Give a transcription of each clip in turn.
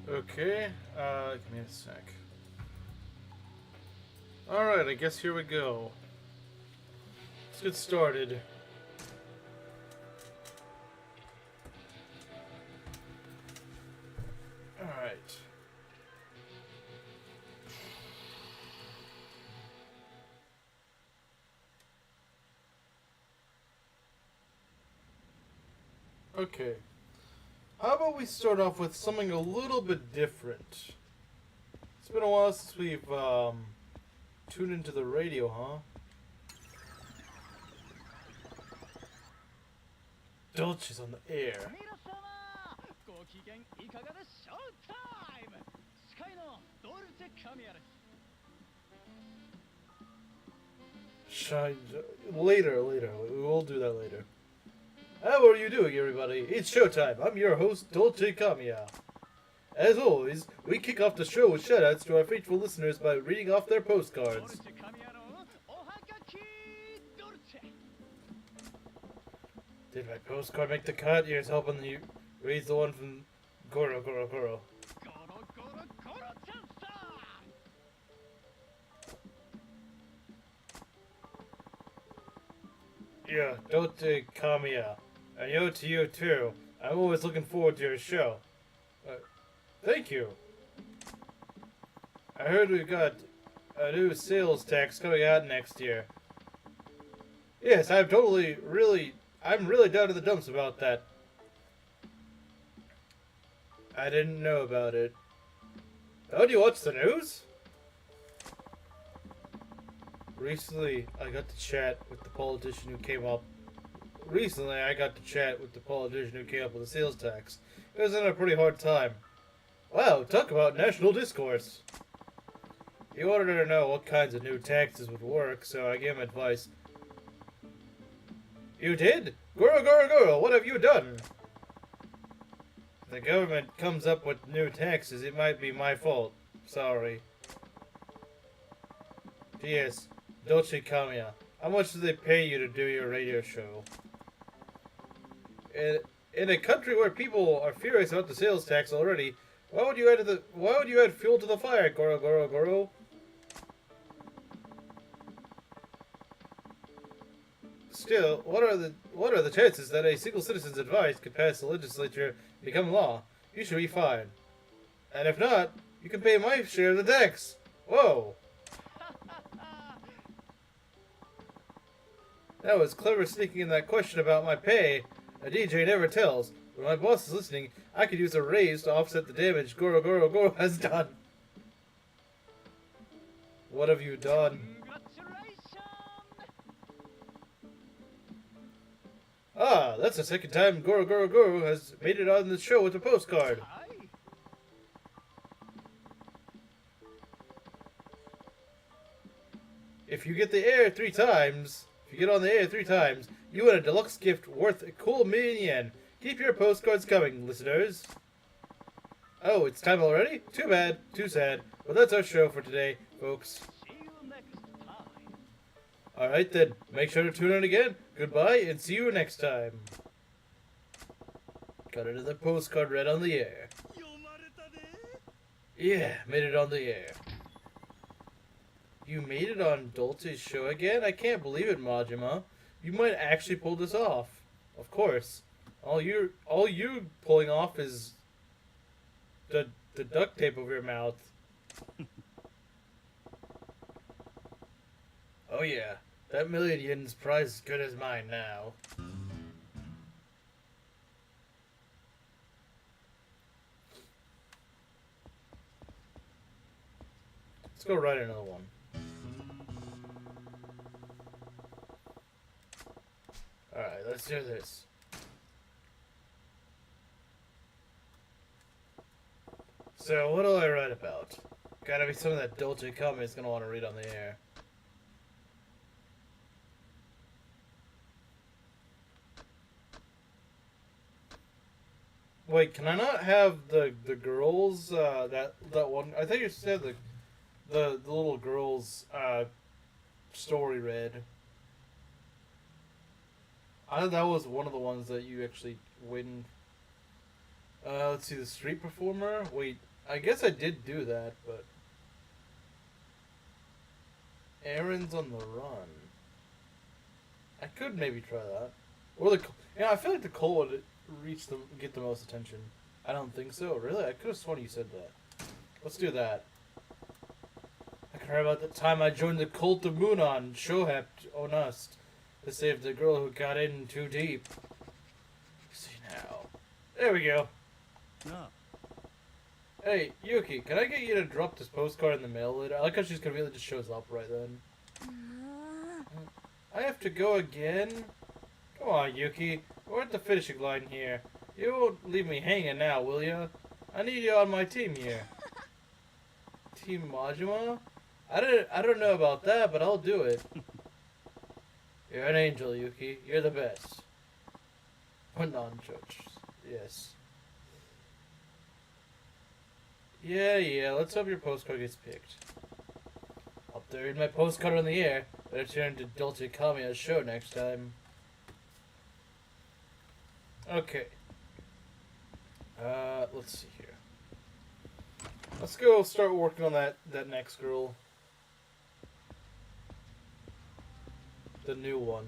Okay, give me a sec. Alright, I guess here we go. Let's get started. Alright. Okay. How about we start off with something a little bit different? It's been a while since we've, tuned into the radio, huh? Dolce's on the air. Shine. Later. We'll do that later. How are you doing, everybody? It's showtime. I'm your host, Dolce Kamiya. As always, we kick off the show with shoutouts to our faithful listeners by reading off their postcards. Did my postcard make the cut? Here's hoping you reads the one from Goro. Yeah, Dolce Kamiya. And yo to you too. I'm always looking forward to your show. Thank you. I heard we've got a new sales tax coming out next year. Yes, I'm really down to the dumps about that. I didn't know about it. Oh, do you watch the news? Recently, I got to chat with the politician who came up. With the sales tax. It was in a pretty hard time. Wow, talk about national discourse. He wanted to know what kinds of new taxes would work, so I gave him advice. You did? Goro, what have you done? If the government comes up with new taxes, it might be my fault. Sorry. P.S. Dolce Kamiya, how much do they pay you to do your radio show? In a country where people are furious about the sales tax already, why would you add fuel to the fire, Goro? Still, what are the chances that a single citizen's advice could pass the legislature and become law? You should be fine. And if not, you can pay my share of the tax. Whoa! That was clever sneaking in that question about my pay. A DJ never tells. When my boss is listening, I could use a raise to offset the damage Goro has done. What have you done? Ah, that's the second time Goro has made it on the show with a postcard. If you get on the air 3 times, you win a deluxe gift worth a cool million yen. Keep your postcards coming, listeners. Oh, it's time already? Too bad, too sad. Well, that's our show for today, folks. Alright then, make sure to tune in again. Goodbye, and see you next time. Got another postcard read on the air. Yeah, made it on the air. You made it on Dolce's show again? I can't believe it, Majima. You might actually pull this off. Of course. All you pulling off is the duct tape over your mouth. Oh yeah, that million yen's prize as good as mine now. Let's go write another one. Alright, let's do this. So, what do I write about? Gotta be something that Dolce Kamiya is gonna want to read on the air. Wait, can I not have the girls that one? I think you said the little girls story read. I thought that was one of the ones that you actually win. Let's see, the street performer. Wait, I guess I did do that, but... Errands on the run. I could maybe try that. Or the... I feel like the coal would get the most attention. I don't think so. Really? I could have sworn you said that. Let's do that. I can hear about the time I joined the cult of Moon on Shohept Onust to save the girl who got in too deep. See now. There we go. No. Hey, Yuki, can I get you to drop this postcard in the mail later? I like how she's conveniently just shows up right then. I have to go again? Come on, Yuki. We're at the finishing line here. You won't leave me hanging now, will ya? I need you on my team here. Team Majima? I don't know about that, but I'll do it. You're an angel, Yuki. You're the best. Or non-church. Yes. Yeah, let's hope your postcard gets picked. Up there in my postcard on the air. Better turn to Dolce Kamiya's show next time. Okay. Let's see here. Let's go start working on that next girl. The new one.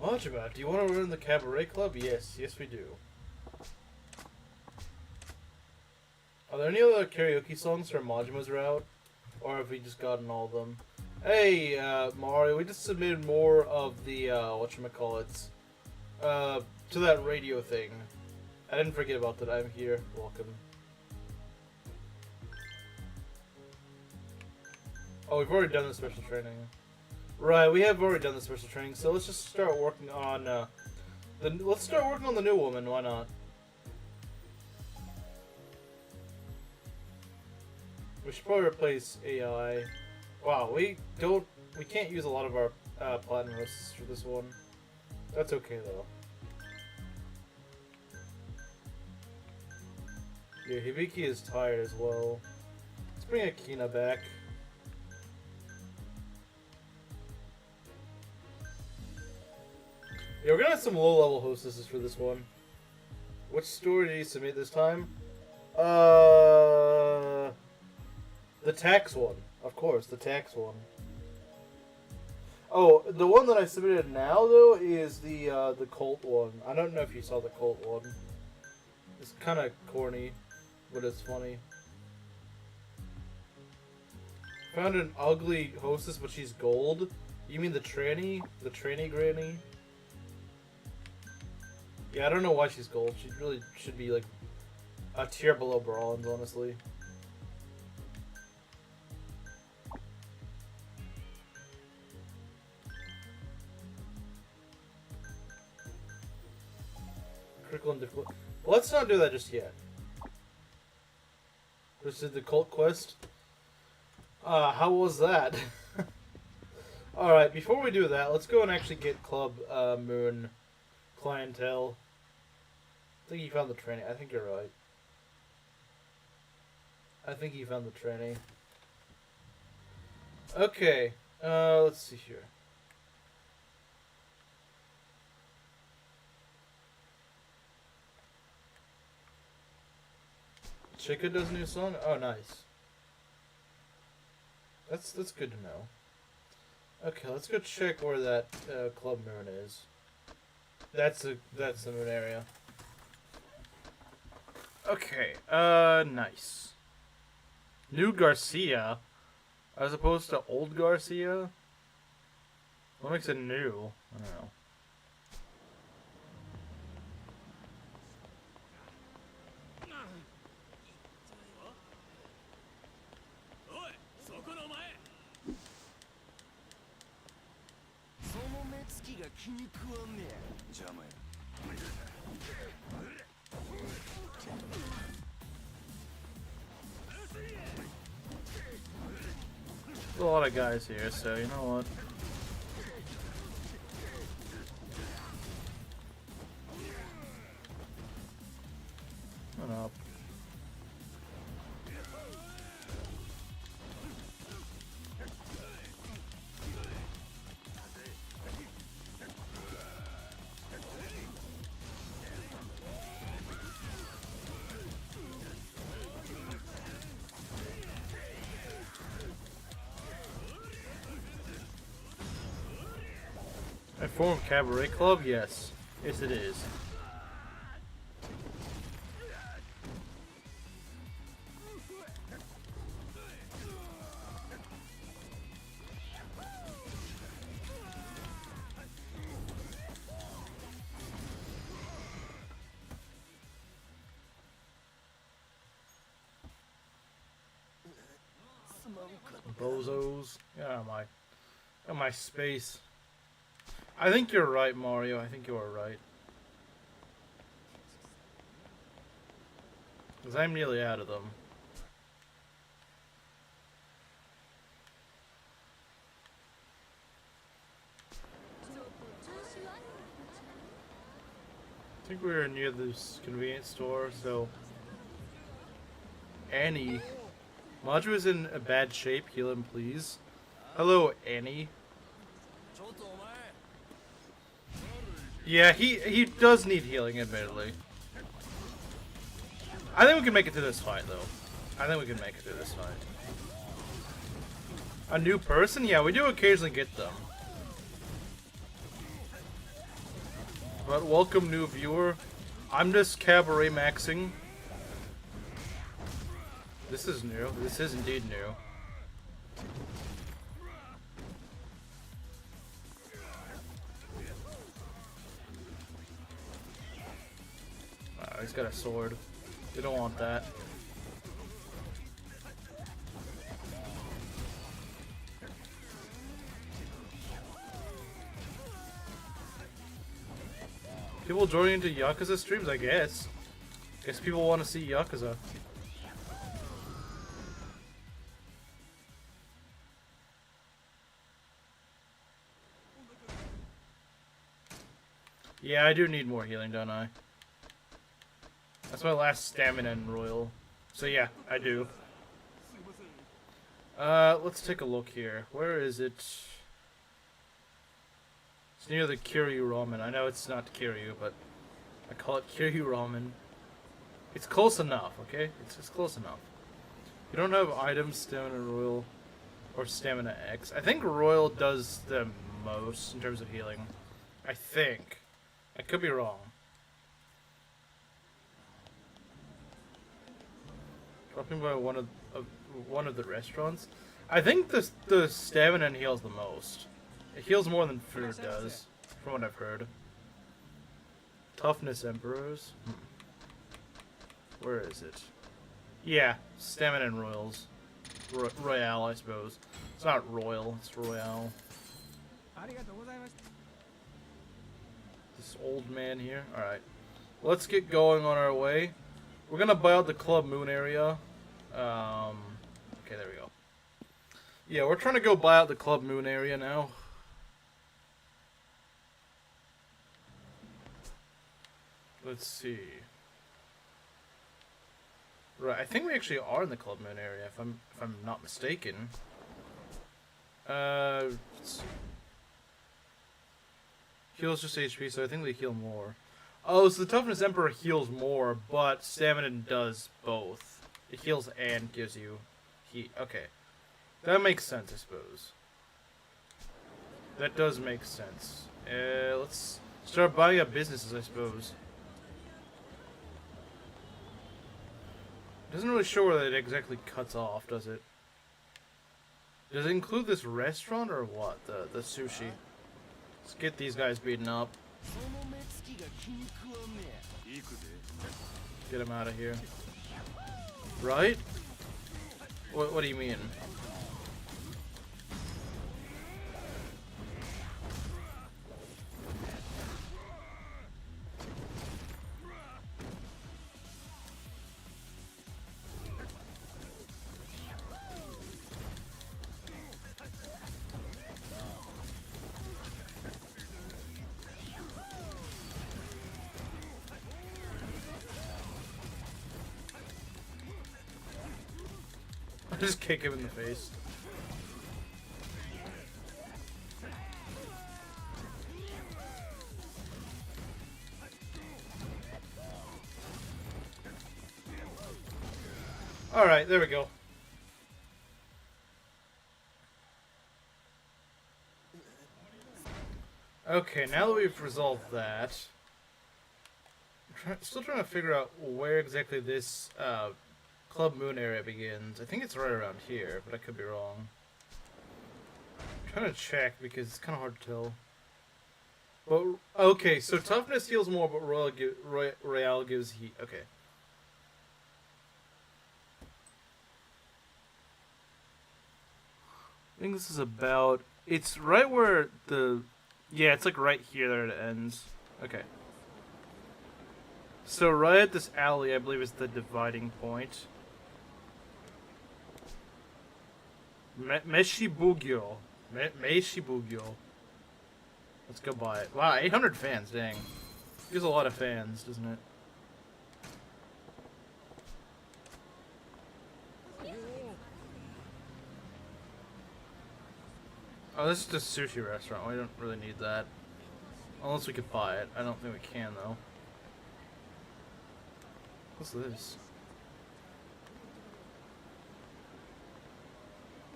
Majima, do you want to run the cabaret club? Yes, we do. Are there any other karaoke songs from Majima's route? Or have we just gotten all of them? Hey, Mario, we just submitted more of the, whatchamacallits, to that radio thing. I didn't forget about that. I'm here. Welcome. Oh, we've already done the special training. Right, we have already done the special training, so let's just start working on, let's start working on the new woman, why not? We should probably replace AI. Wow, we can't use a lot of our, platinum hosts for this one. That's okay, though. Yeah, Hibiki is tired as well. Let's bring Akina back. Yeah, we're gonna have some low-level hostesses for this one. Which story did you submit this time? The tax one. Of course, the tax one. Oh, the one that I submitted now, though, is the cult one. I don't know if you saw the cult one. It's kind of corny, but it's funny. Found an ugly hostess, but she's gold. You mean the tranny? The tranny granny? Yeah, I don't know why she's gold. She really should be, like, a tier below bronze, honestly. Critical and difficult. Well, let's not do that just yet. Just did the cult quest. How was that? Alright, before we do that, let's go and actually get Club Moon clientele. I think he found the training. I think you're right. I think he found the training. Okay, let's see here. Chica does a new song? Oh, nice. That's good to know. Okay, let's go check where that Club Moon is. That's the moon area. Okay, nice. New Garcia, as opposed to old Garcia. What makes it new? I don't know. There's a lot of guys here, so you know what? What up? form cabaret club? Yes. Yes, it is. Bozos. Yeah, my space. I think you're right, Mario. I think you are right. Because I'm nearly out of them. I think we're near this convenience store, so... Annie. Maju is in a bad shape. Heal him, please. Hello, Annie. Yeah, he does need healing, admittedly. I think we can make it through this fight, though. I think we can make it through this fight. A new person? Yeah, we do occasionally get them. But welcome, new viewer. I'm just cabaret maxing. This is new. This is indeed new. He's got a sword. They don't want that. People joining into Yakuza streams, I guess. Guess people want to see Yakuza. Yeah, I do need more healing, don't I? That's my last stamina in Royal. So yeah, I do. Let's take a look here. Where is it? It's near the Kiryu Ramen. I know it's not Kiryu, but I call it Kiryu Ramen. It's close enough, okay? It's close enough. You don't have items, Stamina Royal, or Stamina X. I think Royal does the most in terms of healing. I think. I could be wrong. Dropping by one of the restaurants. I think the stamina heals the most. It heals more than food does, from what I've heard. Toughness Emperors. Where is it? Yeah, stamina and royals. Royale, I suppose. It's not royal, it's royale. This old man here. Alright. Let's get going on our way. We're gonna buy out the Club Moon area. Okay, there we go. Yeah, we're trying to go buy out the Club Moon area now. Let's see. Right, I think we actually are in the Club Moon area, if I'm not mistaken. Let's see. Heals just HP, so I think they heal more. Oh, so the Toughness Emperor heals more, but Stamina does both. It heals and gives you heat. Okay. That makes sense, I suppose. That does make sense. Let's start buying up businesses, I suppose. Doesn't really show where that exactly cuts off, does it? Does it include this restaurant or what? The sushi. Let's get these guys beaten up. Get him out of here. Right? What do you mean? Just kick him in the face. Alright, there we go. Okay, now that we've resolved that, still trying to figure out where exactly this Club Moon area begins. I think it's right around here, but I could be wrong. I'm trying to check because it's kind of hard to tell. But okay, so toughness heals more, but Royale gives heat. Okay. I think this is about. It's right where the. Yeah, it's like right here that it ends. Okay. So right at this alley, I believe, is the dividing point. Meshibugyo. Meshibugyo. Let's go buy it. Wow, 800 fans, dang. Gives a lot of fans, doesn't it? Oh, this is just a sushi restaurant. We don't really need that. Unless we could buy it. I don't think we can, though. What's this?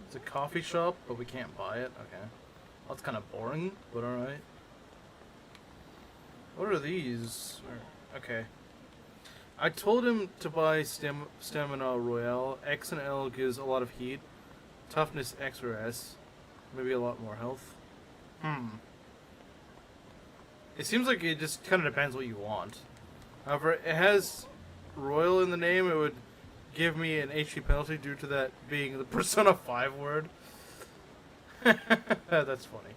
It's a coffee shop, but we can't buy it? Okay. That's kind of boring, but alright. What are these? Okay. I told him to buy Stamina Royale. X and L gives a lot of heat. Toughness X or S. Maybe a lot more health. It seems like it just kind of depends what you want. However, it has Royal in the name. It would give me an HP penalty due to that being the Persona 5 word. That's funny.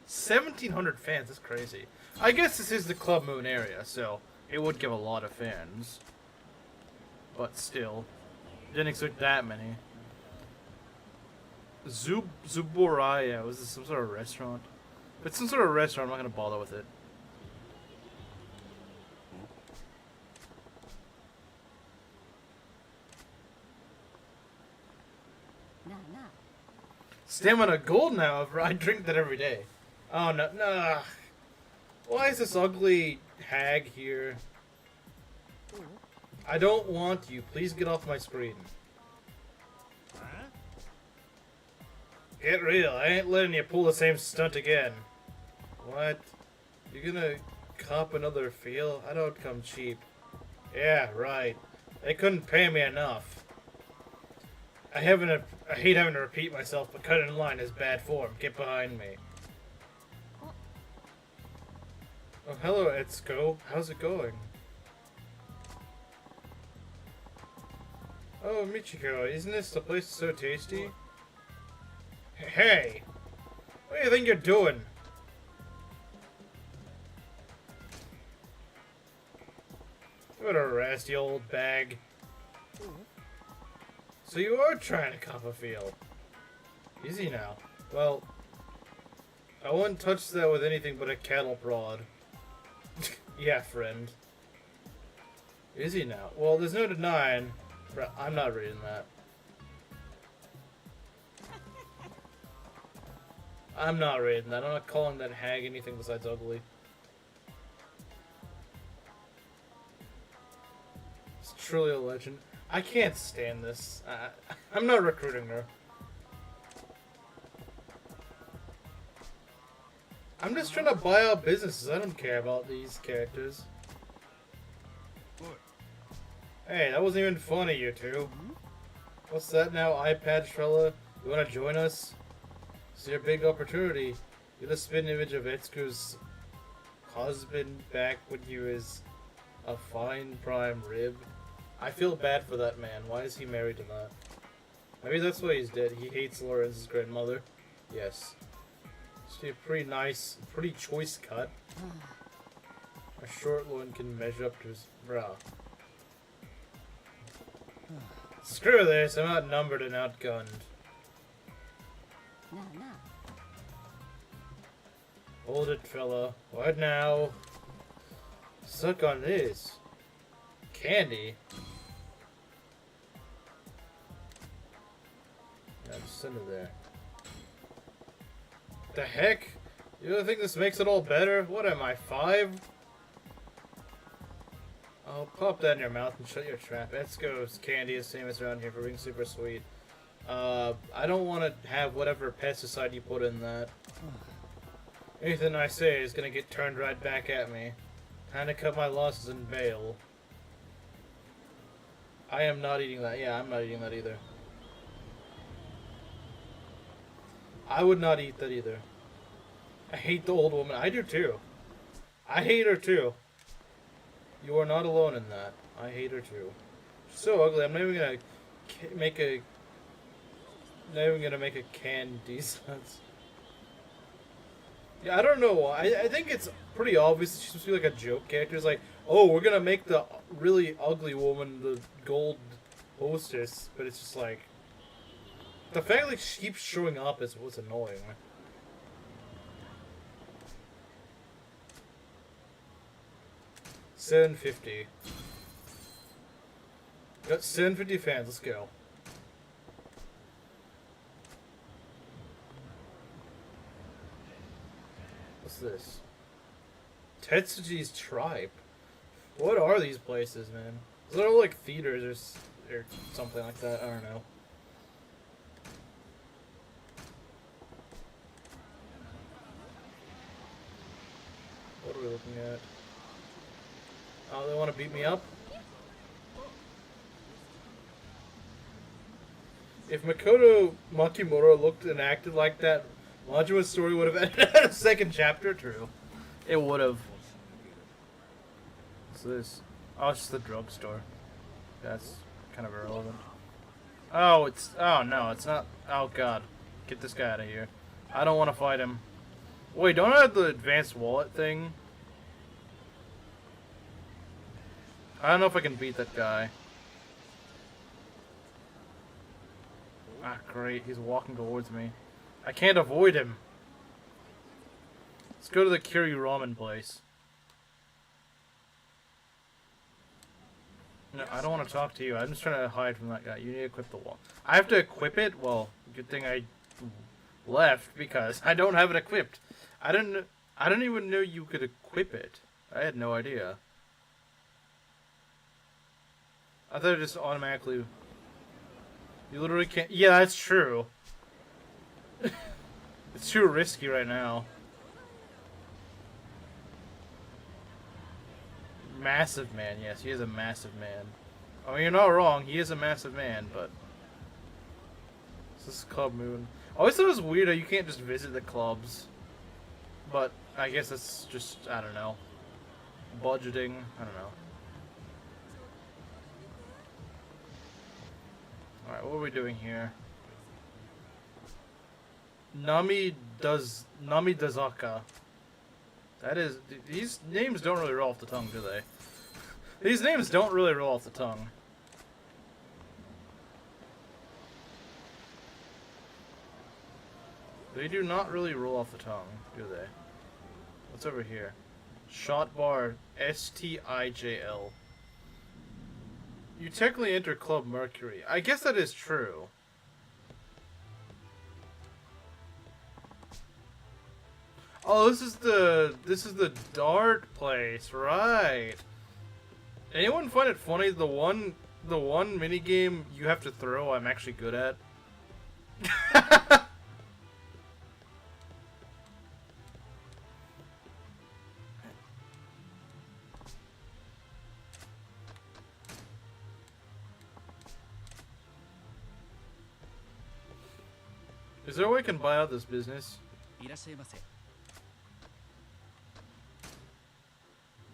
$1,700 fans, that's crazy. I guess this is the Club Moon area, so it would give a lot of fans. But still, didn't expect that many. Zuboraya, was this some sort of restaurant? If it's some sort of restaurant, I'm not gonna bother with it. Stamina gold now, I drink that every day. Oh no, no. Why is this ugly hag here? I don't want you. Please get off my screen. Get real. I ain't letting you pull the same stunt again. What? You gonna cop another feel? I don't come cheap. Yeah, right. They couldn't pay me enough. I hate having to repeat myself, but cutting in line is bad form. Get behind me. Oh, hello, Etsuko. How's it going? Oh, Michiko, isn't this the place so tasty? Hey! What do you think you're doing? What a rasty old bag. So you are trying to cop a feel. Easy now. Well, I wouldn't touch that with anything but a cattle prod. Yeah, friend. Easy now. Well, there's no denying. I'm not reading that. I'm not reading that. I'm not calling that hag anything besides ugly. It's truly a legend. I can't stand this. I'm not recruiting her. I'm just trying to buy out businesses. I don't care about these characters. Hey, that wasn't even funny, you two. What's that now, eye patch fella? You wanna join us? It's your big opportunity. Get a spin image of Etsuko's husband back when he was a fine prime rib. I feel bad for that man. Why is he married to that? Maybe that's why he's dead. He hates Lorenzo's grandmother. Yes. It's a pretty nice, pretty choice cut. A short one can measure up to his bra. Screw this, I'm outnumbered and outgunned. Hold it, fella. What now? Suck on this. Candy? Yeah, just send it there. The heck? You don't think this makes it all better? What am I, 5? I'll pop that in your mouth and shut your trap. Esco's candy is famous around here for being super sweet. I don't want to have whatever pesticide you put in that. Anything I say is gonna get turned right back at me. Time to cut my losses and bail. I am not eating that. Yeah, I'm not eating that either. I would not eat that either. I hate the old woman. I do too. I hate her too. You are not alone in that. I hate her too. She's so ugly. I'm not even gonna make a. Not even gonna make a candy sense. Yeah, I don't know why. I think it's pretty obvious she's supposed to be like a joke character. It's like, oh, we're gonna make the really ugly woman the gold hostess, but it's just like the fact that she keeps showing up is what's annoying. $750. Got 750 fans. Let's go. What's this? Tetsuji's Tribe. What are these places, man? Is there like theaters or something like that? I don't know. What are we looking at? Oh, they want to beat me up? If Makoto Makimura looked and acted like that, Majima's story would have ended at a second chapter. True. It would have. What's this? Oh, it's just the drugstore. That's kind of irrelevant. Oh, it's... Oh, no, it's not... Oh, God. Get this guy out of here. I don't want to fight him. Wait, don't I have the advanced wallet thing? I don't know if I can beat that guy. Ah, great. He's walking towards me. I can't avoid him. Let's go to the Kiri Ramen place. No, I don't want to talk to you. I'm just trying to hide from that guy. You need to equip the wall. I have to equip it? Well, good thing I left because I don't have it equipped. I didn't even know you could equip it. I had no idea. I thought it just automatically... You literally can't... Yeah, that's true. It's too risky right now. Massive man, yes, he is a massive man. I mean, you're not wrong, he is a massive man, but... This is Club Moon. I always thought it was weird how you can't just visit the clubs. But, I guess it's just, I don't know. Budgeting, I don't know. Alright, what are we doing here? Nami Dazaka. That is... These names don't really roll off the tongue, do they? These names don't really roll off the tongue. They do not really roll off the tongue, do they? What's over here? Shot bar STIJL. You technically enter Club Mercury. I guess that is true. Oh, this is the dart place, right? Anyone find it funny the one mini game you have to throw I'm actually good at? Is there a way I can buy out this business?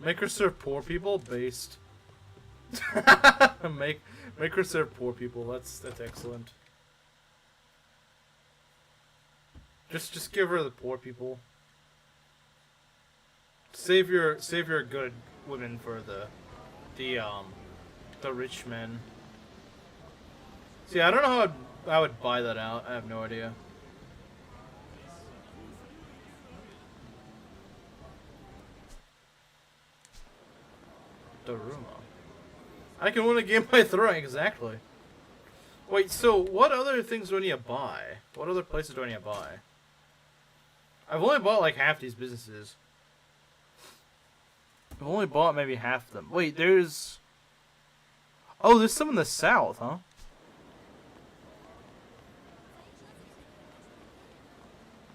Make her serve poor people? Based. make her serve poor people. That's excellent. Just give her the poor people. Save your good women for the rich men. See, I don't know how I would buy that out. I have no idea. Daruma. I can win a game by throwing, exactly. Wait, so what other things do I need to buy? What other places do I need to buy? I've only bought like half these businesses. I've only bought maybe half of them. Wait, there's... Oh, there's some in the south, huh?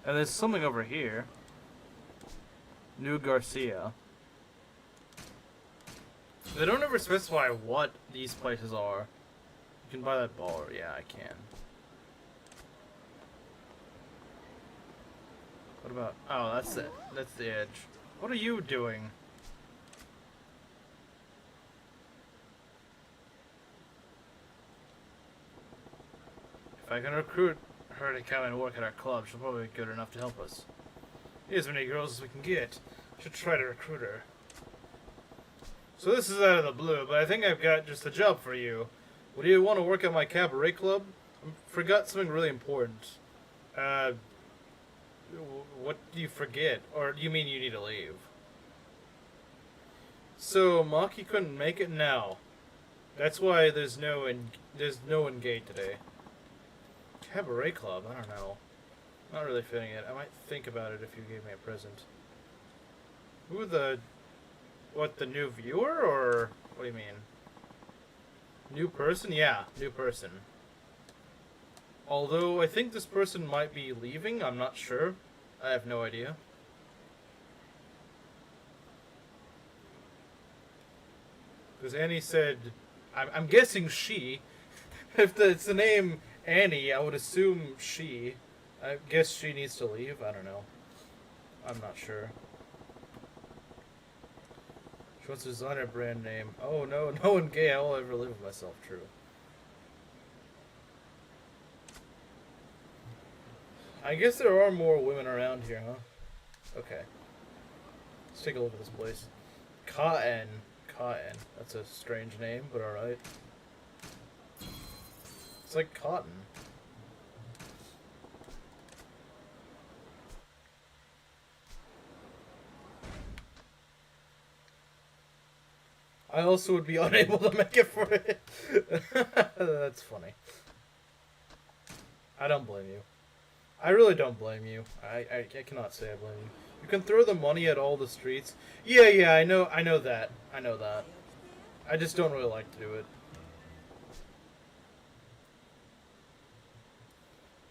And there's something over here. New Garcia. They don't ever specify what these places are. You can buy that bar. Yeah, I can. What about... Oh, that's it. That's the edge. What are you doing? If I can recruit her to come and work at our club, she'll probably be good enough to help us. Here's as many girls as we can get. Should try to recruit her. So this is out of the blue, but I think I've got just the job for you. Would you want to work at my cabaret club? I forgot something really important. What do you forget? Or do you mean you need to leave? So Maki couldn't make it now. That's why there's no one gate today. Cabaret club? I don't know. Not really fitting it. I might think about it if you gave me a present. Who the... What, the new viewer, or... What do you mean? New person? Yeah, new person. Although, I think this person might be leaving, I'm not sure. I have no idea. Because Annie said... I'm guessing she. If it's the name Annie, I would assume she. I guess she needs to leave. I don't know. I'm not sure. She wants to design her brand name. Oh no, no one gay. I will ever live with myself. True. I guess there are more women around here, huh? Okay. Let's take a look at this place. Cotton. Cotton. That's a strange name, but alright. It's like cotton. I also would be unable to make it for it. That's funny. I don't blame you. I really don't blame you. I cannot say I blame you. You can throw the money at all the streets. Yeah, I know that. I know that. I just don't really like to do it.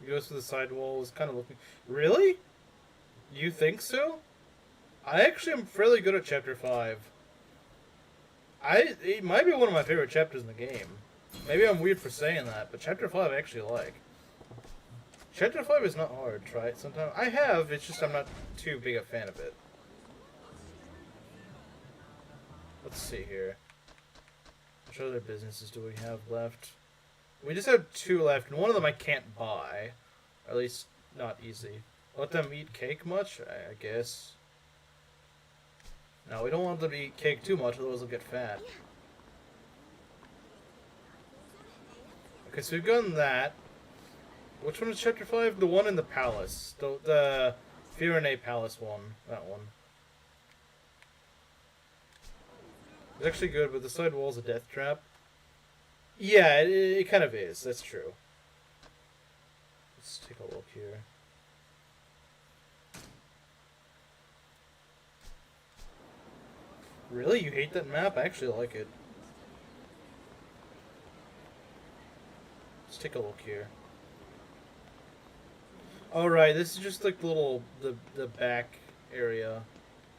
He goes to the side wall, is kind of looking... Really? You think so? I actually am fairly good at Chapter 5. It might be one of my favorite chapters in the game. Maybe I'm weird for saying that, but Chapter 5 I actually like. Chapter 5 is not hard, try it sometime. I have, it's just I'm not too big a fan of it. Let's see here. Which other businesses do we have left? We just have 2 left, and one of them I can't buy. Or at least, not easy. Let them eat cake much? I guess. No, we don't want them to eat cake too much, otherwise they'll get fat. Okay, so we've gotten that. Which one is Chapter 5? The one in the palace. The Firene Palace one. That one. It's actually good, but the side wall's a death trap. Yeah, it kind of is. That's true. Let's take a look here. Really? You hate that map? I actually like it. Let's take a look here. Alright, this is just like the back area.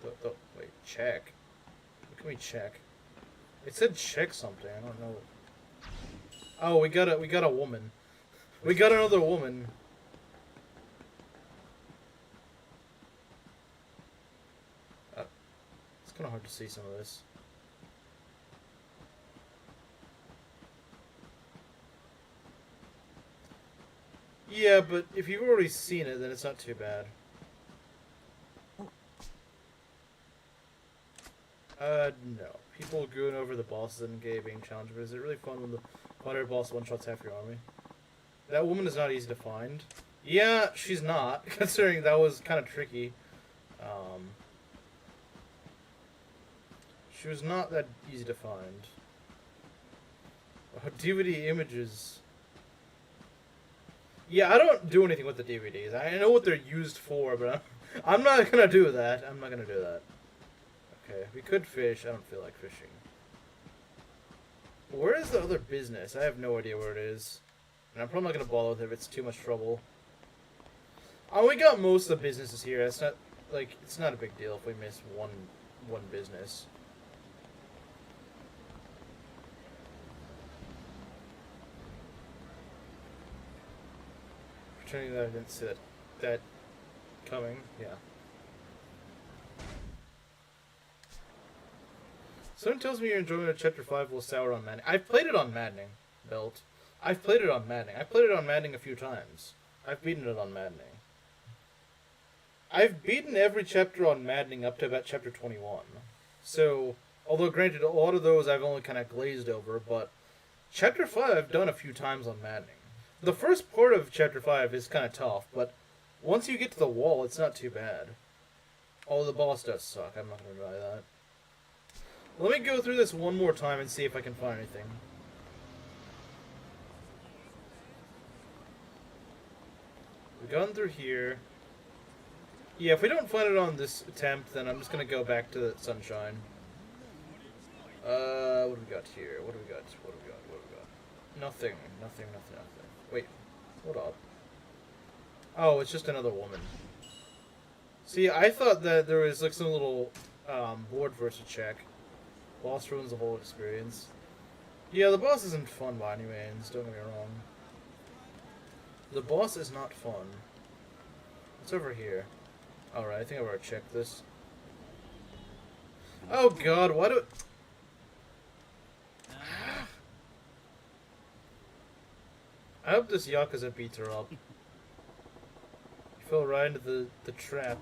Wait, check. What can we check? It said check something. I don't know. Oh, we got a woman. We got another woman. It's kind of hard to see some of this. Yeah, but if you've already seen it, then it's not too bad. No. People going over the bosses in game being challenged, but is it really fun when the fighter boss one-shots half your army? That woman is not easy to find. Yeah, she's not, considering that was kind of tricky. She was not that easy to find. Oh, DVD images. Yeah, I don't do anything with the DVDs. I know what they're used for, but I'm not gonna do that. I'm not gonna do that. Okay, we could fish. I don't feel like fishing. Where is the other business? I have no idea where it is. And I'm probably not going to bother with it if it's too much trouble. Oh, we got most of the businesses here. It's not, like, it's not a big deal if we miss one business. Pretending that I didn't see that coming. Yeah. Someone tells me your enjoyment of Chapter 5 will sour on Maddening. I've played it on Maddening, Belt. I've played it on Maddening. I've played it on Maddening a few times. I've beaten it on Maddening. I've beaten every chapter on Maddening up to about Chapter 21. So, although granted, a lot of those I've only kind of glazed over, but Chapter 5 I've done a few times on Maddening. The first part of Chapter 5 is kind of tough, but once you get to the wall, it's not too bad. Although the boss does suck, I'm not going to deny that. Let me go through this one more time and see if I can find anything. We've gone through here. Yeah, if we don't find it on this attempt, then I'm just going to go back to the Sunshine. What do we got here? What do we got? What do we got? What do we got? Nothing. Nothing. Wait, hold up. Oh, it's just another woman. See, I thought that there was like some little board versus check. Boss ruins the whole experience. Yeah, the boss isn't fun by any means, don't get me wrong. The boss is not fun. What's over here? Alright, I think I've already checked this. Oh god, why do... I hope this Yakuza beats her up. You fell right into the trap.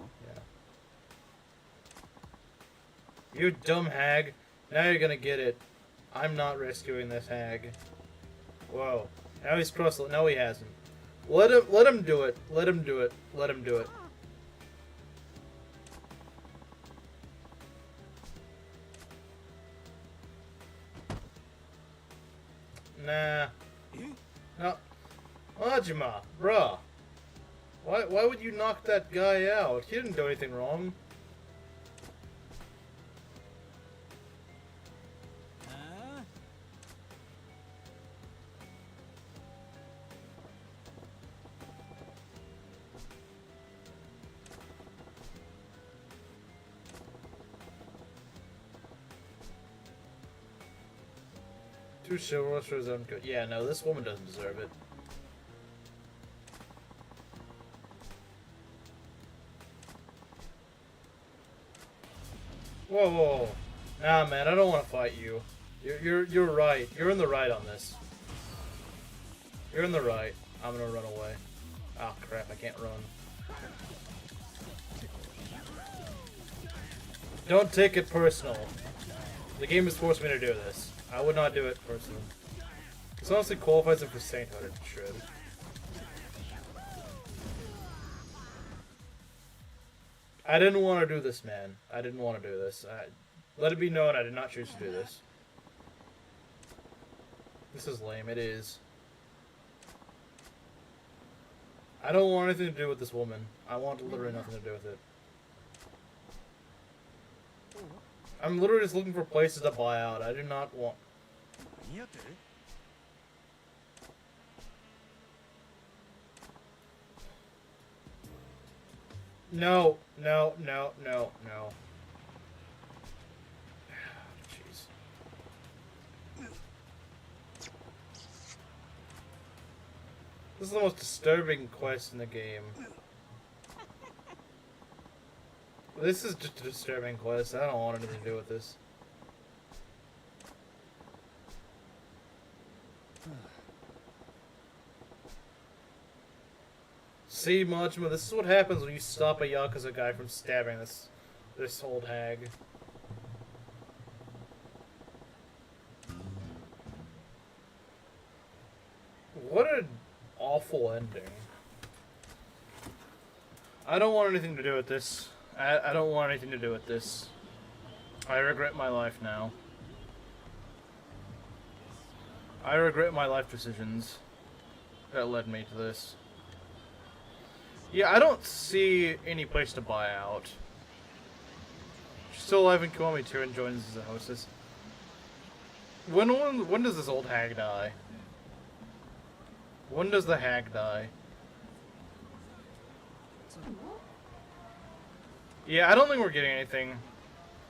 Yeah. You dumb hag. Now you're gonna get it. I'm not rescuing this hag. Whoa. Now he's crossed. No, he hasn't. Let him do it. Let him do it. Let him do it. Nah. No. Majima, bruh. Why would you knock that guy out? He didn't do anything wrong. Too chivalrous for his own good. Yeah, no, this woman doesn't deserve it. Whoa, whoa, whoa. Nah, man, I don't want to fight you. You're right. You're in the right on this. You're in the right. I'm gonna run away. Oh crap, I can't run. Don't take it personal. The game has forced me to do this. I would not do it personally. This honestly qualifies him for sainthood, it should. I didn't want to do this, man. I didn't want to do this. Let it be known I did not choose to do this. This is lame. It is. I don't want anything to do with this woman. I want literally nothing to do with it. I'm literally just looking for places to buy out. I do not want... No, no, no, no, no. Jeez. This is the most disturbing quest in the game. This is just a disturbing quest. I don't want anything to do with this. See, Majima, this is what happens when you stop a Yakuza guy from stabbing this old hag. What an awful ending. I don't want anything to do with this. I don't want anything to do with this. I regret my life now. I regret my life decisions that led me to this. Yeah, I don't see any place to buy out. still alive and Kiwami Turin joins as a hostess. When does this old hag die? When does the hag die? Yeah, I don't think we're getting anything.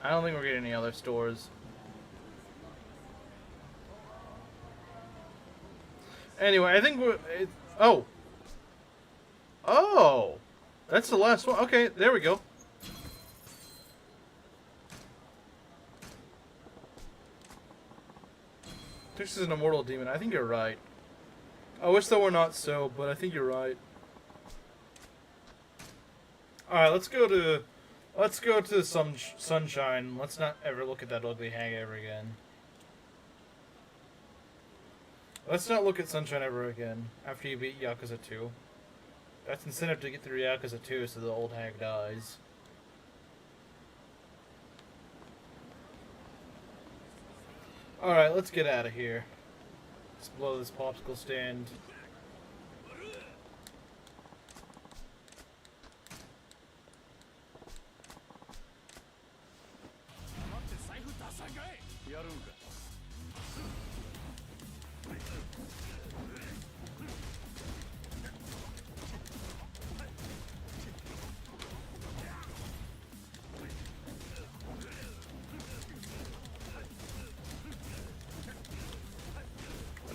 I don't think we're getting any other stores. Anyway, I think we're... oh! Oh! That's the last one. Okay, there we go. This is an immortal demon. I think you're right. I wish that were not so, but I think you're right. Alright, let's go to Sunshine. Let's not ever look at that ugly hag ever again. Let's not look at Sunshine ever again after you beat Yakuza 2. That's incentive to get through Yakuza 2 so the old hag dies. Alright, let's get out of here. Let's blow this popsicle stand.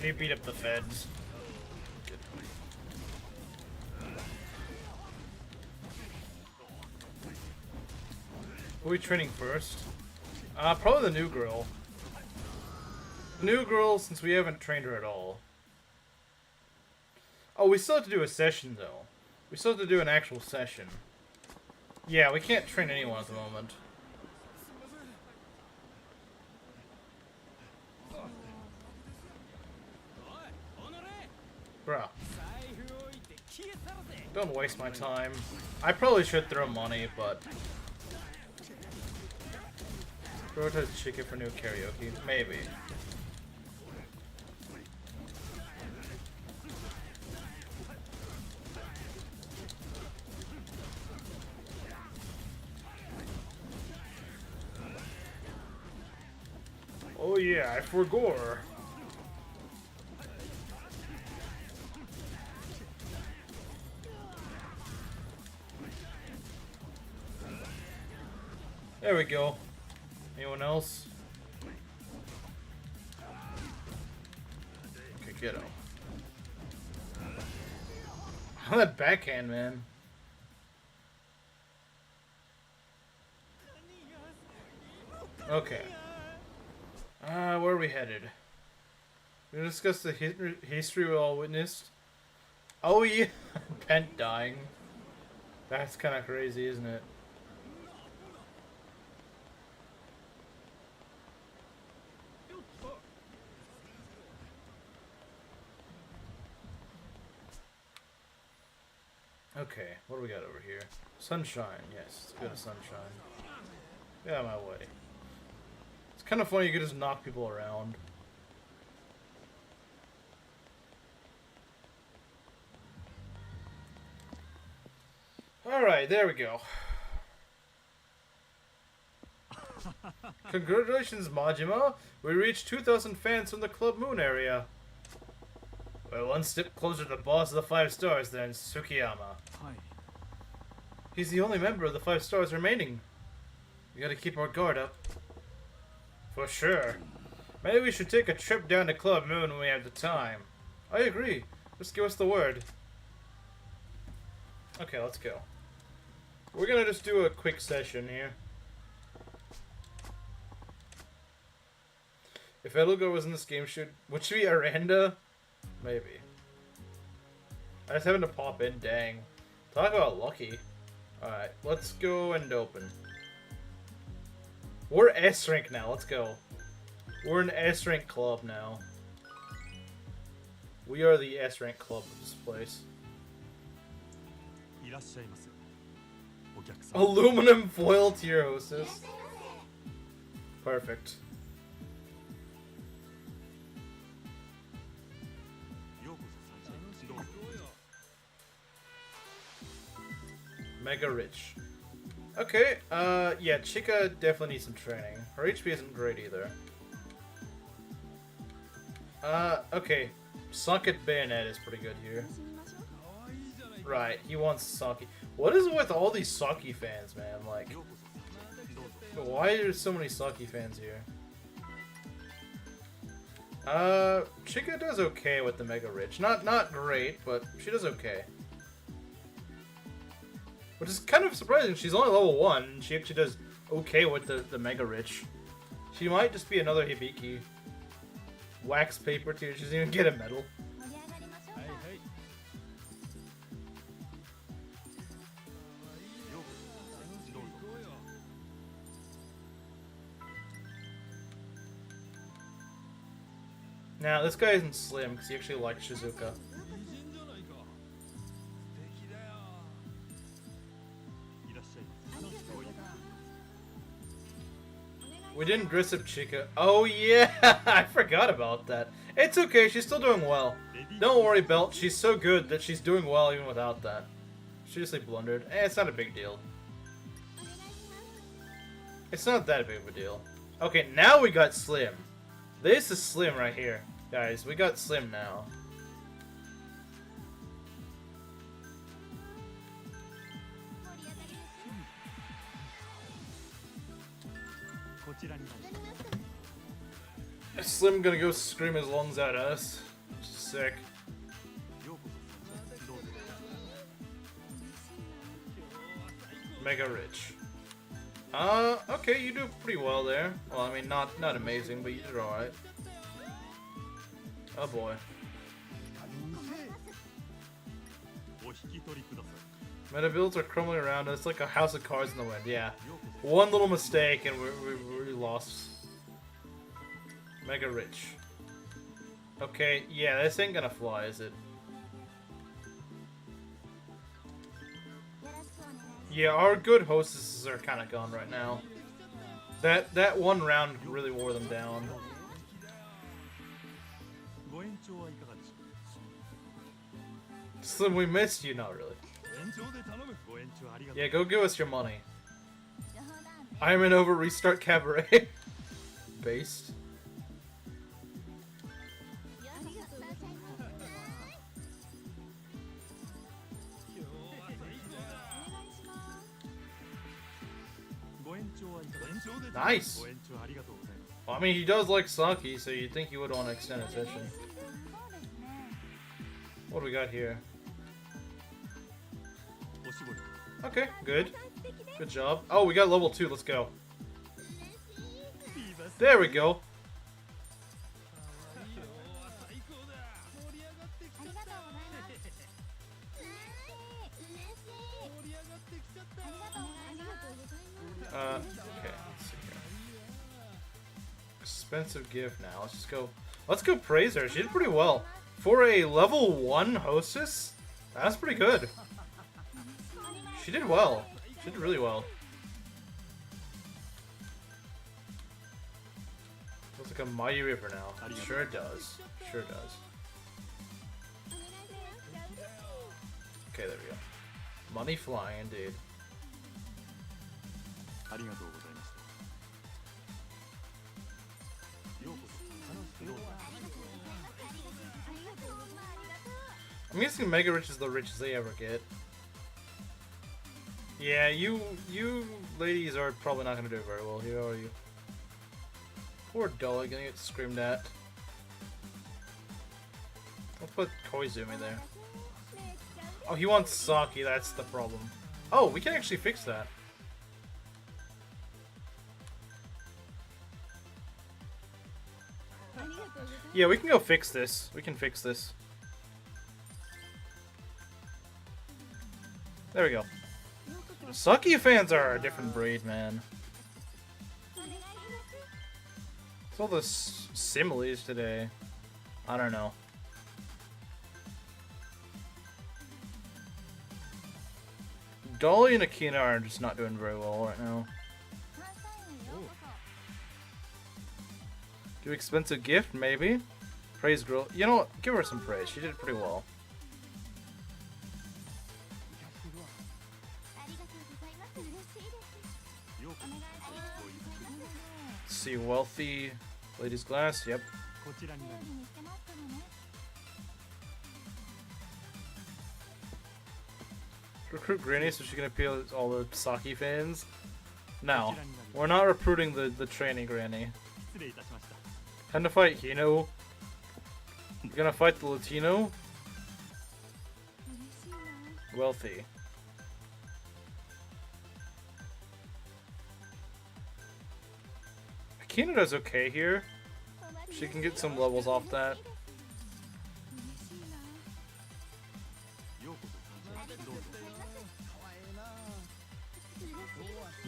You beat up the feds. Good. Who are we training first? Probably the new girl. The new girl, since we haven't trained her at all. Oh, we still have to do a session, though. We still have to do an actual session. Yeah, we can't train anyone at the moment. Bruh. Don't waste my time. I probably should throw money, but... Throw to chicken for new karaoke. Maybe. Oh yeah, I forgore. There we go. Anyone else? Okay, get him. That backhand, man. Okay. Where are we headed? We're gonna discuss the history we all witnessed. Oh yeah, Pent dying. That's kind of crazy, isn't it? Okay, what do we got over here? Sunshine, yes, let's go to Sunshine. Get out of my way. It's kind of funny you could just knock people around. Alright, there we go. Congratulations, Majima! We reached 2,000 fans from the Club Moon area. We're one step closer to the boss of the 5 stars than Tsukiyama. He's the only member of the 5 stars remaining. We gotta keep our guard up. For sure. Maybe we should take a trip down to Club Moon when we have the time. I agree. Just give us the word. Okay, let's go. We're gonna just do a quick session here. If Edelgard was in this game, would she be Aranda? Maybe. I just happened to pop in, dang. Talk about lucky. Alright, let's go and open. We're S rank now, let's go. We're an S rank club now. We are the S rank club of this place. Aluminum foil tier hostess. Perfect. Mega rich. Okay, yeah, Chica definitely needs some training. Her HP isn't great either. Okay. Socket Bayonet is pretty good here. Right, he wants Saki. What is with all these Saki fans, man? Like, why are there so many Saki fans here? Chica does okay with the Mega Rich. Not great, but she does okay. Which is kind of surprising. She's only level 1, and she actually does okay with the Mega Rich. She might just be another Hibiki. Wax paper, too. She doesn't even get a medal. Now, this guy isn't slim because he actually likes Shizuka. We didn't dress up Chica. Oh yeah, I forgot about that. It's okay, she's still doing well. Don't worry, Belt. She's so good that she's doing well even without that. She just blundered. It's not a big deal. It's not that big of a deal. Okay, now we got Slim. This is Slim right here. Guys, we got Slim now. Slim gonna go scream his lungs at us. Sick. Mega Rich. Okay, you do pretty well there. Well, I mean, not amazing, but you did alright. Oh boy. Meta builds are crumbling around us like a house of cards in the wind. Yeah. One little mistake and we lost. Mega Rich. Okay, yeah, this ain't gonna fly, is it? Yeah, our good hostesses are kind of gone right now. That one round really wore them down. Slim, we missed you. Not really. Yeah, go give us your money. I'm in over restart cabaret. Based. Nice! Well, I mean, he does like Saki, so you'd think he would want to extend his session. What do we got here? Okay, good. Good job. Oh, we got level 2, let's go. There we go. Okay, let's see here. Expensive gift now. Let's just go. Let's go praise her. She did pretty well. For a level 1 hostess, that's pretty good. She did well. She did really well. Looks like a mighty river now. Sure does. Sure does. Okay, there we go. Money flying, indeed. I'm guessing Mega Rich is the richest they ever get. Yeah, you ladies are probably not gonna do very well here, are you? Poor Dolly gonna get screamed at. I'll put Koizumi there. Oh, he wants Saki, that's the problem. Oh, we can actually fix that. Yeah, we can go fix this. We can fix this. There we go. Saki fans are a different breed, man. It's all the similes today. I don't know. Dolly and Akina are just not doing very well right now. Do expensive gift, maybe? Praise girl. You know what? Give her some praise. She did pretty well. see, wealthy ladies glass. Yep. Recruit Granny so she can appeal to all the Saki fans. No, we're not recruiting the tranny Granny. Time to fight Hino. You're gonna fight the Latino? Wealthy. Akina does okay here. She can get some levels off that.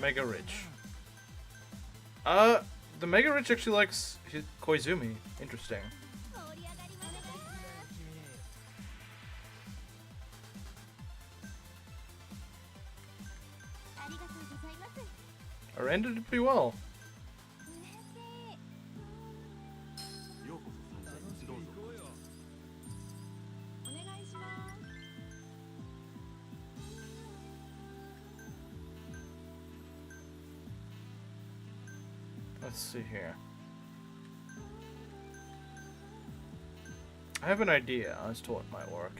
Mega Rich. The Mega Rich actually likes Koizumi. Interesting. Or ended it pretty well. Let's see here. I have an idea as to what might work.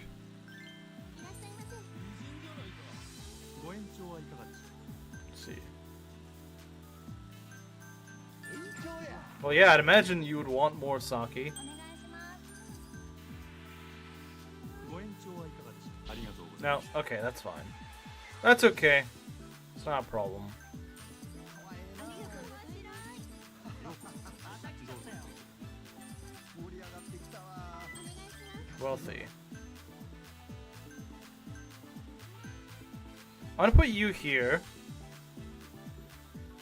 Let's see. Well, yeah, I'd imagine you would want more sake. No, okay, that's fine. That's okay. It's not a problem. Wealthy. I'm gonna put you here.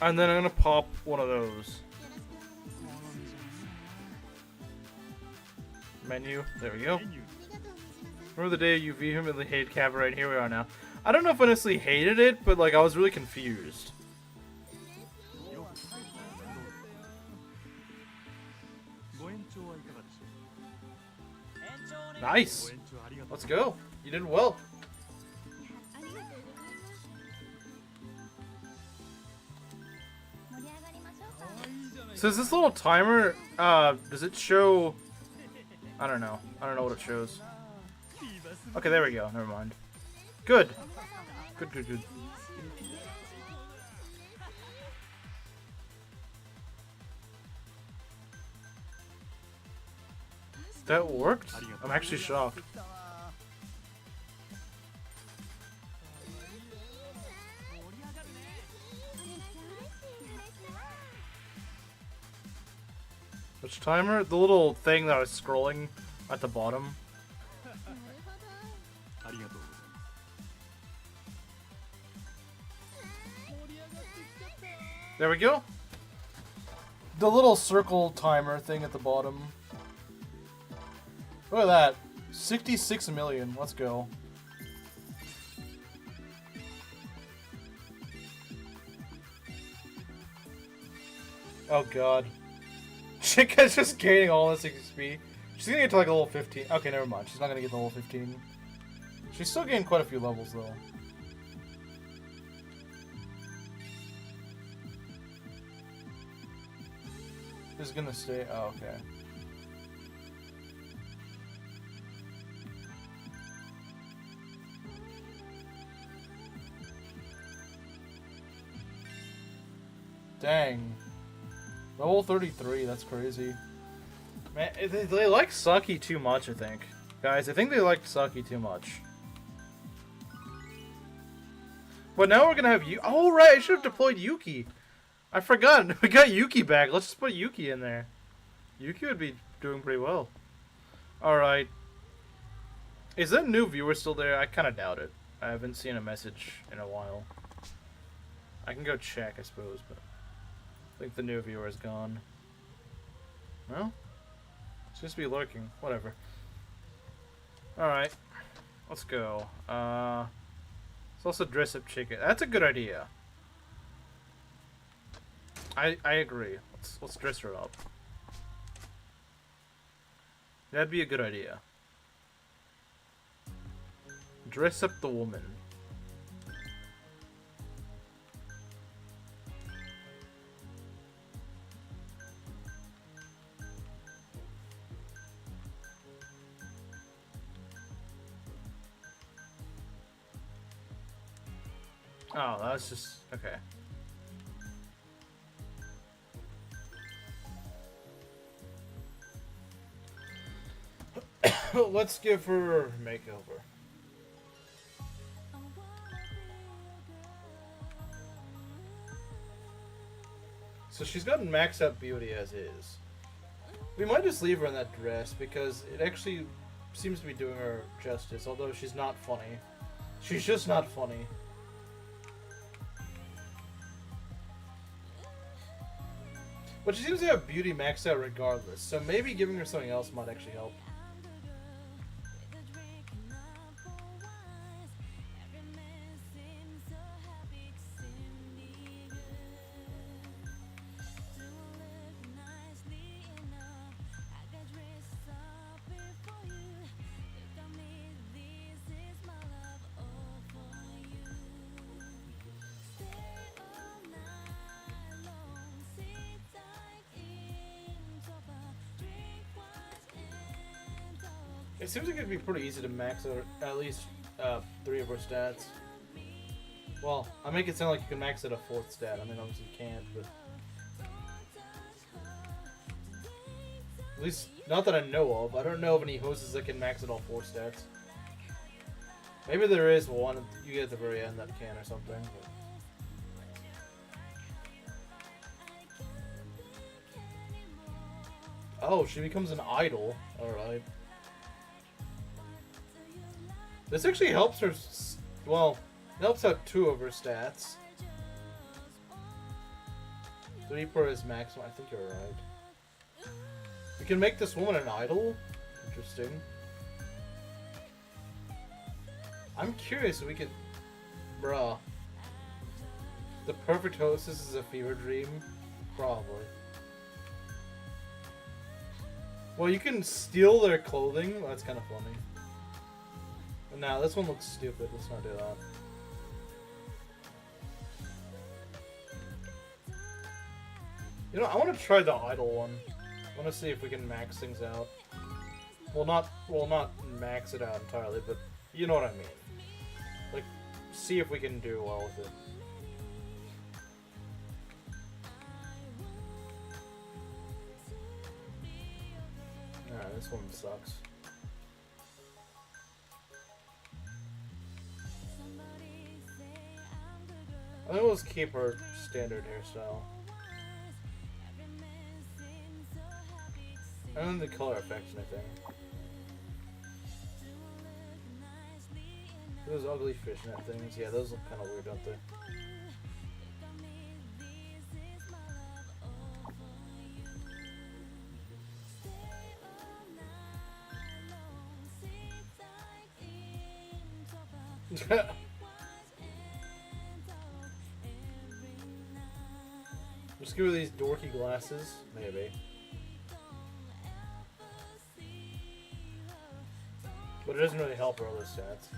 And then I'm gonna pop one of those. Menu. There we go. Remember the day you vehemently hated Cabaret? Here we are now. I don't know if I honestly hated it, but like I was really confused. Nice. Let's go. You did well. So is this little timer, does it show... I don't know. I don't know what it shows. Okay, there we go. Never mind. Good. Good, good, good. That worked? I'm actually shocked. Which timer? The little thing that I was scrolling at the bottom. There we go. The little circle timer thing at the bottom. Look at that. 66 million. Let's go. Oh god. Chica's just gaining all this XP. She's gonna get to like a level 15. Okay, never mind. She's not gonna get to level 15. She's still getting quite a few levels though. Who's gonna stay? Oh, okay. Dang. Level 33, that's crazy. Man, they like Saki too much, I think. Guys, I think they like Saki too much. But now we're gonna have you. Oh, right, I should have deployed Yuki. I forgot. We got Yuki back. Let's just put Yuki in there. Yuki would be doing pretty well. Alright. Is that new viewer still there? I kind of doubt it. I haven't seen a message in a while. I can go check, I suppose, but I think the new viewer is gone. No? It's just be lurking. Whatever. Alright. Let's go. Let's also dress up Chicken. That's a good idea. I agree. Let's dress her up. That'd be a good idea. Dress up the woman. Oh, that's just... okay. Let's give her a makeover. So she's gotten maxed out beauty as is. We might just leave her in that dress because it actually seems to be doing her justice, although she's not funny. She's just not funny. But she seems to have beauty maxed out regardless, so maybe giving her something else might actually help. It seems like it'd be pretty easy to max out at least 3 of her stats. Well, I make it sound like you can max out a 4th stat. I mean, obviously you can't, but... at least, not that I know of. I don't know of any hosts that can max out all 4 stats. Maybe there is one you get at the very end that can or something, but... oh, she becomes an idol. Alright. This actually helps her, well, it helps out 2 of her stats. 3 per his maximum, I think you're right. We can make this woman an idol? Interesting. I'm curious if we could, bruh. The perfect hostess is a fever dream? Probably. Well, you can steal their clothing? Well, that's kind of funny. Nah, this one looks stupid. Let's not do that. You know, I want to try the idol one. I want to see if we can max things out. Well, not max it out entirely, but you know what I mean. Like, see if we can do well with it. Alright, this one sucks. I think we'll just keep her standard hairstyle. And the color effects and everything. Those ugly fishnet things, yeah, those look kind of weird, don't they? Just give her these dorky glasses, maybe. But it doesn't really help her other stats.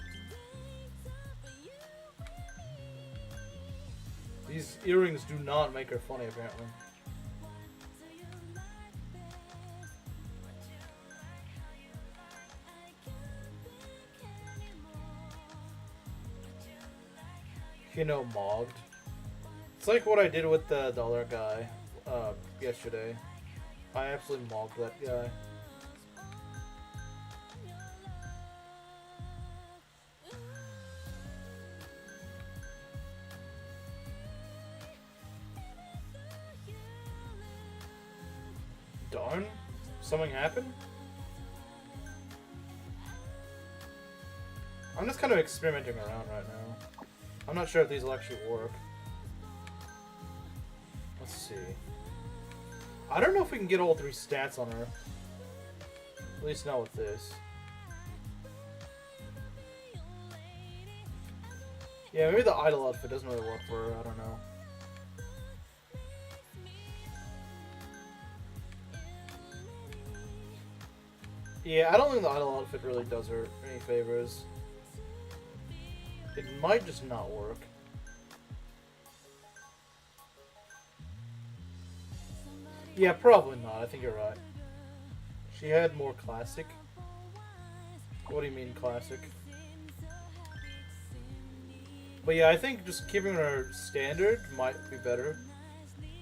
These earrings do not make her funny, apparently. You know, mogged. It's like what I did with the other guy yesterday. I absolutely mogged that guy. Darn? Something happened? I'm just kind of experimenting around right now. I'm not sure if these will actually work. Let's see. I don't know if we can get all 3 stats on her. At least not with this. Yeah, maybe the idol outfit doesn't really work for her. I don't know. Yeah, I don't think the idol outfit really does her any favors. It might just not work. Yeah, probably not. I think you're right. She had more classic. What do you mean classic? But yeah, I think just keeping her standard might be better.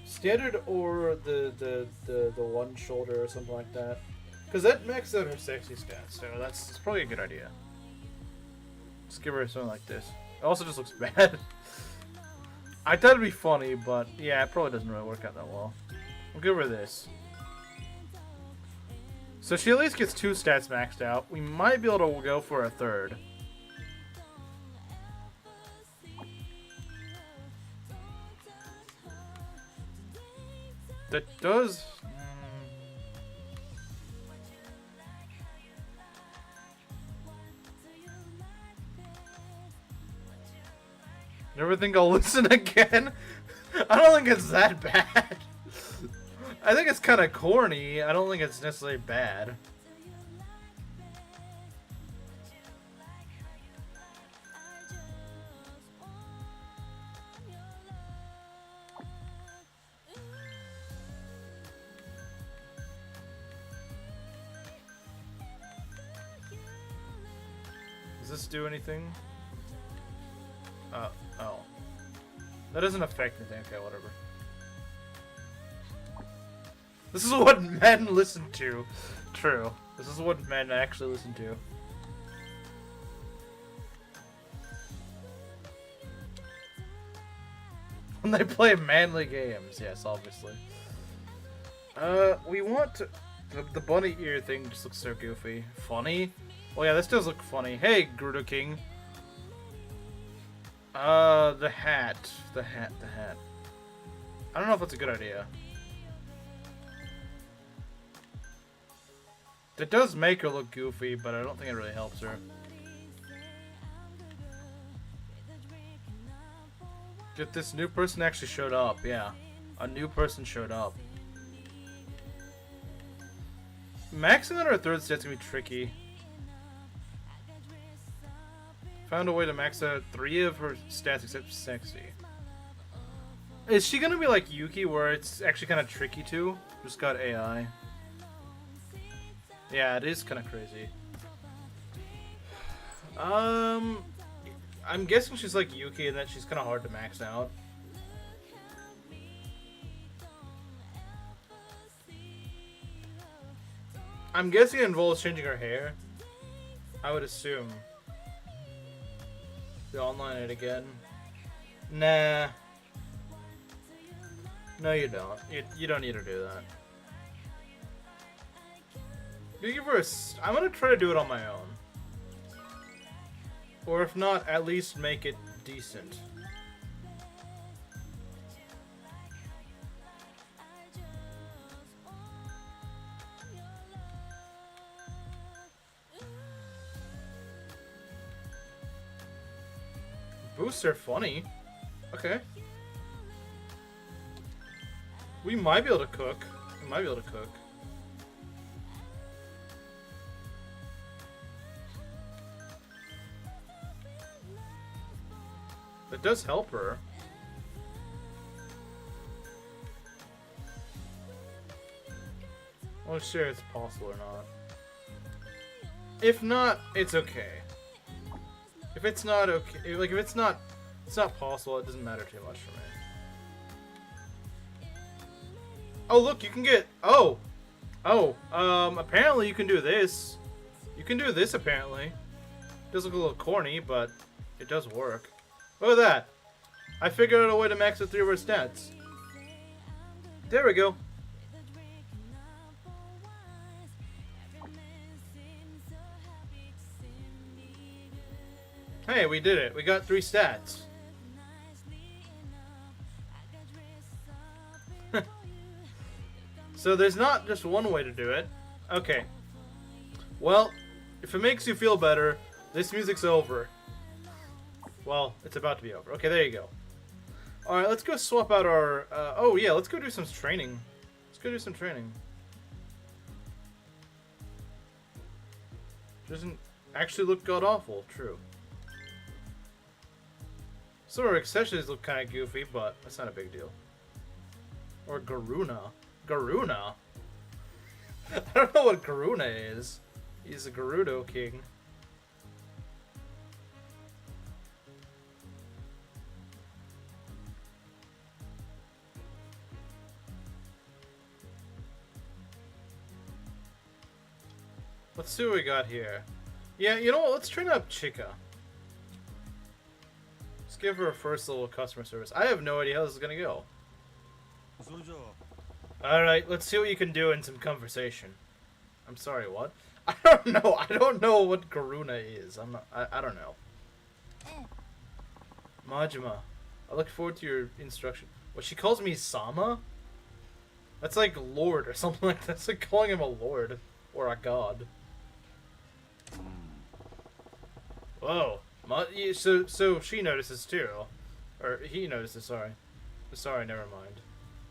Standard or the one shoulder or something like that. Because that maxes out her sexy stats, so that's probably a good idea. Just give her something like this. It also just looks bad. I thought it'd be funny, but yeah, it probably doesn't really work out that well. We'll give her this. So she at least gets 2 stats maxed out. We might be able to go for a third. That does... Never think I'll listen again? I don't think it's that bad. I think it's kind of corny. I don't think it's necessarily bad. Does this do anything? Oh. That doesn't affect anything. Okay, whatever. This is what men listen to. True. This is what men actually listen to. When they play manly games. Yes, obviously. We want to... The bunny ear thing just looks so goofy. Funny? Oh yeah, this does look funny. Hey, Gerudo King. The hat. The hat. I don't know if that's a good idea. It does make her look goofy, but I don't think it really helps her. Get this new person actually showed up, yeah. A new person showed up. Maxing on her third stat's gonna be tricky. Found a way to max out 3 of her stats except sexy. Is she gonna be like Yuki where it's actually kind of tricky to? Just got AI. Yeah, it is kind of crazy. I'm guessing she's like Yuki and that she's kind of hard to max out. I'm guessing it involves changing her hair. I would assume. The online it again. Nah. No, you don't. You don't need to do that. You give her a... I'm gonna try to do it on my own. Or if not, at least make it decent. Boosts are funny. Okay. We might be able to cook. We might be able to cook. It does help her. I'm not sure it's possible or not. If not, it's okay. If it's not okay, like if it's not possible, it doesn't matter too much for me. Oh look, you can get, apparently you can do this. You can do this apparently. It does look a little corny, but it does work. Look at that. I figured out a way to max the 3 of her stats. There we go. Hey, we did it. We got 3 stats. So there's not just one way to do it. Okay. Well, if it makes you feel better, this music's over. Well, it's about to be over. Okay, there you go. Alright, let's go swap out our... oh, yeah, let's go do some training. Let's go do some training. Doesn't actually look god-awful. True. Some of our accessories look kind of goofy, but that's not a big deal. Or Garuna. Garuna? I don't know what Garuna is. He's a Gerudo King. Let's see what we got here. Yeah, you know what? Let's train up Chica. Let's give her a first level customer service. I have no idea how this is gonna go. Alright, let's see what you can do in some conversation. I'm sorry, what? I don't know. I don't know what Garuna is. I don't know. Majima. I look forward to your instruction. What, she calls me Sama? That's like Lord or something like that. That's like calling him a Lord. Or a God. Whoa. So she notices too. Or he notices, sorry. Sorry, never mind.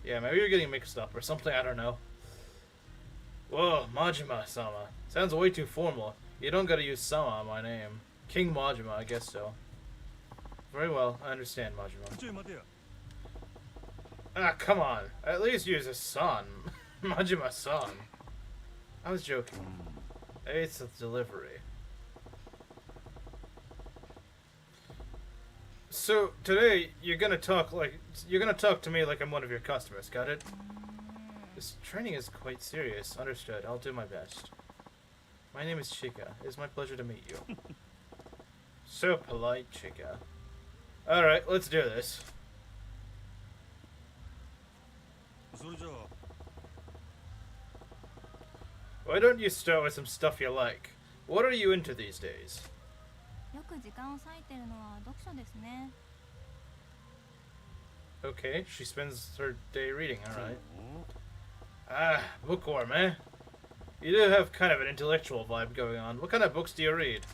Yeah, maybe you're getting mixed up or something, I don't know. Whoa, Majima-sama. Sounds way too formal. You don't gotta use Sama on my name. King Majima, I guess so. Very well, I understand, Majima. Ah, come on. At least use a son. Majima-san. I was joking. It's a delivery. So, today, you're gonna talk to me like I'm one of your customers, got it? This training is quite serious. Understood. I'll do my best. My name is Chica. It is my pleasure to meet you. So polite, Chica. Alright, let's do this. Why don't you start with some stuff you like? What are you into these days? Okay, she spends her day reading, alright. Ah, bookworm, eh? You do have kind of an intellectual vibe going on. What kind of books do you read?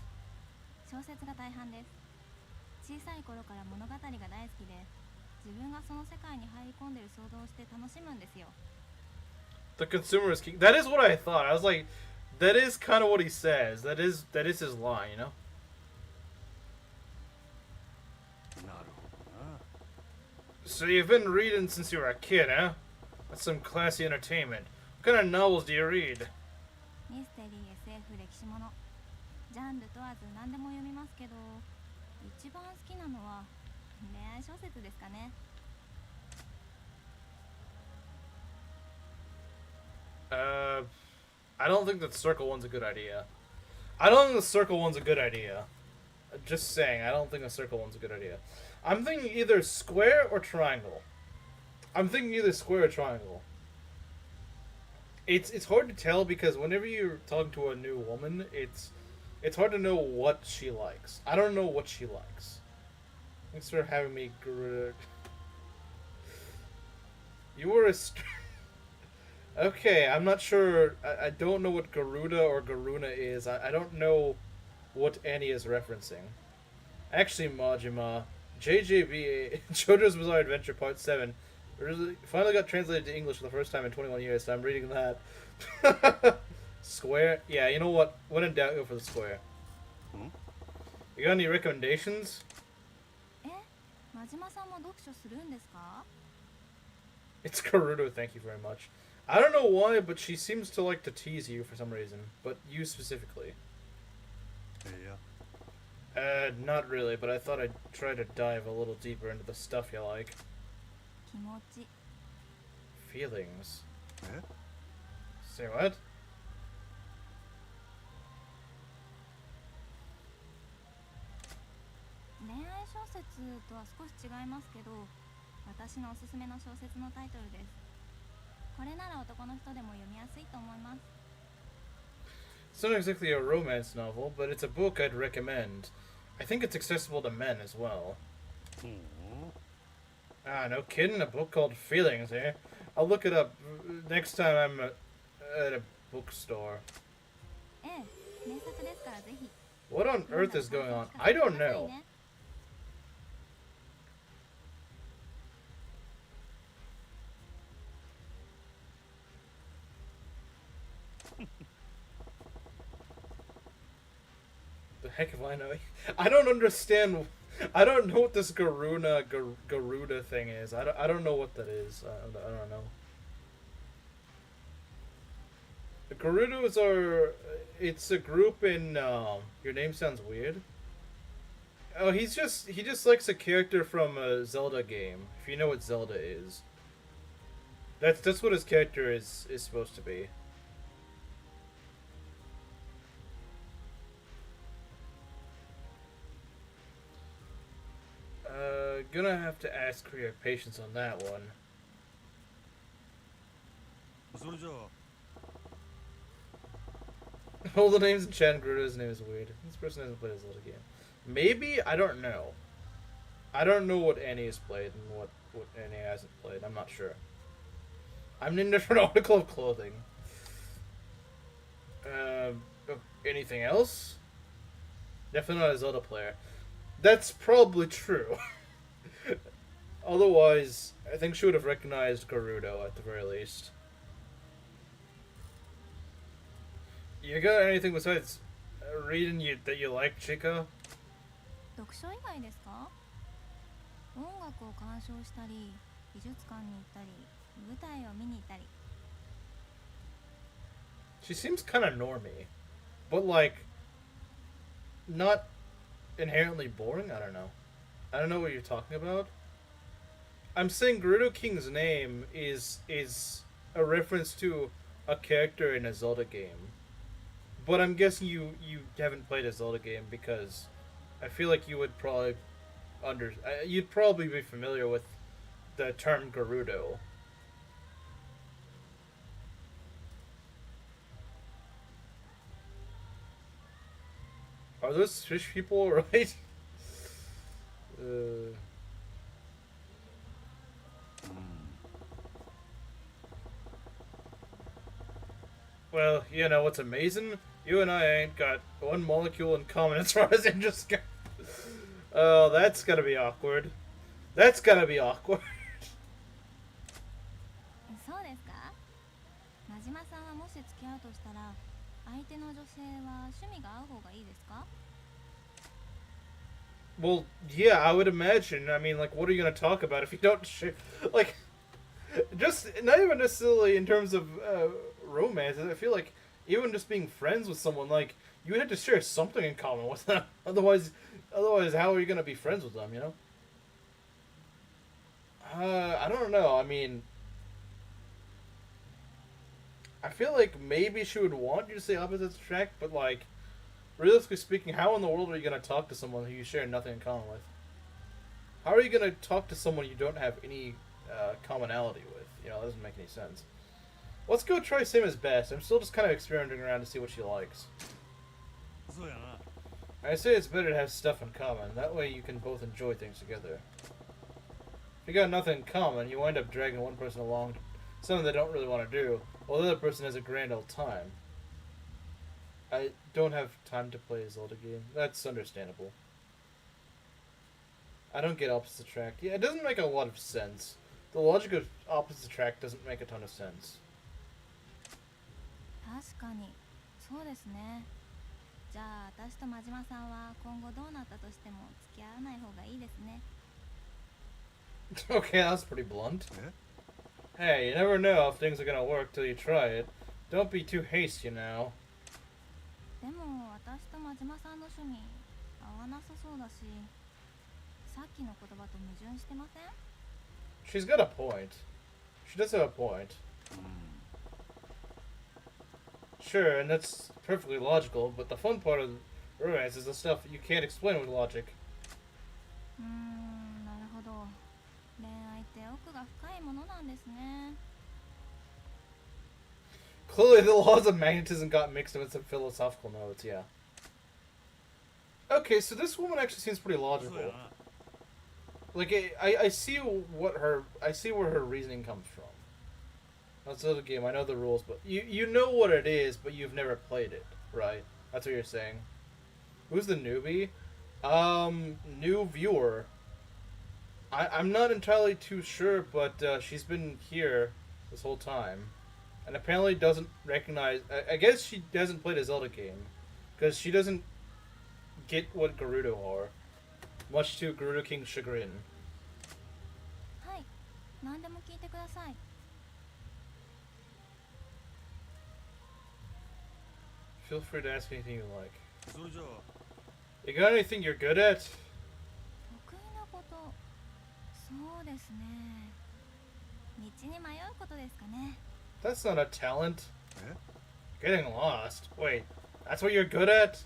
The consumer is king. That is what I thought. I was like, that is kind of what he says. That is his line, you know? So you've been reading since you were a kid, huh? That's some classy entertainment. What kind of novels do you read? I don't think that circle one's a good idea. I don't think the circle one's a good idea. Just saying, I don't think the circle one's a good idea. I'm thinking either square or triangle. I'm thinking either square or triangle. It's hard to tell because whenever you're talking to a new woman, it's hard to know what she likes. I don't know what she likes. Thanks for having me. You were a. Okay, I'm not sure. I don't know what Garuda or Garuna is. I don't know what Annie is referencing. Actually, Majima, JJB, JoJo's Bizarre Adventure Part 7, finally got translated to English for the first time in 21 years, so I'm reading that. Square? Yeah, you know what? When in doubt, go for the square. You got any recommendations? It's Karudo, thank you very much. I don't know why, but she seems to like to tease you for some reason. But you specifically. Not really, but I thought I'd try to dive a little deeper into the stuff you like. Feelings. Say what? It's not exactly a romance novel, but it's a book I'd recommend. I think it's accessible to men as well. Ah, no kidding, a book called Feelings, eh? I'll look it up next time I'm at a bookstore. What on earth is going on? I don't know. The heck if I know? I don't understand. I don't know what this Garuda thing is. I don't know what that is. I don't know. The Garudas are. It's a group in. Your name sounds weird. Oh, he just likes a character from a Zelda game. If you know what Zelda is. That's what his character is supposed to be. gonna have to ask for your patience on that one. All the names in chat and Gerudo's name is weird. This person hasn't played his little game. Maybe? I don't know. I don't know what Annie has played and what Annie hasn't played. I'm not sure. I'm in a different article of clothing. Anything else? Definitely not a Zelda player. That's probably true. Otherwise, I think she would have recognized Gerudo at the very least. You got anything besides reading that you like, Chica? 読書以外ですか？音楽を鑑賞したり、美術館に行ったり、舞台を見に行ったり。She seems kind of normy, but like, not inherently boring. I don't know. I don't know what you're talking about. I'm saying Gerudo King's name is a reference to a character in a Zelda game. But I'm guessing you haven't played a Zelda game because I feel like you would probably you'd probably be familiar with the term Gerudo. Are those fish people, right? Well, you know what's amazing? You and I ain't got one molecule in common as far as interests go. Oh, that's gonna be awkward. That's gonna be awkward. そうですか？真島さんはもし付き合うとしたら、相手の女性は趣味が合う方がいいですか？ Well, yeah, I would imagine. I mean, like, what are you gonna talk about if you don't share? Like, just not even necessarily in terms of romance. I feel like even just being friends with someone, like, you would have to share something in common with them. Otherwise, how are you gonna be friends with them? You know? I don't know. I mean, I feel like maybe she would want you to say opposites attract, but like, realistically speaking, how in the world are you gonna talk to someone who you share nothing in common with? How are you gonna talk to someone you don't have any commonality with? You know, that doesn't make any sense. Let's go try same as best. I'm still just kind of experimenting around to see what she likes. I say it's better to have stuff in common. That way you can both enjoy things together. If you got nothing in common, you wind up dragging one person along to something they don't really want to do, while the other person has a grand old time. I don't have time to play a Zelda game. That's understandable. I don't get opposites attract. Yeah, it doesn't make a lot of sense. The logic of opposites attract doesn't make a ton of sense. 確かに、そうですね。じゃあ私と真島さんは今後どうなったとしても付き合わない方がいいですね。Okay, that was pretty blunt. Hey, you never know if things are gonna work till you try it. Don't be too hasty now. でも私と真島さんの趣味合わなさそうだし、さっきの言葉と矛盾してません？ She's got a point. She does have a point. Sure, and that's perfectly logical, but the fun part of romance is the stuff you can't explain with logic. なるほど。恋愛って奥が深いものなんですね。Clearly, the laws of magnetism got mixed in with some philosophical notes, yeah. Okay, so this woman actually seems pretty logical. Like, I see where her reasoning comes from. That's another game, I know the rules, but you know what it is, but you've never played it, right? That's what you're saying. Who's the newbie? New viewer. I'm not entirely too sure, but she's been here this whole time. And apparently doesn't recognize... I guess she hasn't played a Zelda game. Because she doesn't get what Gerudo are. Much to Gerudo King's chagrin. はい、何でも聞いてください。Feel free to ask anything you like. You got anything you're good at? 得意なこと、そうですね。道に迷うことですかね。That's not a talent. Getting lost. Wait, that's what you're good at?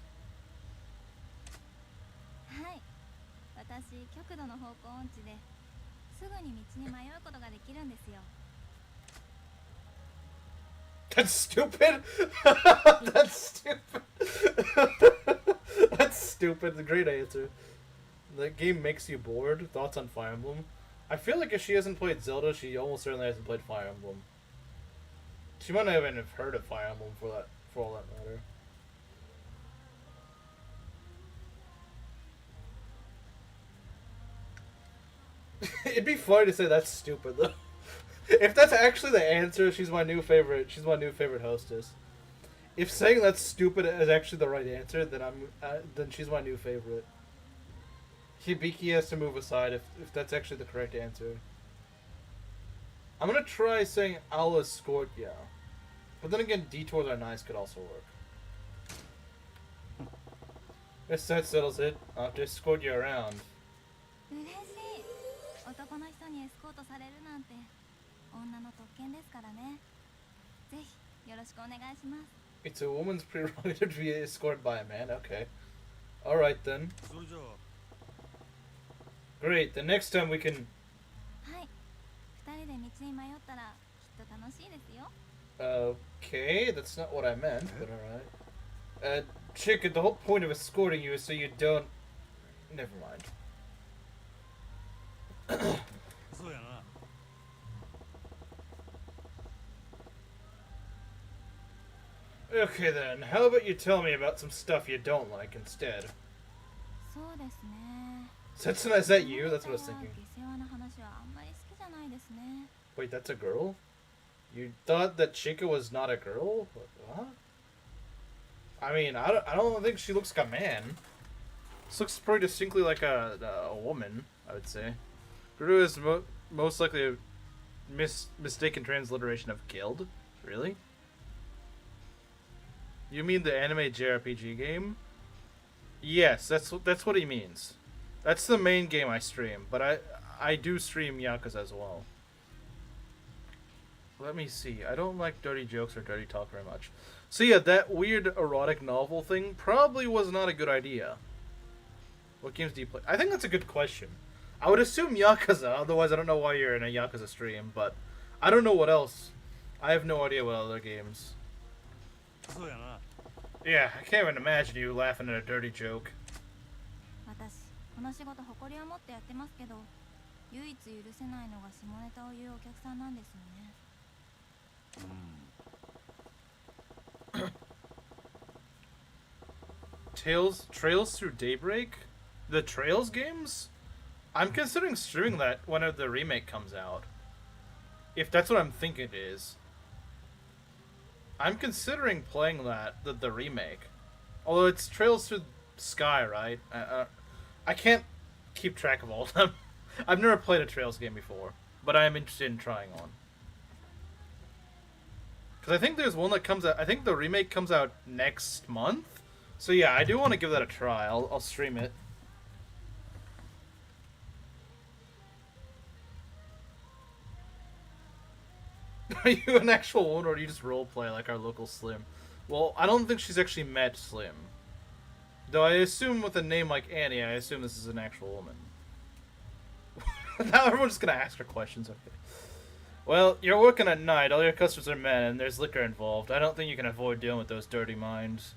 はい、私極度の方向音痴ですぐに道に迷うことができるんですよ。 That's stupid. That's stupid. That's stupid. The great answer. The game makes you bored. Thoughts on Fire Emblem? I feel like if she hasn't played Zelda, she almost certainly hasn't played Fire Emblem. She might not even have heard of Fire Emblem for all that matter. It'd be funny to say that's stupid though. If that's actually the answer, she's my new favorite. She's my new favorite hostess. If saying that's stupid is actually the right answer, then then she's my new favorite. Hibiki has to move aside if that's actually the correct answer. I'm gonna try saying I'll escort ya. But then again, detours are nice could also work. If that settles it, I'll have to escort you around. 嬉しい。男の人にエスコートされるなんて女の特権ですからね。ぜひよろしくお願いします。 It's a woman's prerogative to be escorted by a man. Okay. Alright then. Great. The next time we can... はい。二人で道に迷ったらきっと楽しいですよ。Okay, that's not what I meant, but alright. Chicken, the whole point of escorting you is so you don't... Never mind. Okay then, how about you tell me about some stuff you don't like instead? そうですね。 Setsuna, is that you? That's what I was thinking. 下世話な話はあんまり好きじゃないですね。 Wait, that's a girl? You thought that Chica was not a girl? What? I mean, I don't think she looks like a man. This looks pretty distinctly like a woman, I would say. Guru is most likely a mistaken transliteration of killed. Really? You mean the anime JRPG game? Yes, that's what he means. That's the main game I stream, but I do stream Yakuza as well. Let me see. I don't like dirty jokes or dirty talk very much. So yeah, that weird erotic novel thing probably was not a good idea. What games do you play? I think that's a good question. I would assume Yakuza, otherwise I don't know why you're in a Yakuza stream, but I don't know what else. I have no idea what other games. Yeah, I can't even imagine you laughing at a dirty joke. 私この仕事誇りを持ってやってますけど、唯一許せないのが下ネタを言うお客さんなんですよね。Trails Through Daybreak? The Trails games? I'm considering streaming that whenever the remake comes out. If that's what I'm thinking it is. I'm considering playing the remake. Although it's Trails Through Sky, right? I can't keep track of all of them. I've never played a Trails game before, but I am interested in trying one. Because I think there's one that comes out, I think the remake comes out next month. So yeah, I do want to give that a try. I'll stream it. Are you an actual woman, or do you just roleplay like our local Slim? Well, I don't think she's actually met Slim. Though I assume with a name like Annie, I assume this is an actual woman. Now everyone's just gonna ask her questions, okay. Well, you're working at night, all your customers are men, and there's liquor involved. I don't think you can avoid dealing with those dirty minds.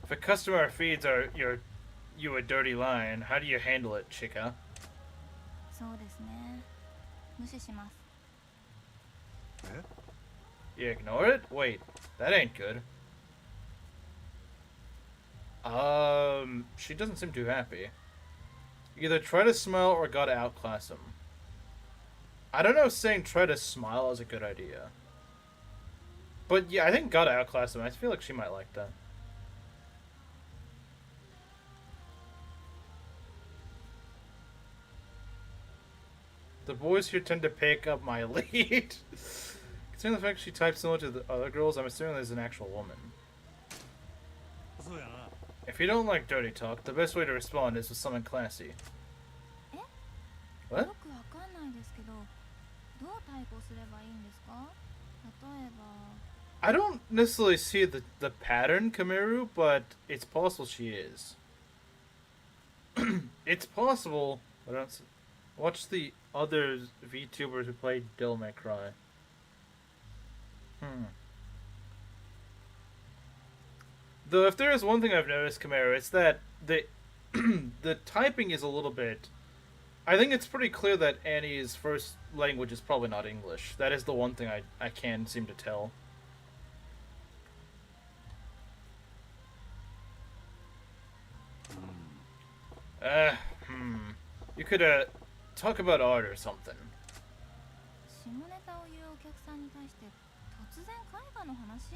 If a customer feeds you a dirty line, how do you handle it, chica? そうですね。無視します。 You ignore it? Wait, that ain't good. She doesn't seem too happy. Either try to smile or gotta outclass him. I don't know if saying try to smile is a good idea. But yeah, I think gotta outclass him. I feel like she might like that. The boys here tend to pick up my lead. Considering the fact she types similar to the other girls, I'm assuming there's an actual woman. If you don't like dirty talk, the best way to respond is with something classy. What? よくわかんないですけど、どう対抗すればいいんですか？例えば。 I don't necessarily see the pattern, Kamiru, but it's possible she is. It's possible, but I don't watch the other VTubers who played Devil May Cry. Though if there is one thing I've noticed, Camaro, it's that the the typing is a little bit. I think it's pretty clear that Annie's first language is probably not English. That is the one thing I can seem to tell. You could talk about art or something. 下ネタを言うお客さんに対して突然絵画の話？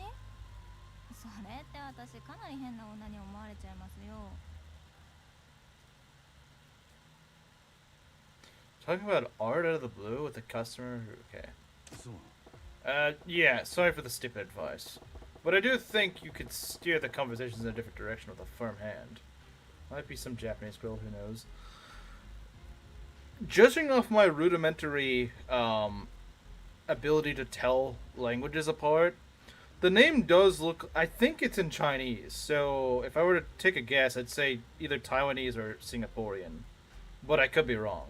それって私かなり変な女に思われちゃいますよ。Talking about art out of the blue with a customer? Okay. So, Yeah, sorry for the stupid advice. But I do think you could steer the conversations in a different direction with a firm hand. Might be some Japanese girl, who knows. Judging off my rudimentary ability to tell languages apart, the name does look... I think it's in Chinese, so if I were to take a guess, I'd say either Taiwanese or Singaporean. But I could be wrong.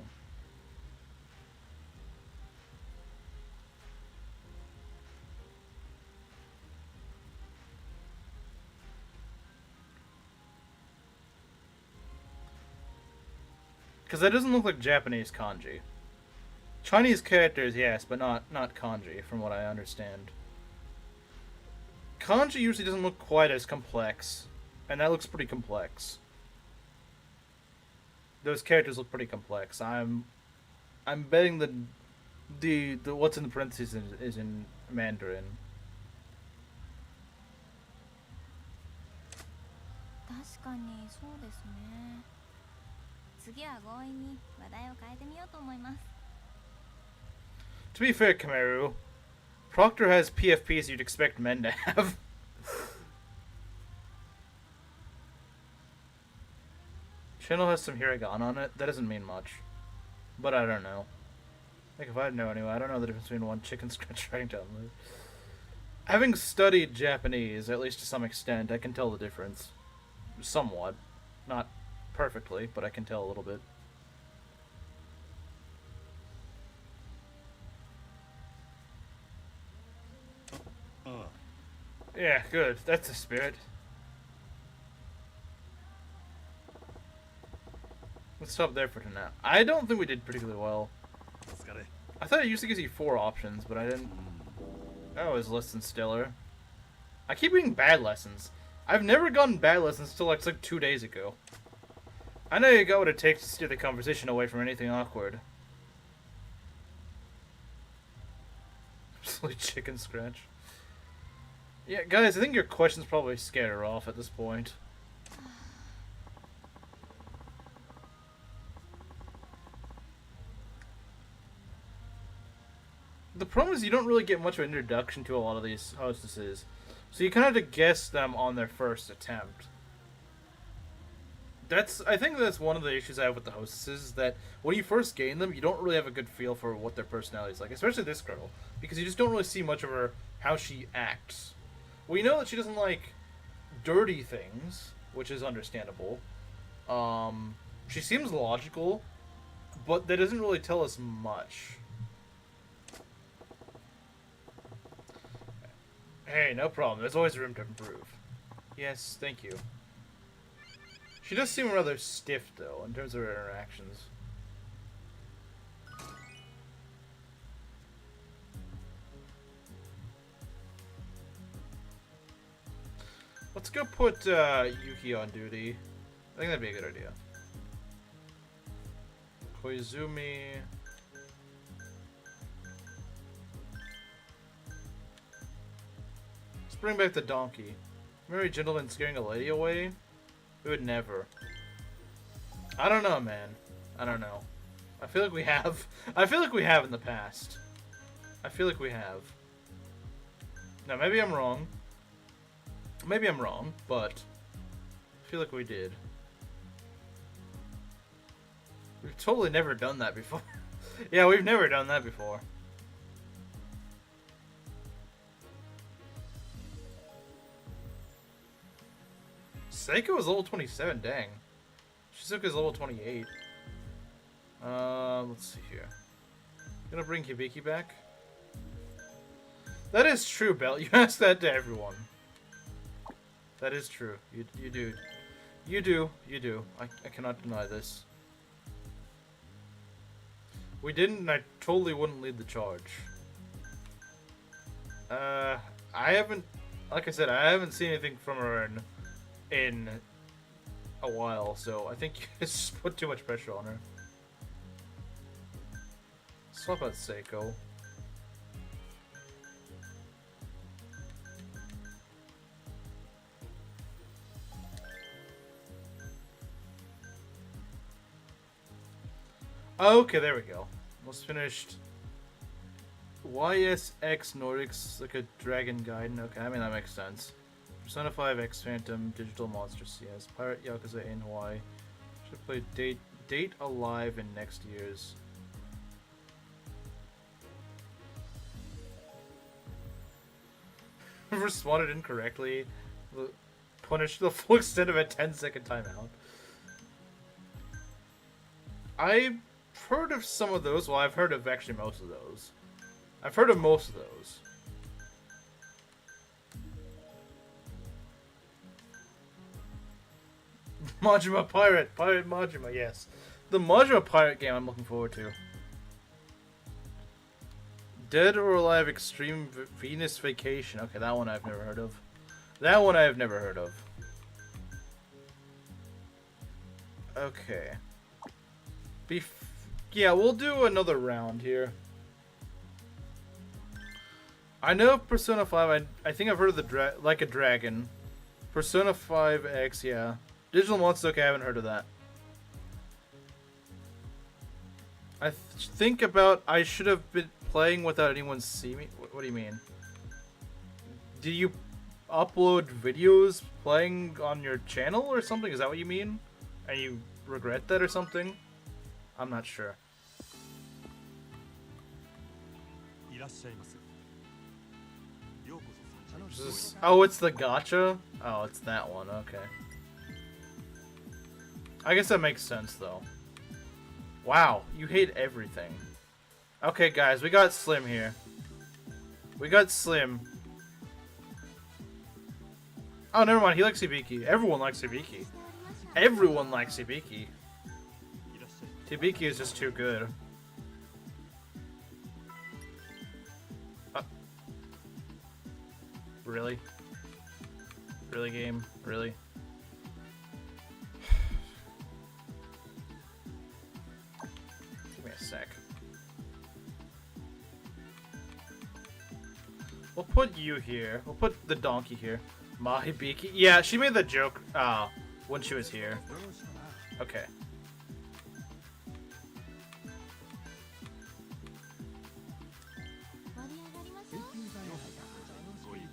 Because that doesn't look like Japanese kanji. Chinese characters, yes, but not kanji, from what I understand. Kanji usually doesn't look quite as complex, and that looks pretty complex. Those characters look pretty complex. I'm betting the what's in the parentheses is in Mandarin. 確かにそうですね。次は強引に話題を変えてみようと思います。 To be fair, Kameru, Proctor has PFPs you'd expect men to have. Channel has some hiragana on it. That doesn't mean much. But I don't know. Like, if I know anyway, I don't know the difference between one chicken scratch writing down. Having studied Japanese, at least to some extent, I can tell the difference. Somewhat. Not perfectly, but I can tell a little bit. Yeah, good. That's the spirit. Let's stop there for tonight. I don't think we did particularly well. I thought it used to give you 4 options, but I didn't. That was less than stellar. I keep getting bad lessons. I've never gotten bad lessons until like 2 days ago. I know you got what it takes to steer the conversation away from anything awkward. Silly chicken scratch. Yeah, guys, I think your questions probably scared her off at this point. The problem is you don't really get much of an introduction to a lot of these hostesses, so you kind of have to guess them on their first attempt. I think that's one of the issues I have with the hostesses, is that when you first gain them, you don't really have a good feel for what their personality is like, especially this girl, because you just don't really see much of her, how she acts. We know that she doesn't like dirty things, which is understandable. She seems logical, but that doesn't really tell us much. Hey, no problem. There's always room to improve. Yes, thank you. She does seem rather stiff, though, in terms of her interactions. Let's go put Yuki on duty. I think that'd be a good idea. Koizumi. Let's bring back the donkey. Merry gentleman scaring a lady away? We would never. I don't know, man. I don't know. I feel like we have. I feel like we have in the past. I feel like we have. Now, maybe I'm wrong. Maybe I'm wrong, but I feel like we did. We've totally never done that before. Yeah, we've never done that before. Seiko is level 27, dang. She's Sasuke's level 28. Let's see here. Gonna bring Hibiki back? That is true, Belle. You ask that to everyone. That is true. You do. You do. I cannot deny this. We didn't, and I totally wouldn't lead the charge. I haven't, like I said, I haven't seen anything from her in a while, so I think you just put too much pressure on her. Swap out Seiko. Okay, there we go. Almost finished. YSX Nordics, like a Dragon Gaiden. Okay, I mean that makes sense. Persona 5 X Phantom, Digital Monster CS, Pirate Yakuza in Hawaii. Should play Date Alive in next year's. Responded incorrectly. Punished the full extent of a 10-second timeout. I've heard of some of those. Well, I've heard of actually most of those. I've heard of most of those. Majima Pirate Majima, yes. The Majima Pirate game I'm looking forward to. Dead or Alive Extreme Venus Vacation. Okay, that one I've never heard of. That one I've never heard of. Okay. Yeah, we'll do another round here. I know Persona 5, I think I've heard of the Like a Dragon. Persona 5X, yeah. Digital Monster, okay, I haven't heard of that. I think about I should have been playing without anyone see me. What do you mean? Do you upload videos playing on your channel or something? Is that what you mean? And you regret that or something? I'm not sure. Oh, it's the gacha? Oh, it's that one, okay. I guess that makes sense, though. Wow, you hate everything. Okay, guys, we got Slim here. We got Slim. Oh, never mind, he likes Hibiki. Everyone likes Hibiki. Everyone likes Hibiki. Hibiki is just too good. Really? Really, game? Really? Give me a sec. We'll put you here. We'll put the donkey here. Mahibiki. Yeah, she made the joke when she was here. Okay.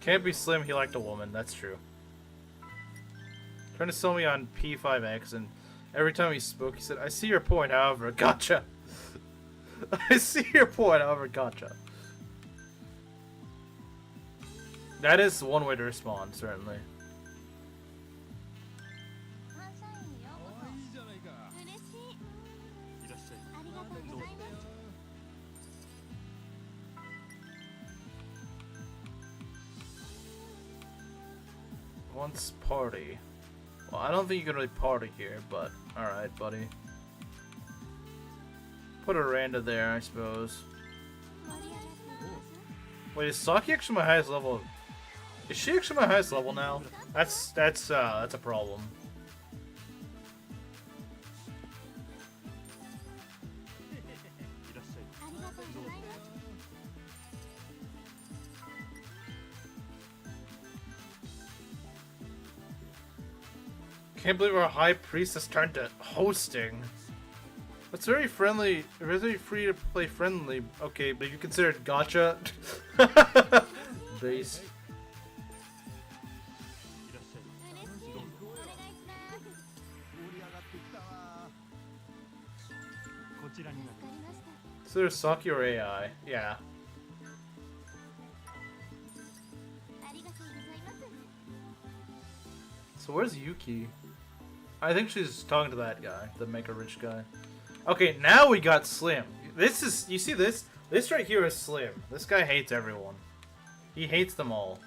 Can't be Slim, he liked a woman. That's true. Trying to sell me on P5X, and every time he spoke, he said, I see your point, however, gotcha. I see your point, however, gotcha. That is one way to respond, certainly. Once party. Well, I don't think you can really party here, but alright, buddy. Put a Randa there, I suppose. Wait, is Saki actually my highest level? Is she actually my highest level now? That's a problem. Can't believe our high priestess turned to hosting. It's very friendly, very free to play friendly. Okay, but you consider it gacha? Base. So there's Saki or AI? Yeah. So where's Yuki? I think she's talking to that guy, the Make a Rich guy. Okay, now we got Slim. This is, you see this? This right here is Slim. This guy hates everyone. He hates them all.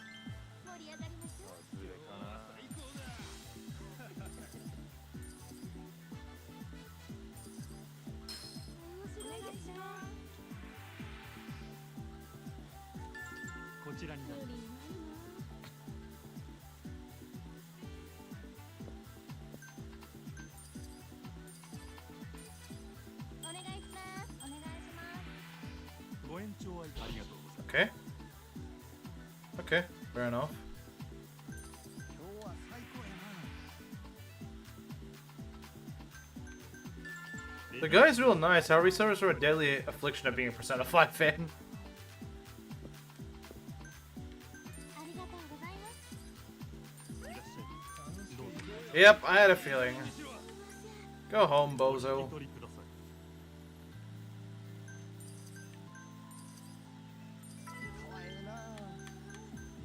Okay. Okay, fair enough. The guy's real nice, however he suffers from a deadly affliction of being a Persona 5 fan. Yep, I had a feeling. Go home, bozo.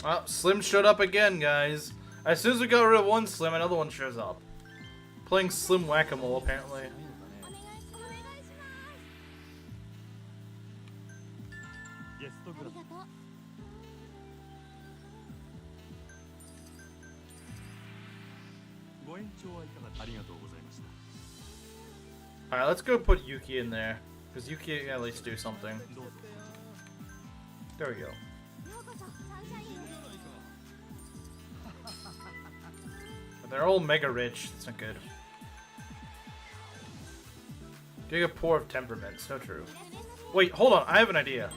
Well, Slim showed up again, guys. As soon as we got rid of one Slim, another one shows up. Playing Slim Whack-A-Mole, apparently. Alright, let's go put Yuki in there. Because Yuki can at least do something. There we go. But they're all mega rich. That's not good. Giga poor of temperament. So true. Wait, hold on. I have an idea.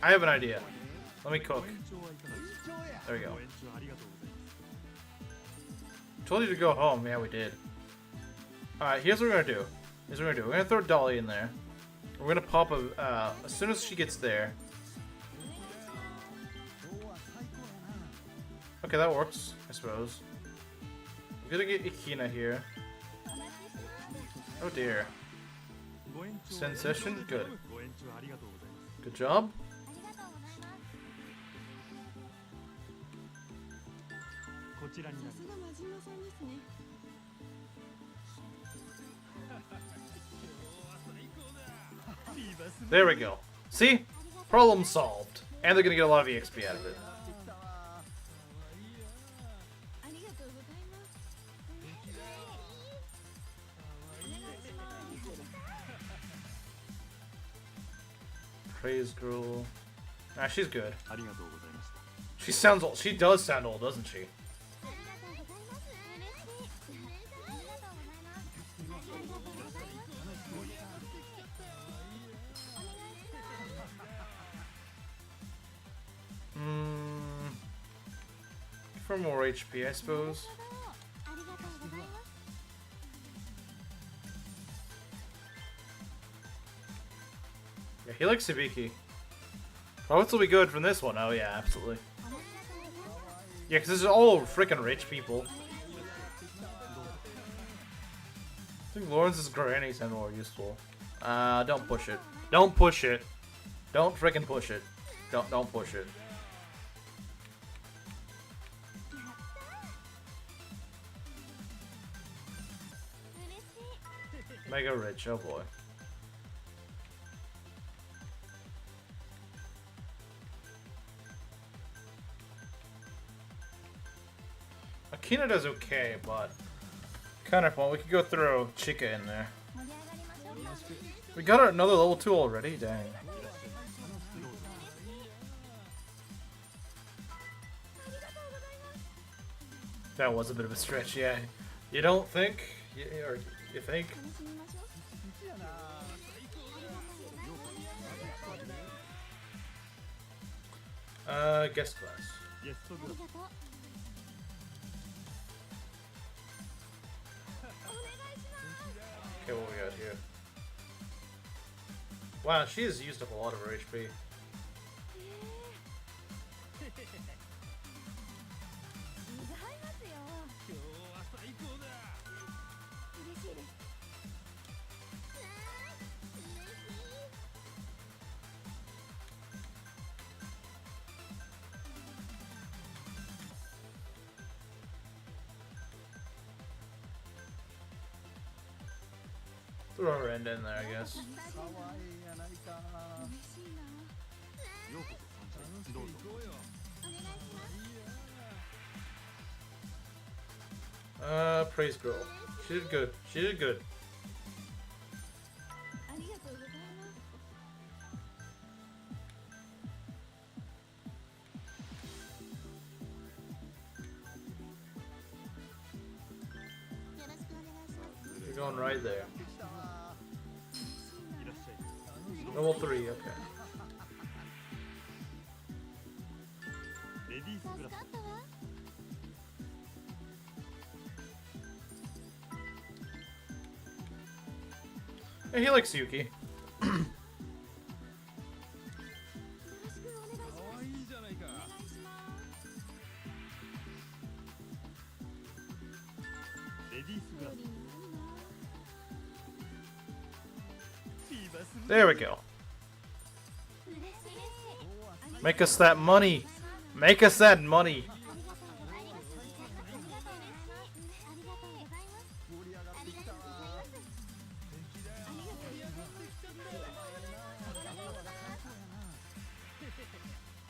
I have an idea. Let me cook. There we go. Told you to go home. Yeah, we did. Alright, here's what we're gonna do. Here's what we're gonna do. We're gonna throw Dolly in there. We're gonna pop a, as soon as she gets there. Okay, that works, I suppose. We're gonna get Ikina here. Oh dear. Send session? Good. Good job. There we go. See? Problem solved. And they're gonna get a lot of EXP out of it. Praise girl. Ah, she's good. She sounds old. She does sound old, doesn't she? For more HP, I suppose. Yeah, he likes Sabiki. Profits will be good from this one. Oh yeah, absolutely. Yeah, because this is all freaking rich people. I think Lawrence's granny sounds more useful. Don't push it. Don't push it. Don't freaking push it. Don't push it. Mega rich, oh boy. Akina does okay, but counterpoint, we could go throw Chica in there. We got her another level 2 already, dang. That was a bit of a stretch, yeah. You don't think? Or you think? Guest class. Okay, what we got here? Wow, she has used up a lot of her HP. Throw her end in there, I guess. Praise girl. She did good. She did good. You're going right there. Level 3, okay. Yeah, he likes Yuki. There we go. Make us that money. Make us that money.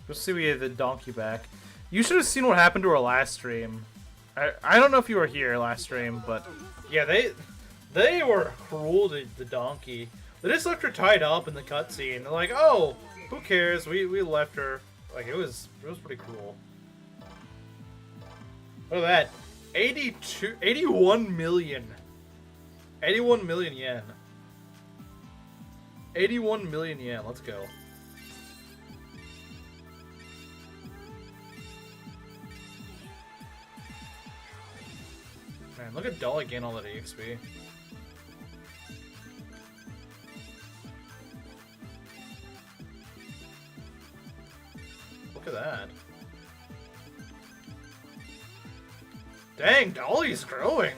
Let's see, we have the donkey back. You should have seen what happened to our last stream. I don't know if you were here last stream, but yeah, they were cruel to the donkey. They just left her tied up in the cutscene. They're like, oh, who cares? We left her. Like, it was pretty cruel. Look at that. 81 million. 81 million yen. 81 million yen. Let's go. Man, look at Dolly gain all that EXP. Look at that. Dang, Dolly's growing.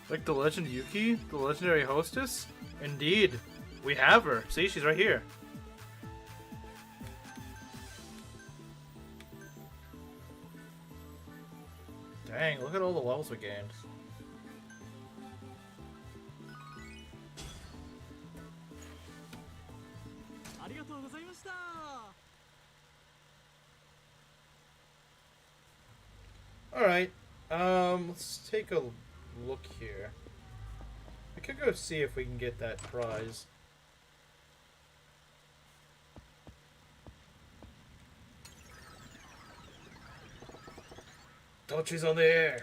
Like the legend Yuki, the legendary hostess? Indeed. We have her. See, she's right here. Dang, look at all the levels we gained. Alright, let's take a look here. We could go see if we can get that prize. Dolce's on the air.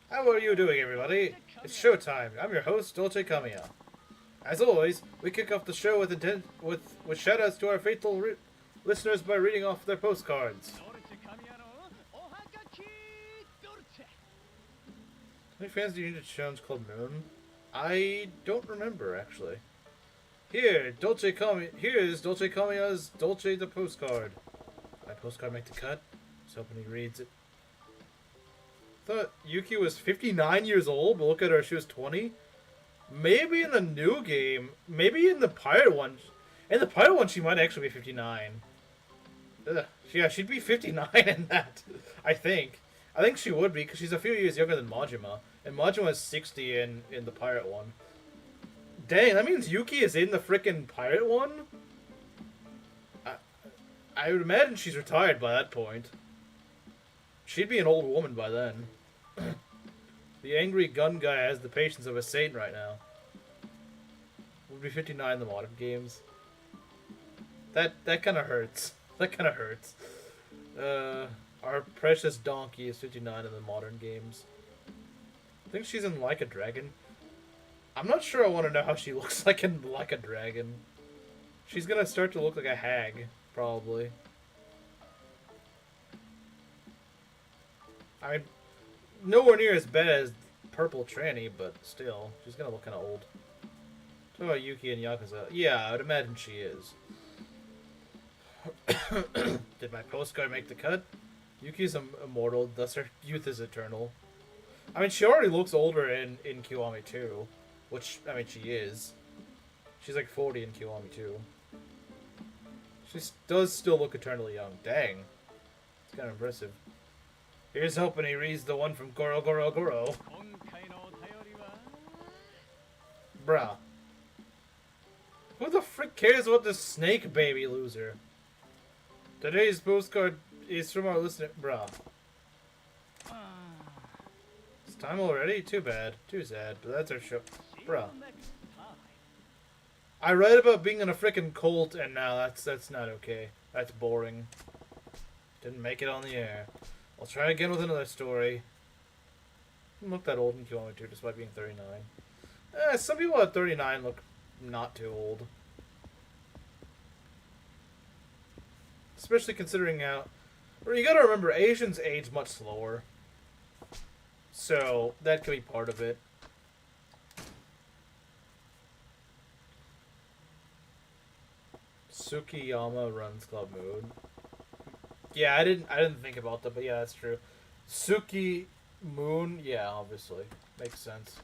How are you doing, everybody? It's showtime. I'm your host, Dolce Kamiya. As always, we kick off the show with shoutouts to our faithful listeners by reading off their postcards. How many fans do you need at Shones Club Moon? I don't remember, actually. Here's Dolce Kamiya's Dolce the postcard. My postcard make the cut? I was hoping he reads it. Thought Yuki was 59 years old, but look at her, she was 20. Maybe in the new game, maybe in the pirate one. In the pirate one, she might actually be 59. Ugh. Yeah, she'd be 59 in that, I think. I think she would be, because she's a few years younger than Majima. And Majima is 60 in the pirate one. Dang, that means Yuki is in the frickin' pirate one? I would imagine she's retired by that point. She'd be an old woman by then. The angry gun guy has the patience of a saint right now. Would be 59 in the modern games. That kind of hurts. That kind of hurts. Our precious donkey is 59 in the modern games. I think she's in Like a Dragon. I'm not sure I want to know how she looks like in Like a Dragon. She's gonna start to look like a hag, probably. I mean, nowhere near as bad as Purple Tranny, but still, she's gonna look kind of old. Talk about Yuki and Yakuza. Yeah, I would imagine she is. Did my postcard make the cut? Yuki's immortal, thus her youth is eternal. I mean, she already looks older in Kiwami 2. Which, I mean, she is. She's like 40 in Kiwami 2. She does still look eternally young. Dang. It's kind of impressive. Here's hoping he reads the one from Goro Goro Goro. Bruh. Who the frick cares about this snake baby loser? Today's postcard is from our listener. Bruh. It's time already? Too bad. Too sad. But that's our show. Bruh. I read about being in a frickin' cult, and now that's not okay. That's boring. Didn't make it on the air. I'll try again with another story. Doesn't look that old in Kilometer 2, despite being 39. Some people at 39 look not too old. Especially considering how... Or you gotta remember, Asians age much slower. So, that could be part of it. Tsukiyama runs Club Moon. Yeah, I didn't think about that, but yeah, that's true. Suki Moon, yeah, obviously. Makes sense.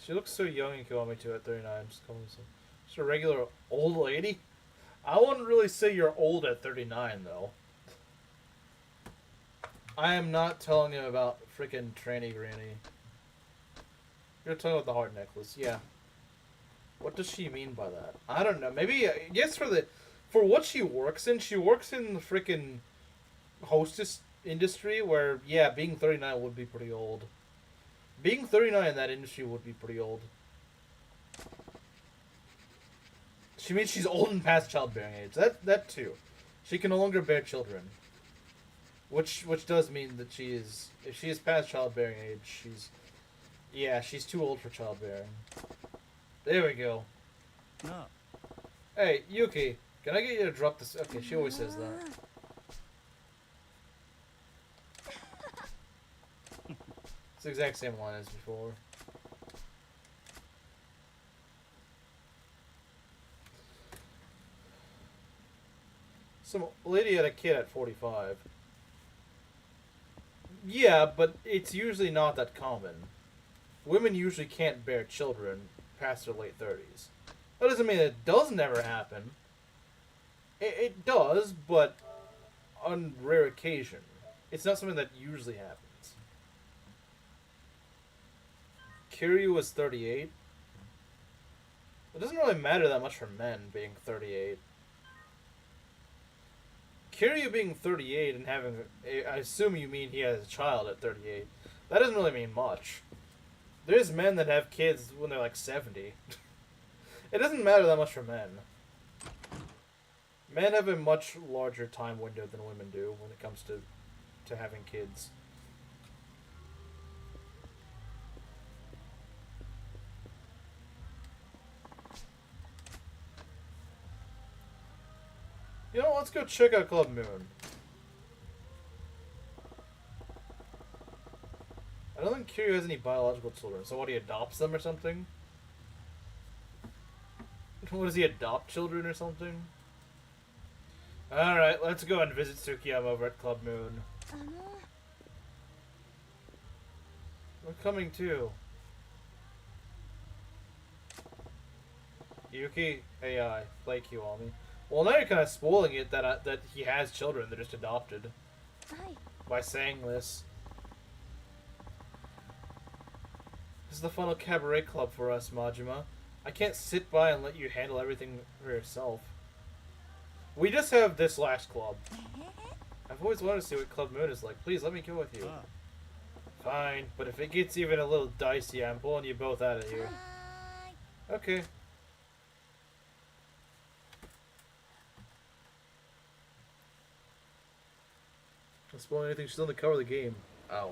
She looks so young in Kilometer 2 at 39. Just a regular old lady? I wouldn't really say you're old at 39, though. I am not telling him about freaking tranny granny. You're talking about the heart necklace, yeah. What does she mean by that? I don't know. Maybe, I guess for what she works in the freaking hostess industry where, yeah, being 39 would be pretty old. Being 39 in that industry would be pretty old. She means she's old and past childbearing age. That too. She can no longer bear children. Which does mean that she is, if she is past childbearing age, she's too old for childbearing. There we go. No. Hey, Yuki, can I get you to drop this? Okay, she always says that. It's the exact same line as before. Some lady had a kid at 45. Yeah, but it's usually not that common. Women usually can't bear children past their late 30s. That doesn't mean it does never happen. It does, but on rare occasion. It's not something that usually happens. Kiryu was 38. It doesn't really matter that much for men being 38. Kiryu being 38 and having... I assume you mean he has a child at 38. That doesn't really mean much. There's men that have kids when they're like 70. It doesn't matter that much for men. Men have a much larger time window than women do when it comes to having kids. You know, let's go check out Club Moon. I don't think Kiryu has any biological children, so what, he adopts them or something? What, does he adopt children or something? Alright, let's go and visit Tsukiyama over at Club Moon. We're coming too. Yuki, AI, play Kiwami. Well, now you're kind of spoiling it that he has children, they're just adopted. By saying this. This is the final cabaret club for us, Majima. I can't sit by and let you handle everything for yourself. We just have this last club. I've always wanted to see what Club Moon is like. Please, let me go with you. Fine, but if it gets even a little dicey, I'm pulling you both out of here. Okay. Don't spoil anything, she's on the cover of the game. Ow.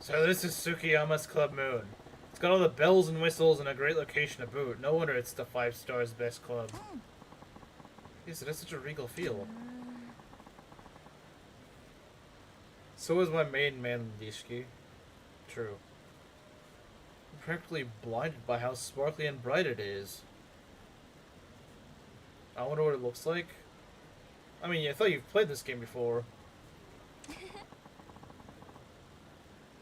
So this is Tsukiyama's Club Moon. It's got all the bells and whistles and a great location to boot. No wonder it's the 5 stars best club. Yes, it has such a regal feel. So is my main man, Lishki. True. I'm practically blinded by how sparkly and bright it is. I wonder what it looks like. I mean, I thought you've played this game before.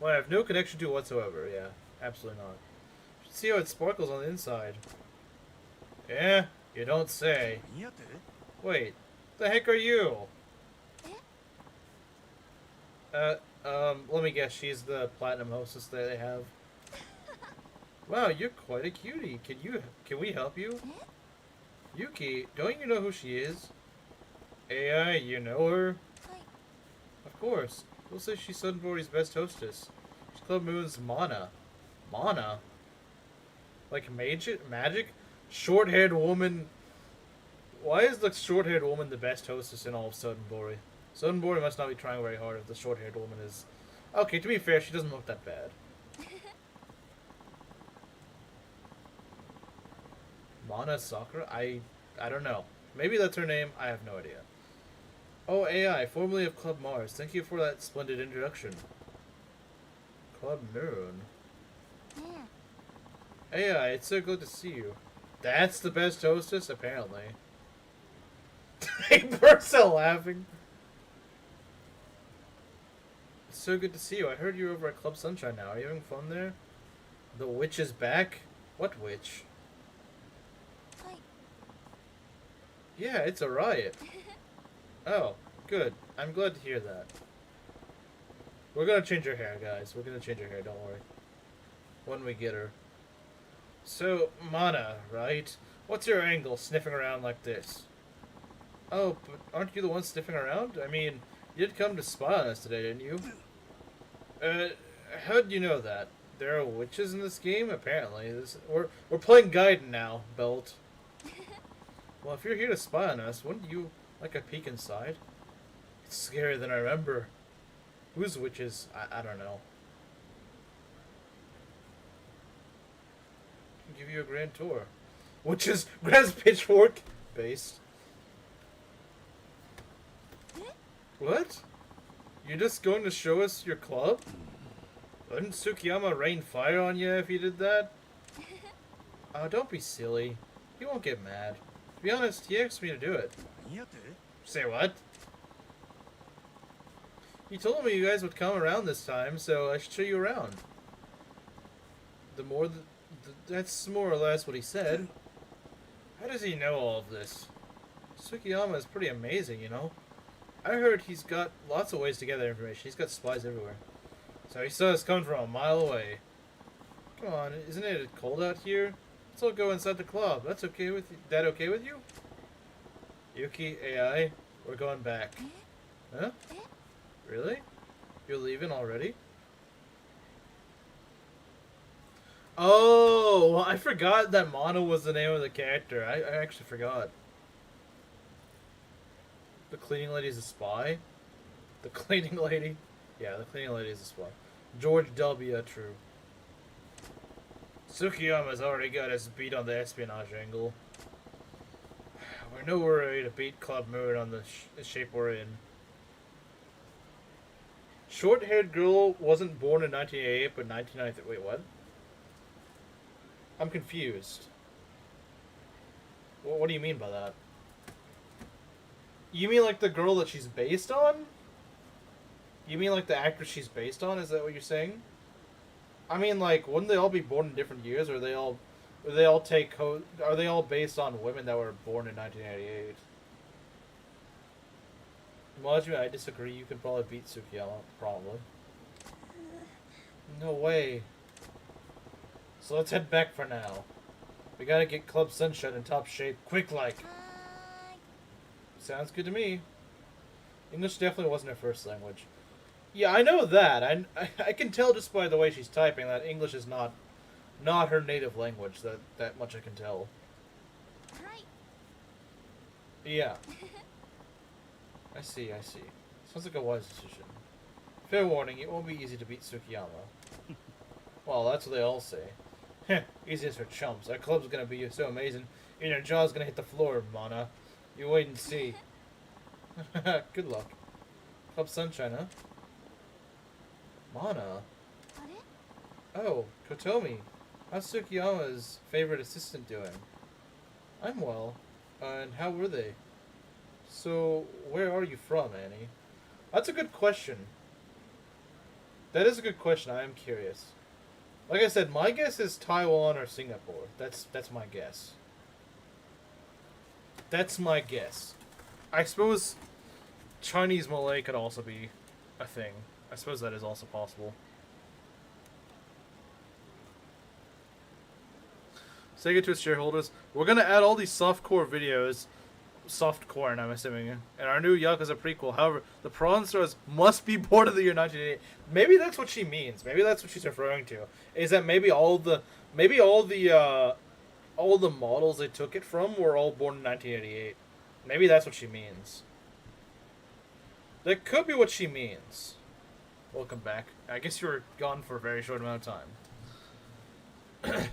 Well, I have no connection to it whatsoever. Yeah, absolutely not. Should see how it sparkles on the inside. Yeah, you don't say. Wait, the heck are you? Let me guess, she's the platinum hostess that they have. Wow, you're quite a cutie. Can we help you? Yuki, don't you know who she is? AI, you know her? Of course. We'll say she's Sunbori's best hostess. She's Club Moon's Mana. Mana? Like magic? Short-haired woman. Why is the short-haired woman the best hostess in all of Sunbori? Sunbori must not be trying very hard if the short-haired woman is... Okay, to be fair, she doesn't look that bad. Mana Sakura? I don't know. Maybe that's her name. I have no idea. Oh, AI, formerly of Club Mars. Thank you for that splendid introduction. Club Moon. AI, it's so good to see you. That's the best hostess, apparently. They burst out laughing. It's so good to see you. I heard you're over at Club Sunshine now. Are you having fun there? The witch is back? What witch? Yeah, it's a riot. Oh, good. I'm glad to hear that. We're gonna change her hair, guys. We're gonna change her hair, don't worry. When we get her. So, Mana, right? What's your angle sniffing around like this? Oh, but aren't you the one sniffing around? I mean, you did come to spy on us today, didn't you? How'd you know that? There are witches in this game? Apparently. We're playing Gaiden now, Belt. Well, if you're here to spy on us, wouldn't you like a peek inside? It's scarier than I remember. Whose witches? I don't know. I'll give you a grand tour. Witches grabs pitchfork based. What? You're just going to show us your club? Wouldn't Tsukiyama rain fire on you if you did that? Oh, don't be silly. He won't get mad. To be honest, he asked me to do it. Say what? He told me you guys would come around this time, so I should show you around. That's more or less what he said. How does he know all of this? Tsukiyama is pretty amazing, you know? I heard he's got lots of ways to gather information. He's got spies everywhere. So he saw us coming from a mile away. Come on, isn't it cold out here? Let's all go inside the club. That's okay with you? That okay with you? Yuki, AI, we're going back. Huh? Really? You're leaving already? Oh, I forgot that Mono was the name of the character. I actually forgot. The cleaning lady is a spy? The cleaning lady? Yeah, the cleaning lady is a spy. George W. True. Tsukiyama's already got us beat on the espionage angle. We're nowhere ready to beat Club Moon on the shape we're in. Short-haired girl wasn't born in 1988, but 1993. Wait, what? I'm confused. What do you mean by that? You mean like the girl that she's based on? You mean like the actress she's based on? Is that what you're saying? I mean, like, wouldn't they all be born in different years, or are they all based on women that were born in 1988? Majima, I disagree. You can probably beat Tsukiyama, probably. No way. So let's head back for now. We gotta get Club Sunshine in top shape, quick like. Sounds good to me. English definitely wasn't her first language. Yeah, I know that. I can tell just by the way she's typing that English is not her native language. That much I can tell. Yeah. I see. Sounds like a wise decision. Fair warning, it won't be easy to beat Tsukiyama. Well, that's what they all say. Heh, easy as for chumps. Our club's gonna be so amazing, and your jaw's gonna hit the floor, Mana. You wait and see. Good luck. Club Sunshine, huh? Mana? Oh, Kotomi. How's Tsukiyama's favorite assistant doing? I'm well. And how were they? So, where are you from, Annie? That's a good question. That is a good question. I am curious. Like I said, my guess is Taiwan or Singapore. That's my guess. That's my guess. I suppose Chinese Malay could also be a thing. I suppose that is also possible. Sega to its shareholders, we're gonna add all these softcore videos, softcore, and I'm assuming, in our new Yakuza prequel. However, the Prawn Stars must be born in the year 1988. Maybe that's what she means. Maybe that's what she's referring to. Is that maybe all the models they took it from were all born in 1988. Maybe that's what she means. That could be what she means. Welcome back. I guess you were gone for a very short amount of time.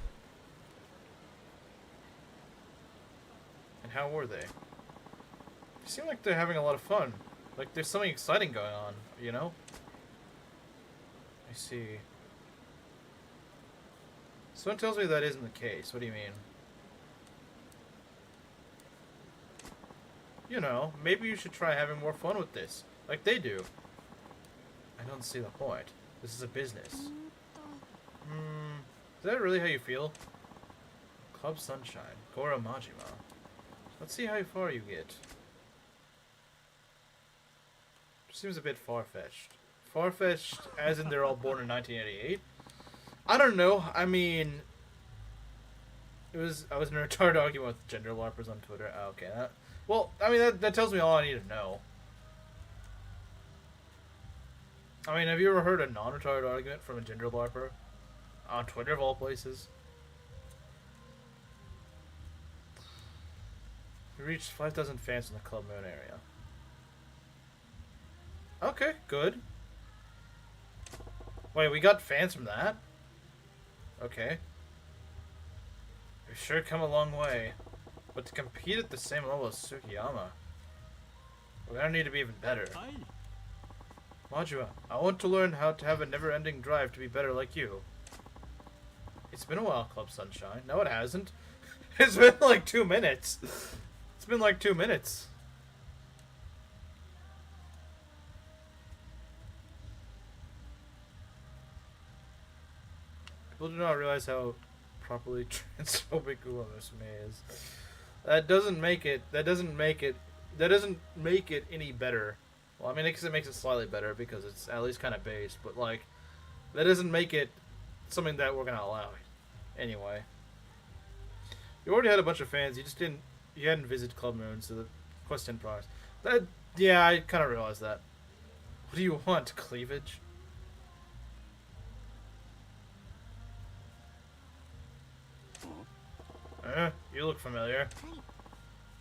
And how were they? They seem like they're having a lot of fun. Like there's something exciting going on, you know? I see. Someone tells me that isn't the case. What do you mean? You know, maybe you should try having more fun with this. Like they do. I don't see the point. This is a business. Is that really how you feel? Club Sunshine. Goro Majima. Let's see how far you get. Seems a bit far-fetched. Far-fetched as in they're all born in 1988? I don't know. I mean... I was in a retarded argument with gender larpers on Twitter. Oh, okay. Well, I mean, that tells me all I need to know. I mean, have you ever heard a non-retarded argument from a gender larper? On Twitter, of all places? We reached 5,000 fans in the Club Moon area. Okay, good. Wait, we got fans from that? Okay. We've sure come a long way. But to compete at the same level as Tsukiyama, we're gonna need to be even better. Majima, I want to learn how to have a never-ending drive to be better like you. It's been a while, Club Sunshine. No, it hasn't. It's been like 2 minutes. It's been like 2 minutes. People do not realize how properly transphobic Ulamisume is. That doesn't make it any better. Well, I mean, I guess it makes it slightly better because it's at least kind of based, but like, that doesn't make it something that we're gonna allow. Anyway, you already had a bunch of fans. You hadn't visited Club Moon, so the quest didn't progress. Yeah, I kind of realized that. What do you want? Cleavage? You look familiar.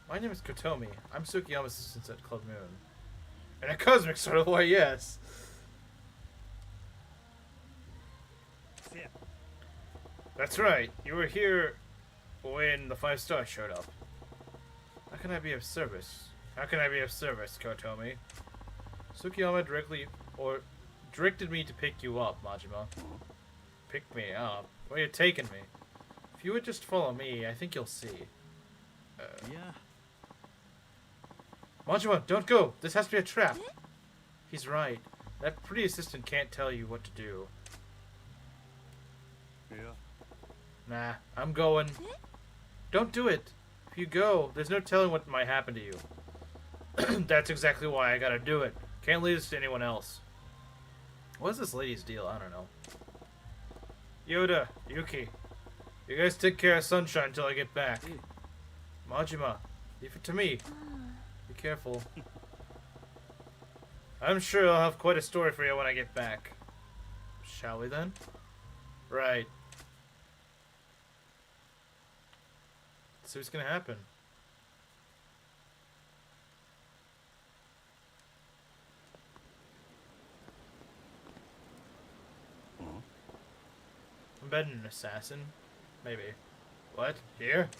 My name is Kotomi. I'm Tsukiyama's assistant at Club Moon. In a cosmic sort of way, yes. That's right. You were here when the 5 stars showed up. How can I be of service? How can I be of service, Kotomi? Tsukiyama directed me to pick you up, Majima. Pick me up? Where are you taking me? If you would just follow me, I think you'll see. Yeah. Majima, don't go! This has to be a trap! He's right. That pretty assistant can't tell you what to do. Yeah. Nah, I'm going. Don't do it! If you go, there's no telling what might happen to you. That's exactly why I gotta do it. Can't leave this to anyone else. What is this lady's deal? I don't know. Yoda, Yuki, you guys take care of Sunshine until I get back. Majima, leave it to me. Be careful. I'm sure I'll have quite a story for you when I get back. Shall we then? Right. Let's see what's gonna happen. I'm betting an assassin. Maybe. What? Here?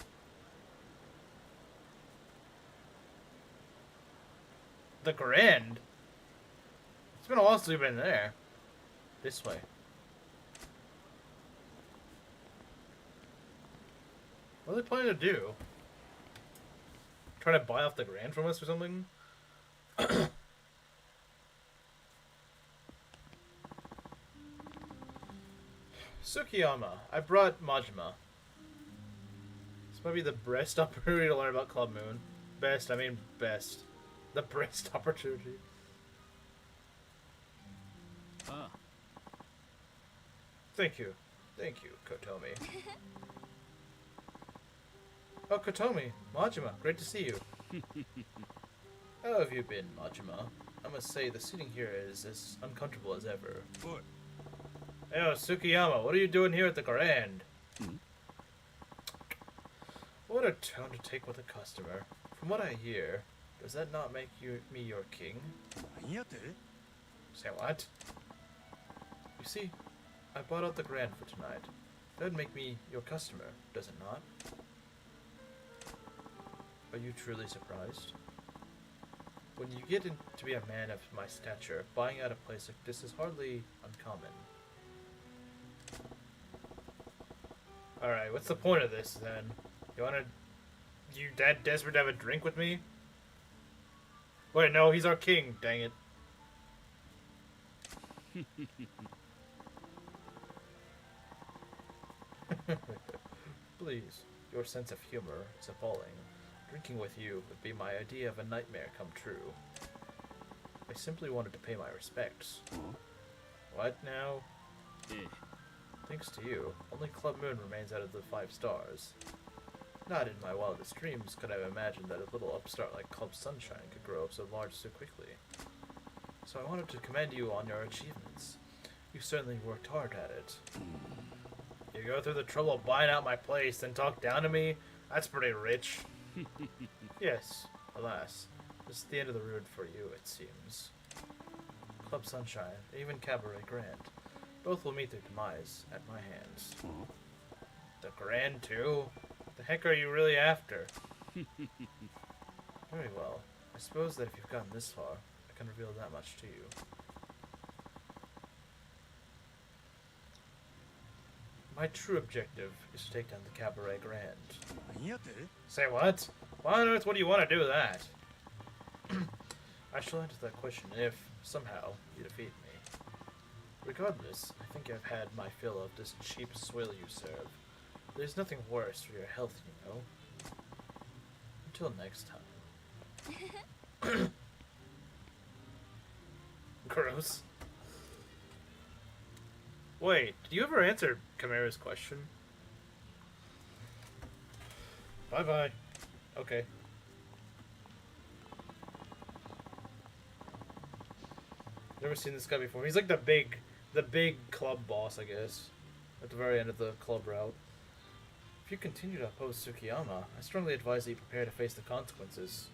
The Grand? It's been a while since we've been there. This way. What are they planning to do? trying to buy off the Grand from us or something? Tsukiyama, I brought Majima. This might be the best opportunity to learn about Club Moon. Best, I mean best. The best opportunity. Thank you. Thank you, Kotomi. Oh, Kotomi, Majima, great to see you. How have you been, Majima? I must say, the seating here is as uncomfortable as ever. Hey, Tsukiyama, what are you doing here at the Grand? What a tone to take with a customer. From what I hear, does that not make me your king? Say what? You see, I bought out the Grand for tonight. That would make me your customer, does it not? Are you truly surprised? When you get to be a man of my stature, buying out a place like this is hardly uncommon. Alright, what's the point of this then? You that desperate to have a drink with me? Wait, no, he's our king, dang it. Please, your sense of humor is appalling. Drinking with you would be my idea of a nightmare come true. I simply wanted to pay my respects. What now? Thanks to you, only Club Moon remains out of the 5 stars. Not in my wildest dreams could I have imagined that a little upstart like Club Sunshine could grow up so large so quickly. So I wanted to commend you on your achievements. You certainly worked hard at it. You go through the trouble of buying out my place, then talk down to me? That's pretty rich. Yes, alas, this is the end of the road for you, it seems. Club Sunshine, even Cabaret Grand, both will meet their demise at my hands. The Grand, too? The heck are you really after? Very well. I suppose that if you've gotten this far, I can reveal that much to you. My true objective is to take down the Cabaret Grand. Say what? Why on earth would you want to do that? I shall answer that question if, somehow, you defeat me. Regardless, I think I've had my fill of this cheap swill you serve. There's nothing worse for your health, you know. Until next time. Gross. Wait, did you ever answer Chimera's question? Bye-bye. Okay. Never seen this guy before. He's like the big club boss, I guess. At the very end of the club route. If you continue to oppose Tsukiyama, I strongly advise that you prepare to face the consequences.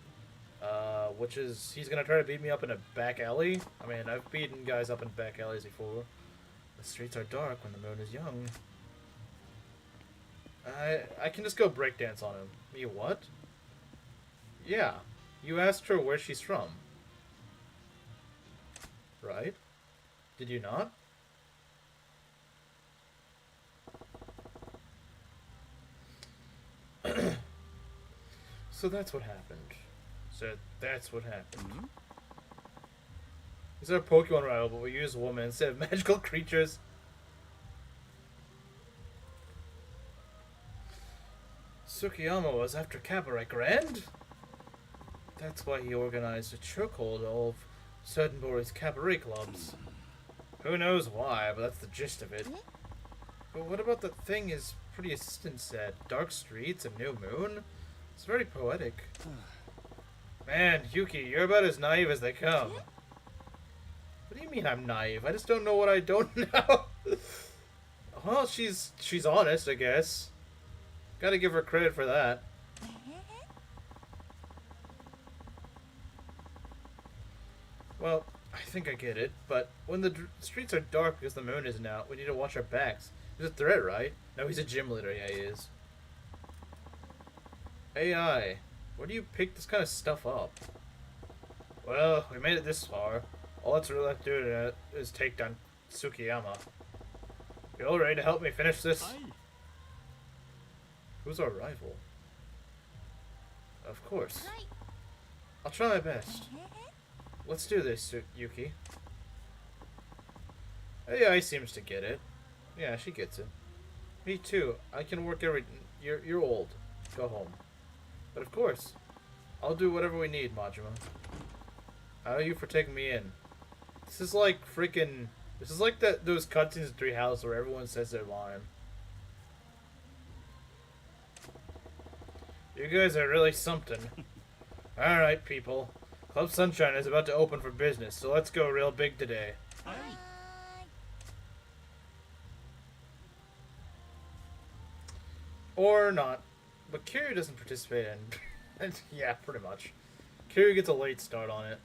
Which is, he's gonna try to beat me up in a back alley? I mean, I've beaten guys up in back alleys before. The streets are dark when the moon is young. I can just go breakdance on him. Me what? Yeah, you asked her where she's from. Right? Did you not? So that's what happened. Is our Pokemon rival, but we use women instead of magical creatures? Tsukiyama was after Cabaret Grand? That's why he organized a chokehold of certain boys' cabaret clubs. Who knows why, but that's the gist of it. But what about the thing his pretty assistant said? Dark streets, a new moon? It's very poetic. Man, Yuki, you're about as naive as they come. What do you mean I'm naive? I just don't know what I don't know. Well, she's honest, I guess. Gotta give her credit for that. Well, I think I get it, but when the streets are dark because the moon isn't out, we need to watch our backs. He's a threat, right? No, he's a gym leader. Yeah, he is. AI, where do you pick this kind of stuff up? Well, we made it this far. All that's really left to do is take down Tsukiyama. You all ready to help me finish this? Who's our rival? Of course. はい。 I'll try my best. へへ。 Let's do this, Yuki. AI seems to get it. Yeah, she gets it. Me too. I can work every... You're old. Go home. But of course, I'll do whatever we need, Majima. I owe you for taking me in. This is like freaking... This is like those cutscenes in Three Houses where everyone says their line. You guys are really something. Alright, people. Club Sunshine is about to open for business, so let's go real big today. はーい。 Or not. But Kiryu doesn't participate in... yeah, pretty much. Kiryu gets a late start on it.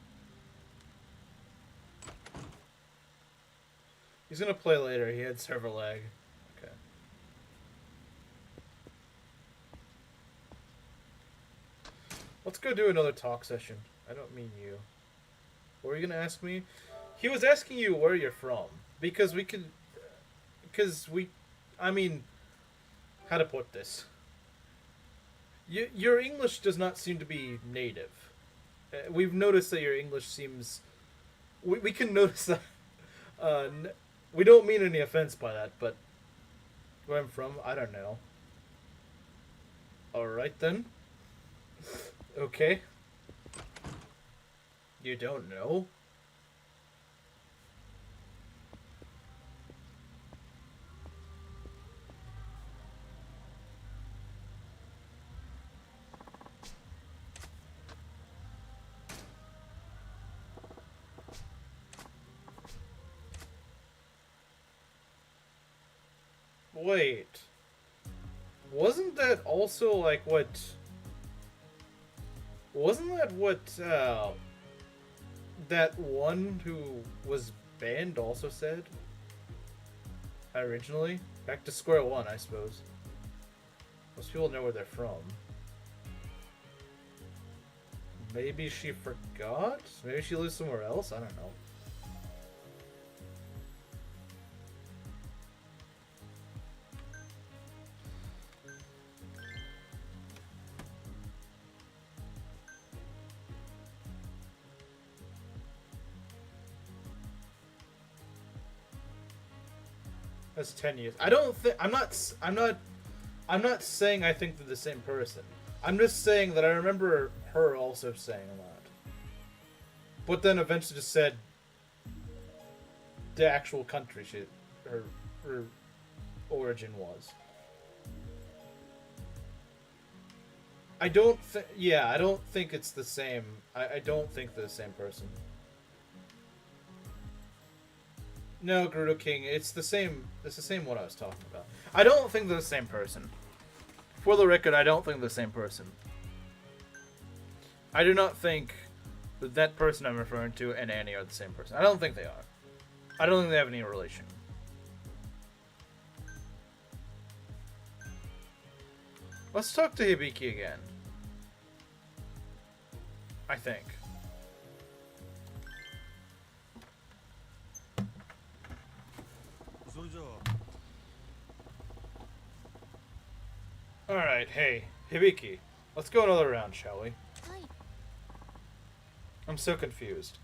He's gonna play later. He had server lag. Okay. Let's go do another talk session. I don't mean you. What were you gonna ask me? He was asking you where you're from. Because we could... Because we... I mean... How to put this? Your English does not seem to be native. We've noticed that your English seems... We can notice that... we don't mean any offense by that, but... Where I'm from, I don't know. Alright then. Okay. You don't know? Wait. Wasn't that also like what... Wasn't that what, that one who was banned also said? Originally? Back to square one, I suppose. Most people know where they're from. Maybe she forgot? Maybe she lives somewhere else? I don't know. That's 10 years. I don't think... I'm not saying I think they're the same person. I'm just saying that I remember her also saying that. But then eventually just said the actual country her origin was. I don't think... Yeah, I don't think it's the same. I don't think they're the same person. No, Gerudo King, it's the same one I was talking about. I don't think they're the same person. For the record, I don't think they're the same person. I do not think that person I'm referring to and Annie are the same person. I don't think they are. I don't think they have any relation. Let's talk to Hibiki again. I think. Alright, hey, Hibiki. Let's go another round, shall we? はい。 I'm so confused.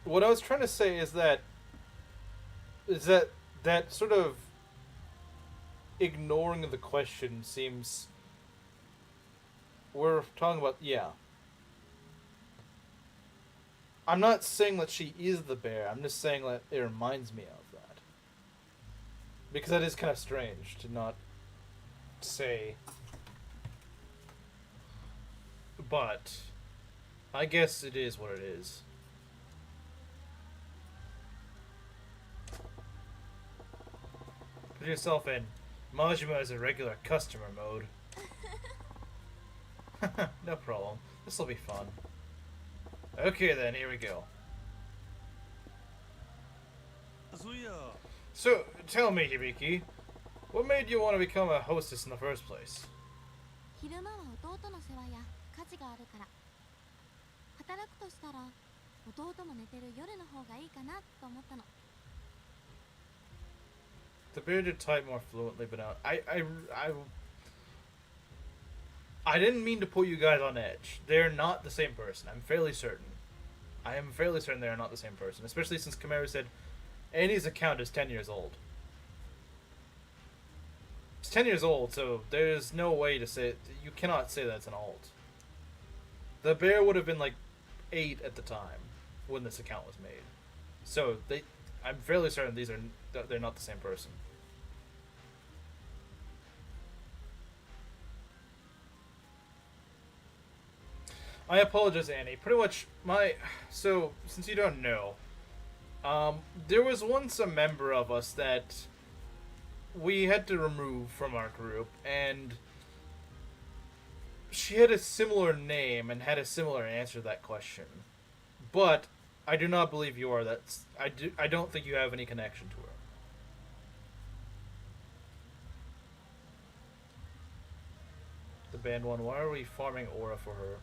What I was trying to say is that that sort of ignoring the question seems... We're talking about... Yeah. I'm not saying that she is the bear. I'm just saying that it reminds me of that. Because that is kind of strange to not say. But I guess it is what it is. Put yourself in Majima is a regular customer mode. No problem. This'll be fun. Okay then, here we go. So, tell me, Hibiki, what made you want to become a hostess in the first place? 昼間は弟の世話や家事があるから。働くとしたら弟も寝てる夜の方がいいかなと思ったの。 The bear did type more fluently, but now I didn't mean to put you guys on edge. They're not the same person. I'm fairly certain. I am fairly certain they are not the same person, especially since Kameru said Annie's account is 10 years old. It's 10 years old, so there's no way to say... You cannot say that's an alt. The bear would have been like 8 at the time when this account was made. So I'm fairly certain they're not the same person. I apologize, Annie. Pretty much so since you don't know, there was once a member of us that we had to remove from our group, and she had a similar name and had a similar answer to that question. But I do not believe you are. I don't think you have any connection to her. The band one. Why are we farming aura for her?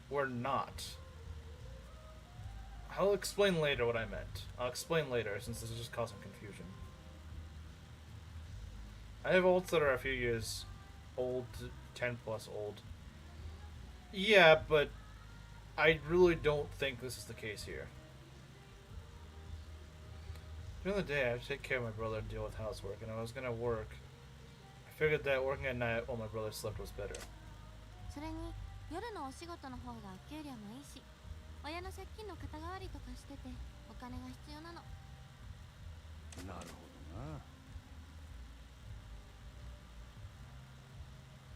We're not. I'll explain later what I meant. I'll explain later, since this is just causing confusion. I have alts that are a few years old, 10 plus old. Yeah, but I really don't think this is the case here. During the day, I have to take care of my brother and deal with housework, and I was gonna work. I figured that working at night while my brother slept was better. それに夜のお仕事の方が給料もいいし、親の借金の肩代わりとかしててお金が必要なの。なるほどな。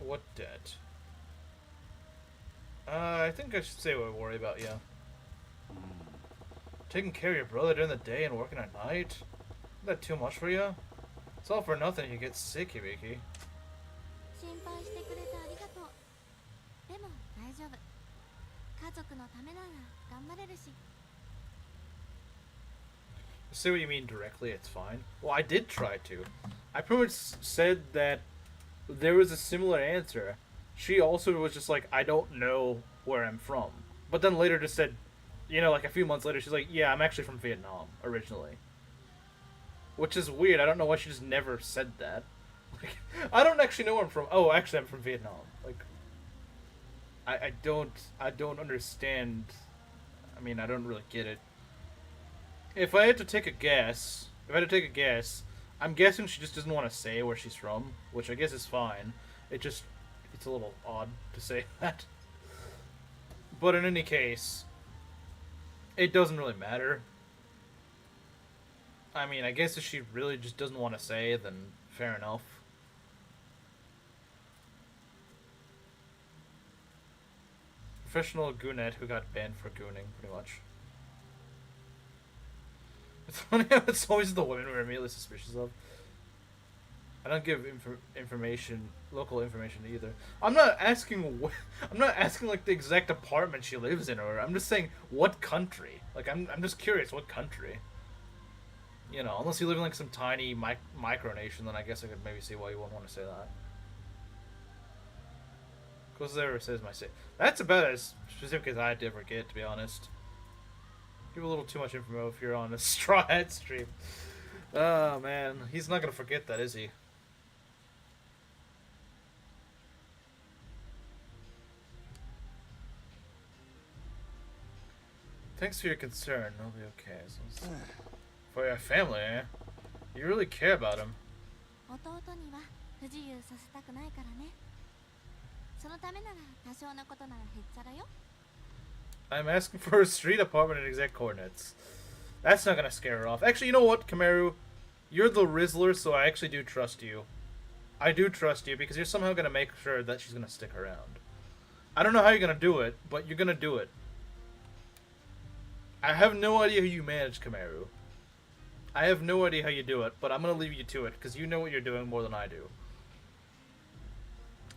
What debt? I think I should say what I worry about, yeah. Taking care of your brother during the day and working at night? Isn't that too much for you? It's all for nothing if you get sick, Hibiki. 心配してくれてありがとう。でも大丈夫。家族のためなら頑張れるし。Say what you mean directly, it's fine. Well, I did try to. I pretty much said that there was a similar answer. She also was just like, I don't know where I'm from. But then later just said, you know, like a few months later, she's like, yeah, I'm actually from Vietnam, originally. Which is weird. I don't know why she just never said that. Like, I don't actually know where I'm from. Oh, actually, I'm from Vietnam. Like, I don't understand. I mean, I don't really get it. If I had to take a guess, I'm guessing she just doesn't want to say where she's from, which I guess is fine. It's a little odd to say that. But in any case, it doesn't really matter. I mean, I guess if she really just doesn't want to say, then fair enough. Professional goonette who got banned for gooning, pretty much. It's funny how it's always the women we're immediately suspicious of. I don't give local information either. I'm not asking like the exact apartment she lives in, or I'm just saying what country. Like I'm just curious what country. You know, unless you live in like some tiny micronation, then I guess I could maybe see why you wouldn't want to say that. Because there it says my state. That's about as specific as I'd ever get, to be honest. Give a little too much info if you're on a Straw Hat stream. Oh man, he's not gonna forget that, is he? Thanks for your concern. I'll be okay. For your family, eh? You really care about him. 弟には不自由させたくないからね。そのためなら多少なことならへっちゃらよ。I'm asking for a street apartment and exact coordinates. That's not gonna scare her off. Actually, you know what, Kameru? You're the Rizzler, so I actually do trust you. I do trust you because you're somehow gonna make sure that she's gonna stick around. I don't know how you're gonna do it, but you're gonna do it. I have no idea how you manage, Kameru. I have no idea how you do it, but I'm gonna leave you to it because you know what you're doing more than I do.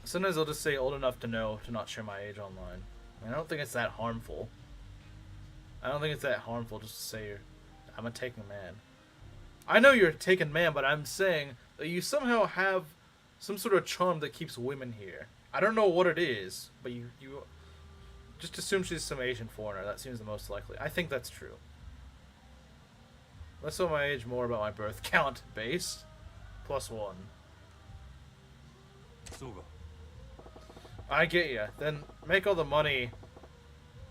Sometimes I'll just say old enough to know to not share my age online. I don't think it's that harmful. I don't think it's that harmful just to say I'm a taken man. I know you're a taken man, but I'm saying that you somehow have some sort of charm that keeps women here. I don't know what it is, but you just assume she's some Asian foreigner. That seems the most likely. I think that's true. Less about my age, more about my birth count. Base +1. そうか。I get you. Then make all the money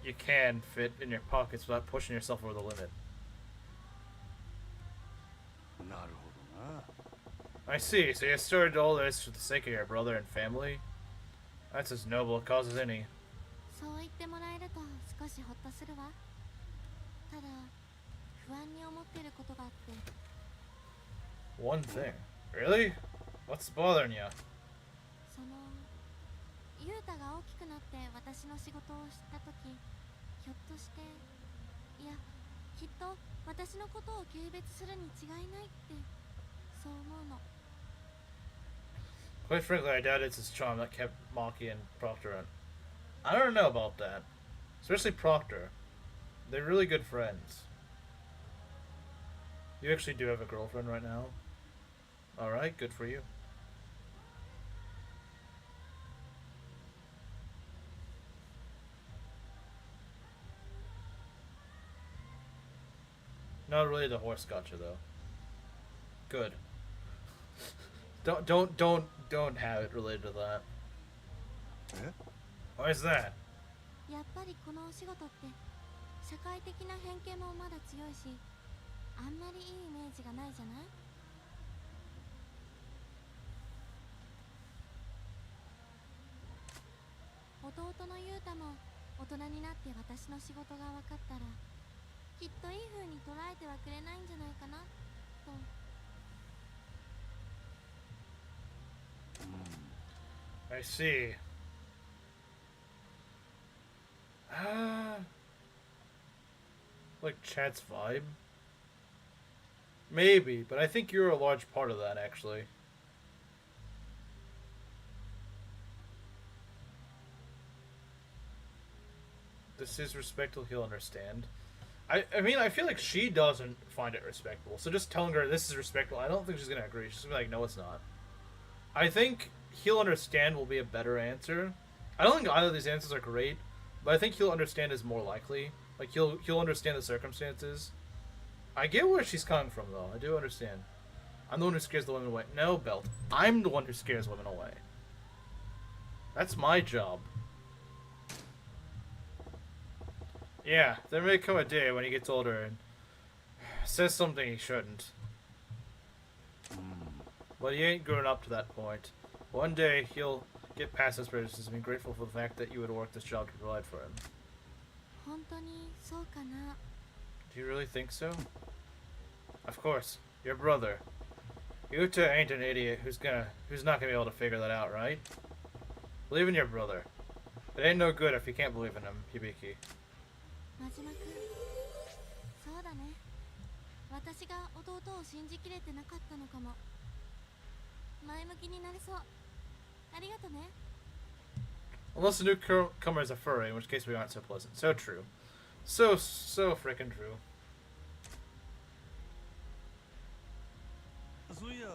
you can fit in your pockets without pushing yourself over the limit. なるほどな。 I see. So you started all this for the sake of your brother and family? That's as noble a cause as any. そう言ってもらえると少しホッとするわ。ただ不安に思ってることがあって。 One thing. Really? What's bothering you? そのユータが大きくなって私の仕事を知った時、ひょっとしていやきっと私のことを軽蔑するに違いないってそう思うの。 Quite frankly, I doubt it's his charm that kept Maki and Proctor on. I don't know about that. Especially Proctor. They're really good friends. You actually do have a girlfriend right now? Alright, good for you. Not really the horse gotcha though. Good. Don't have it related to that. え？ Why is that? やっぱりこのお仕事って社会的な偏見もまだ強いし、あんまりいいイメージがないじゃない？弟のユータも大人になって私の仕事が分かったらきっといい風に捉えてはくれないんじゃないかなと。 I see. Like Chad's vibe? Maybe, but I think you're a large part of that, actually. This is respectful, he'll understand. I mean, I feel like she doesn't find it respectable, so just telling her this is respectful, I don't think she's gonna agree. She's gonna be like, no, it's not. I think he'll understand will be a better answer. I don't think either of these answers are great, but I think he'll understand is more likely. Like he'll understand the circumstances. I get where she's coming from though. I do understand. I'm the one who scares the women away. No, Belt. I'm the one who scares women away. That's my job. Yeah, there may come a day when he gets older and says something he shouldn't. But he ain't grown up to that point. One day, he'll get past his prejudices and be grateful for the fact that you would work this job to provide for him. 本当にそうかな。 Do you really think so? Of course. Your brother. Yuta ain't an idiot who's not gonna be able to figure that out, right? Believe in your brother. It ain't no good if you can't believe in him, Hibiki. 真島君、そうだね。私が弟を信じきれてなかったのかも。前向きになれそう。ありがとね。 Unless the newcomer is a furry, in which case we aren't so pleasant. So true. So frickin' true. そういや、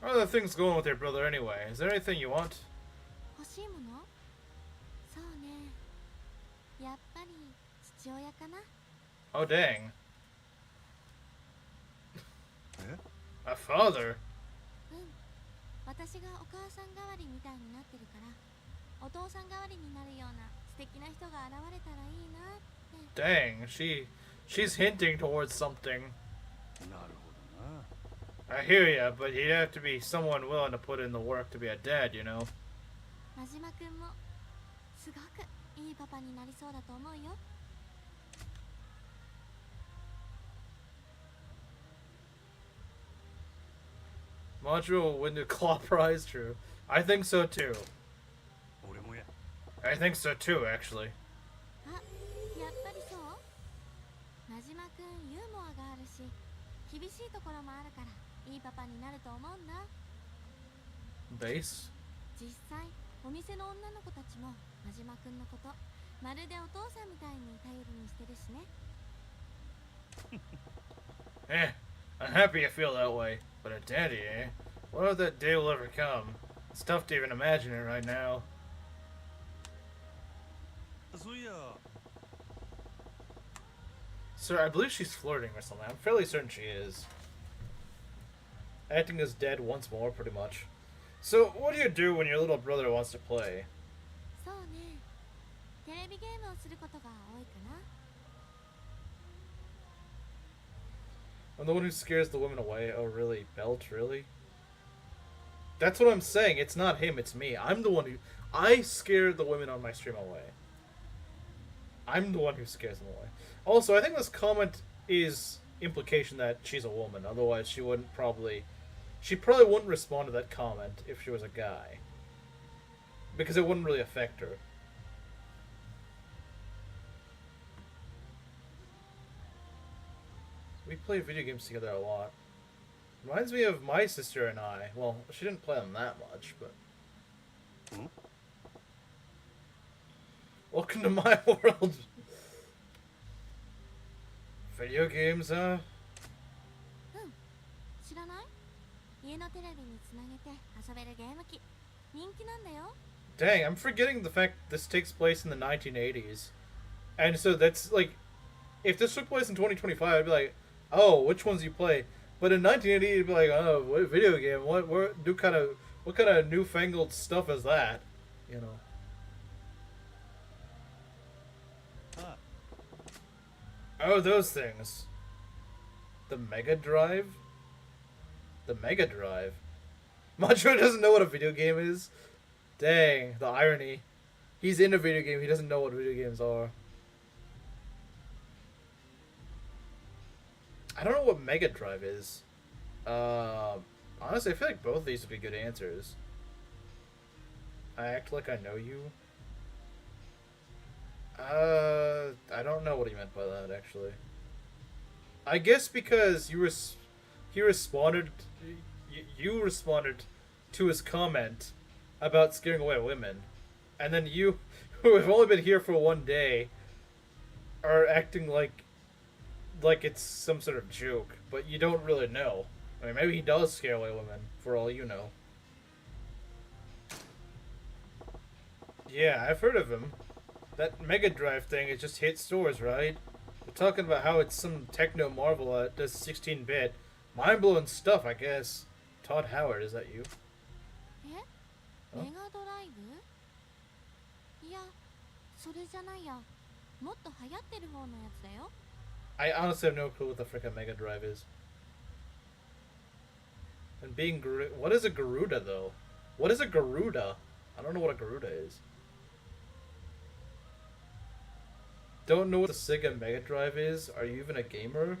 How are the things going with your brother anyway? Is there anything you want? 欲しいもの？そうね。やっぱり父親かな。 Oh dang. え？ A father? うん。私がお母さん代わりみたいになってるから、お父さん代わりになるような素敵な人が現れたらいいなって。 Dang, she's hinting towards something. なるほどな。 I hear ya, but he'd have to be someone willing to put in the work to be a dad, you know? 真島君もすごくいいパパになりそうだと思うよ。 Majima will win the Claw Prize, true. I think so too. 俺もや。 I think so too, actually. あ、やっぱりそう？真島君ユーモアがあるし、厳しいところもあるからいいパパになると思うんだ。 Base? 実際お店の女の子たちも真島君のことまるでお父さんみたいに頼りにしてるしね。 Eh, I'm happy you feel that way. But a daddy, eh? Wonder if that day will ever come. It's tough to even imagine it right now. そういや、 Sir, I believe she's flirting or something. I'm fairly certain she is. Acting as dead once more, pretty much. So, what do you do when your little brother wants to play? そうね。テレビゲームをすることが多いかな。 I'm the one who scares the women away. Oh, really? Belt, really? That's what I'm saying. It's not him, it's me. I'm the one who... I scare the women on my stream away. I'm the one who scares them away. Also, I think this comment is implication that she's a woman. Otherwise, she wouldn't probably... She probably wouldn't respond to that comment if she was a guy. Because it wouldn't really affect her. We play video games together a lot. Reminds me of my sister and I. Well, she didn't play them that much, but... Hmm? Welcome to my world! Video games, huh? うん。知らない？家のテレビにつなげて遊べるゲーム機。人気なんだよ。 Dang, I'm forgetting the fact this takes place in the 1980s. And so that's like... If this took place in 2025, I'd be like, oh, which ones do you play? But in 1980, you'd be like, oh, what video game? What kind of newfangled stuff is that? You know. Ah, Oh, those things. The Mega Drive? The Mega Drive? Macho doesn't know what a video game is? Dang, the irony. He's in a video game, he doesn't know what video games are. I don't know what Mega Drive is. Honestly, I feel like both of these would be good answers. I act like I know you. I don't know what he meant by that, actually. I guess because you he responded, you responded to his comment about scaring away women, and then you, who have only been here for one day, are acting like it's some sort of joke, but you don't really know. I mean, maybe he does scare away women, for all you know. Yeah, I've heard of him. That Mega Drive thing, it just hit stores, right? They're talking about how it's some techno marvel that does 16-bit. Mind-blowing stuff, I guess. Todd Howard, is that you? え？ Huh? メガドライブ？いや、それじゃないや。もっと流行ってる方のやつだよ。 I honestly have no clue what the frickin' Mega Drive is. And being what is a Garuda, though? What is a Garuda? I don't know what a Garuda is. Don't know what the Sega Mega Drive is? Are you even a gamer?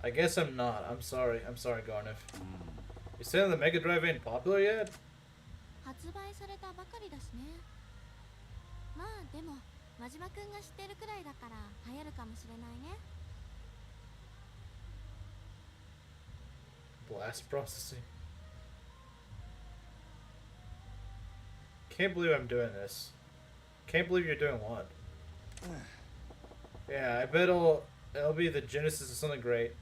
I guess I'm not. I'm sorry. I'm sorry, Garniff. You saying the Mega Drive ain't popular yet? 発売されたばかりだしね。まあでも、真島くんが知ってるくらいだから流行るかもしれないね。 Blast processing. Can't believe I'm doing this. Can't believe you're doing what? Yeah, I bet it'll be the genesis of something great.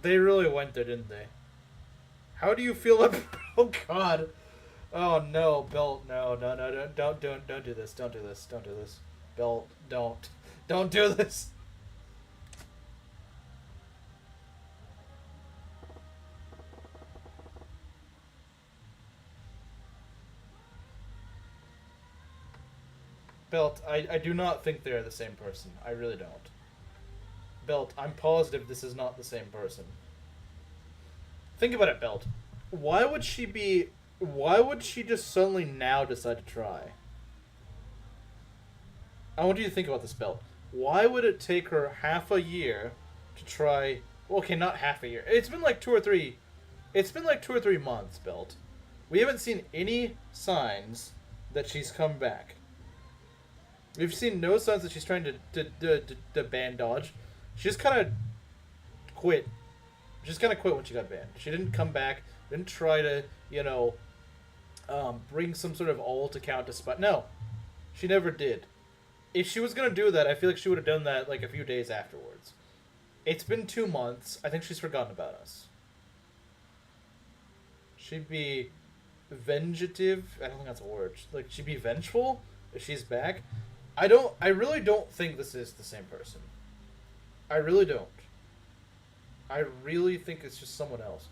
They really went there, didn't they? How do you feel about... Oh god. Oh no, Belt, no, don't do this, don't do this, don't do this. Belt, don't do this. Belt, I do not think they're the same person. I really don't. Belt, I'm positive this is not the same person. Think about it, Belt. Why would she just suddenly now decide to try? I want you to think about this, Belt. Why would it take her half a year to try... Okay, not half a year. It's been like 2 or 3... It's been like 2 or 3 months, Belt. We haven't seen any signs that she's come back. We've seen no signs that she's trying to ban dodge. She just kind of quit. She just kind of quit when she got banned. She didn't come back. Didn't try to, you know, bring some sort of alt account to spot. No, she never did. If she was gonna do that, I feel like she would have done that like a few days afterwards. It's been 2 months. I think she's forgotten about us. She'd be vengative. I don't think that's a word. Like, she'd be vengeful if she's back. I really don't think this is the same person. I really don't. I really think it's just someone else.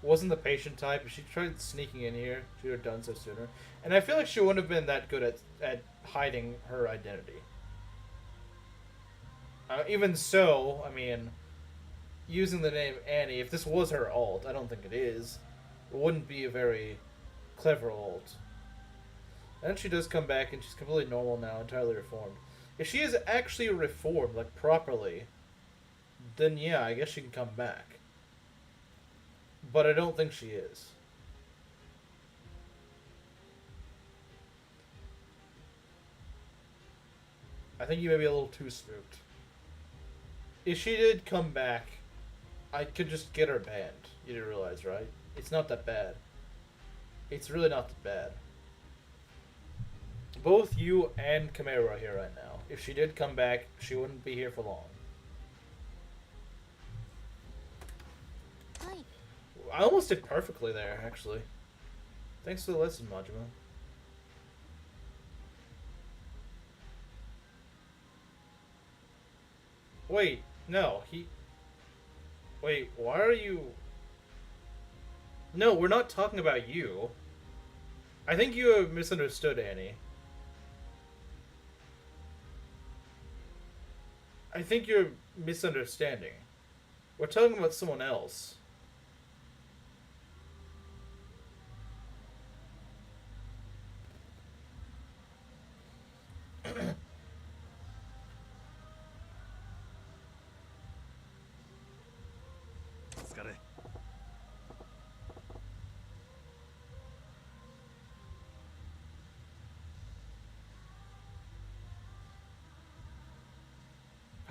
wasn't the patient type. If she tried sneaking in here, she would have done so sooner. And I feel like she wouldn't have been that good at hiding her identity. Even so, I mean, using the name Annie, if this was her alt, I don't think it is, it wouldn't be a very clever alt. And she does come back, and she's completely normal now, entirely reformed. If she is actually reformed, like, properly, then yeah, I guess she can come back. But I don't think she is. I think you may be a little too spooked. If she did come back, I could just get her banned. You didn't realize, right? It's not that bad. It's really not that bad. Both you and Camaro are here right now. If she did come back, she wouldn't be here for long. Hi. I almost did perfectly there, actually. Thanks for the lesson, Majima. Wait, no, Wait, why are you... No, we're not talking about you. I think you have misunderstood, Annie. I think you're misunderstanding. We're talking about someone else.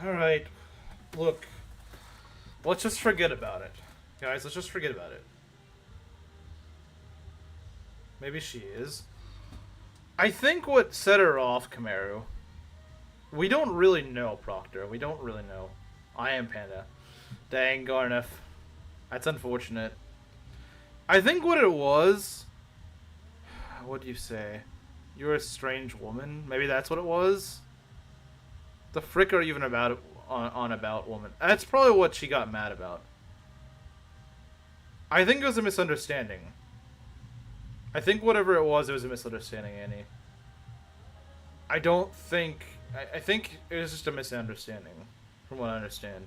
Alright, look, let's just forget about it. Guys, let's just forget about it. Maybe she is. I think what set her off, Kamaru, we don't really know, Proctor. We don't really know. I am Panda. Dang, Garneth. That's unfortunate. I think what it was... What do you say? You're a strange woman? Maybe that's what it was? The frick are even about on about woman? That's probably what she got mad about. I think it was a misunderstanding. I think whatever it was a misunderstanding, Annie. I don't think... I think it was just a misunderstanding, from what I understand.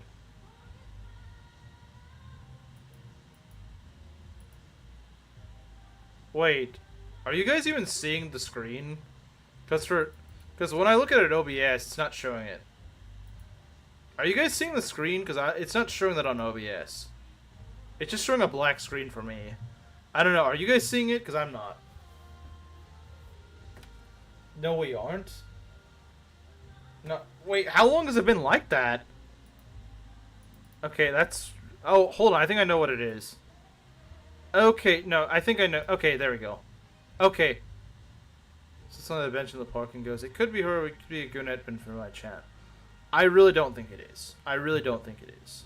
Wait, are you guys even seeing the screen? Because when I look at it OBS, it's not showing it. Are you guys seeing the screen? Because it's not showing that on OBS. It's just showing a black screen for me. I don't know. Are you guys seeing it? Because I'm not. No, we aren't. No, wait. How long has it been like that? Okay, that's... Oh, hold on. I think I know what it is. Okay, no. I think I know. Okay, there we go. Okay. Sits on the bench in the park and goes, it could be her, or it could be a Gunnet bin from my chat. I really don't think it is. I really don't think it is.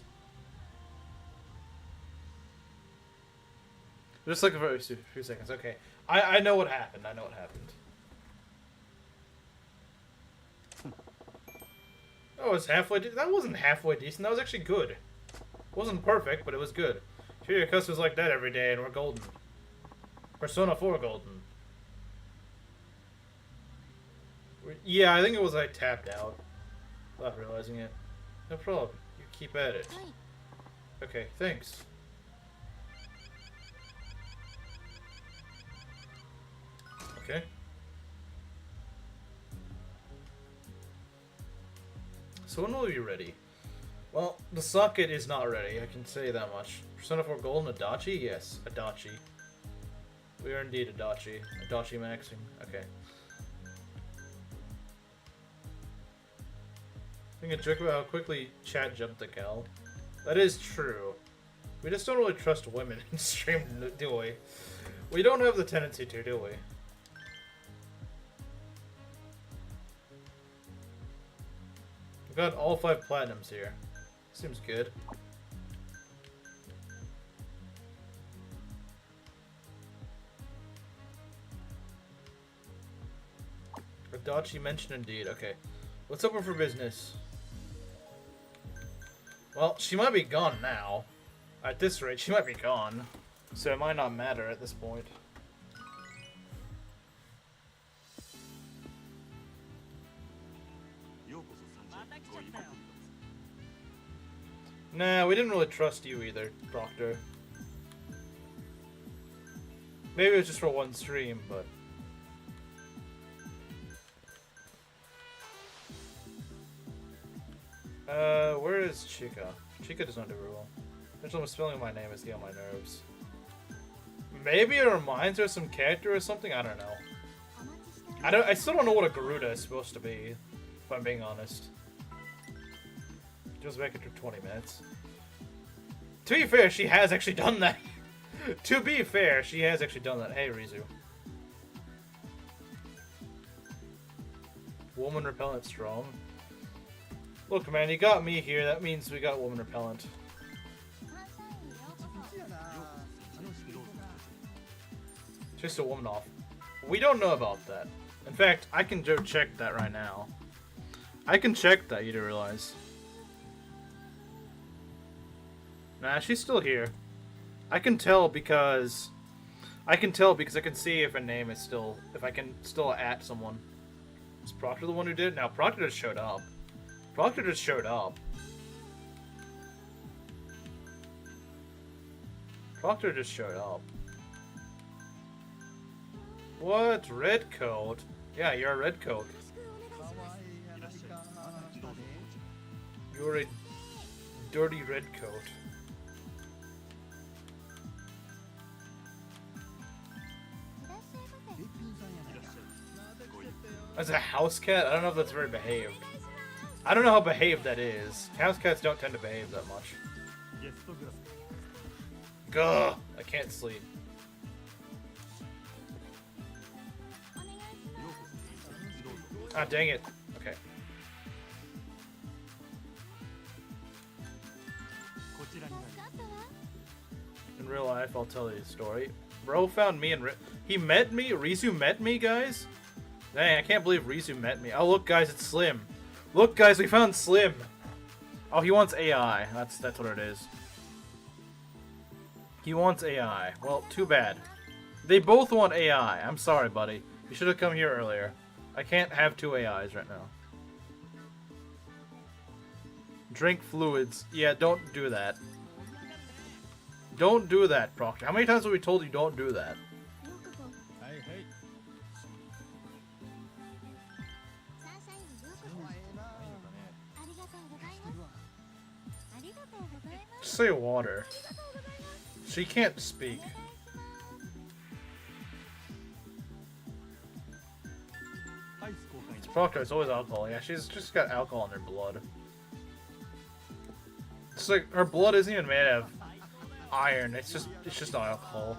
Just like for a few seconds. Okay. I know what happened. I know what happened. Oh, it's halfway that wasn't halfway decent. That was actually good. It wasn't perfect, but it was good. Sure, your customers like that every day, and we're golden. Persona 4 golden. Yeah, I think it was I tapped out. Without realizing it. No problem. You keep at it. Okay, thanks. Okay. So when will we be ready? Well, the socket is not ready, I can say that much. Persona 4 Golden Adachi? Yes, Adachi. We are indeed Adachi. Adachi maxing. Okay. Making a joke about how quickly chat jumped to Cal. That is true. We just don't really trust women in stream, do we? We don't have the tendency to, do we? We've got all 5 platinums here. Seems good. Adachi mentioned indeed. Okay. What's open for business? Well, she might be gone now. At this rate, she might be gone. So it might not matter at this point. Nah, we didn't really trust you either, Proctor. Maybe it was just for one stream, but... where is Chica? Chica does not do very well. Eventually, spelling my name is getting on my nerves. Maybe it reminds her of some character or something? I don't know. I still don't know what a Garuda is supposed to be, if I'm being honest. Just back after 20 minutes. To be fair, she has actually done that. To be fair, she has actually done that. Hey, Rizu. Woman repellent strong. Look, man, you got me here. That means we got woman repellent. Just a woman off. We don't know about that. In fact, I can go check that right now. I can check that, you do realize. Nah, she's still here. I can tell because I can see if a name is still, if I can still at someone. Is Proctor the one who did? Now Proctor just showed up. Proctor just showed up. Proctor just showed up. What? Red coat? Yeah, you're a red coat. You're a dirty red coat. As a house cat, I don't know if that's very behaved. I don't know how behaved that is. House cats don't tend to behave that much. Gah! I can't sleep. Ah, dang it. Okay. In real life, I'll tell you a story. Bro found me and he met me? Rizu met me, guys? Dang, I can't believe Rizu met me. Oh, look, guys, it's Slim. Look, guys, we found Slim. Oh, he wants AI. That's what it is. He wants AI. Well, too bad. They both want AI. I'm sorry, buddy. You should have come here earlier. I can't have two AIs right now. Drink fluids. Yeah, don't do that. Don't do that, Proctor. How many times have we told you don't do that? Just say water. She can't speak. It's Proctor, it's always alcohol. Yeah, she's just got alcohol in her blood. It's like her blood isn't even made of iron. It's just alcohol.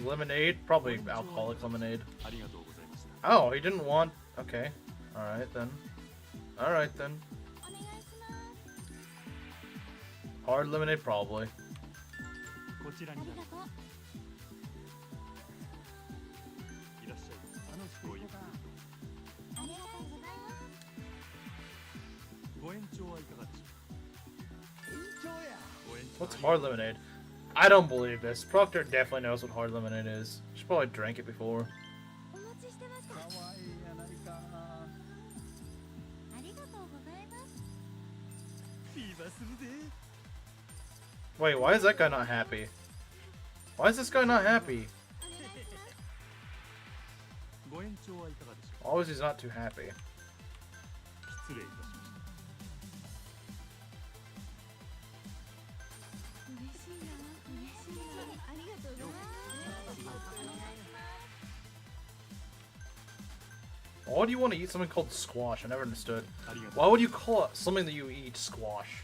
Lemonade? Probably alcoholic lemonade. Oh, he didn't want... Okay. Alright then. Alright then. Hard lemonade, probably. What's hard lemonade? I don't believe this. Proctor definitely knows what hard lemonade is. She probably drank it before. Wait, why is that guy not happy? Why is this guy not happy? Always he's not too happy. Why do you want to eat something called squash? I never understood. Why would you call it something that you eat squash?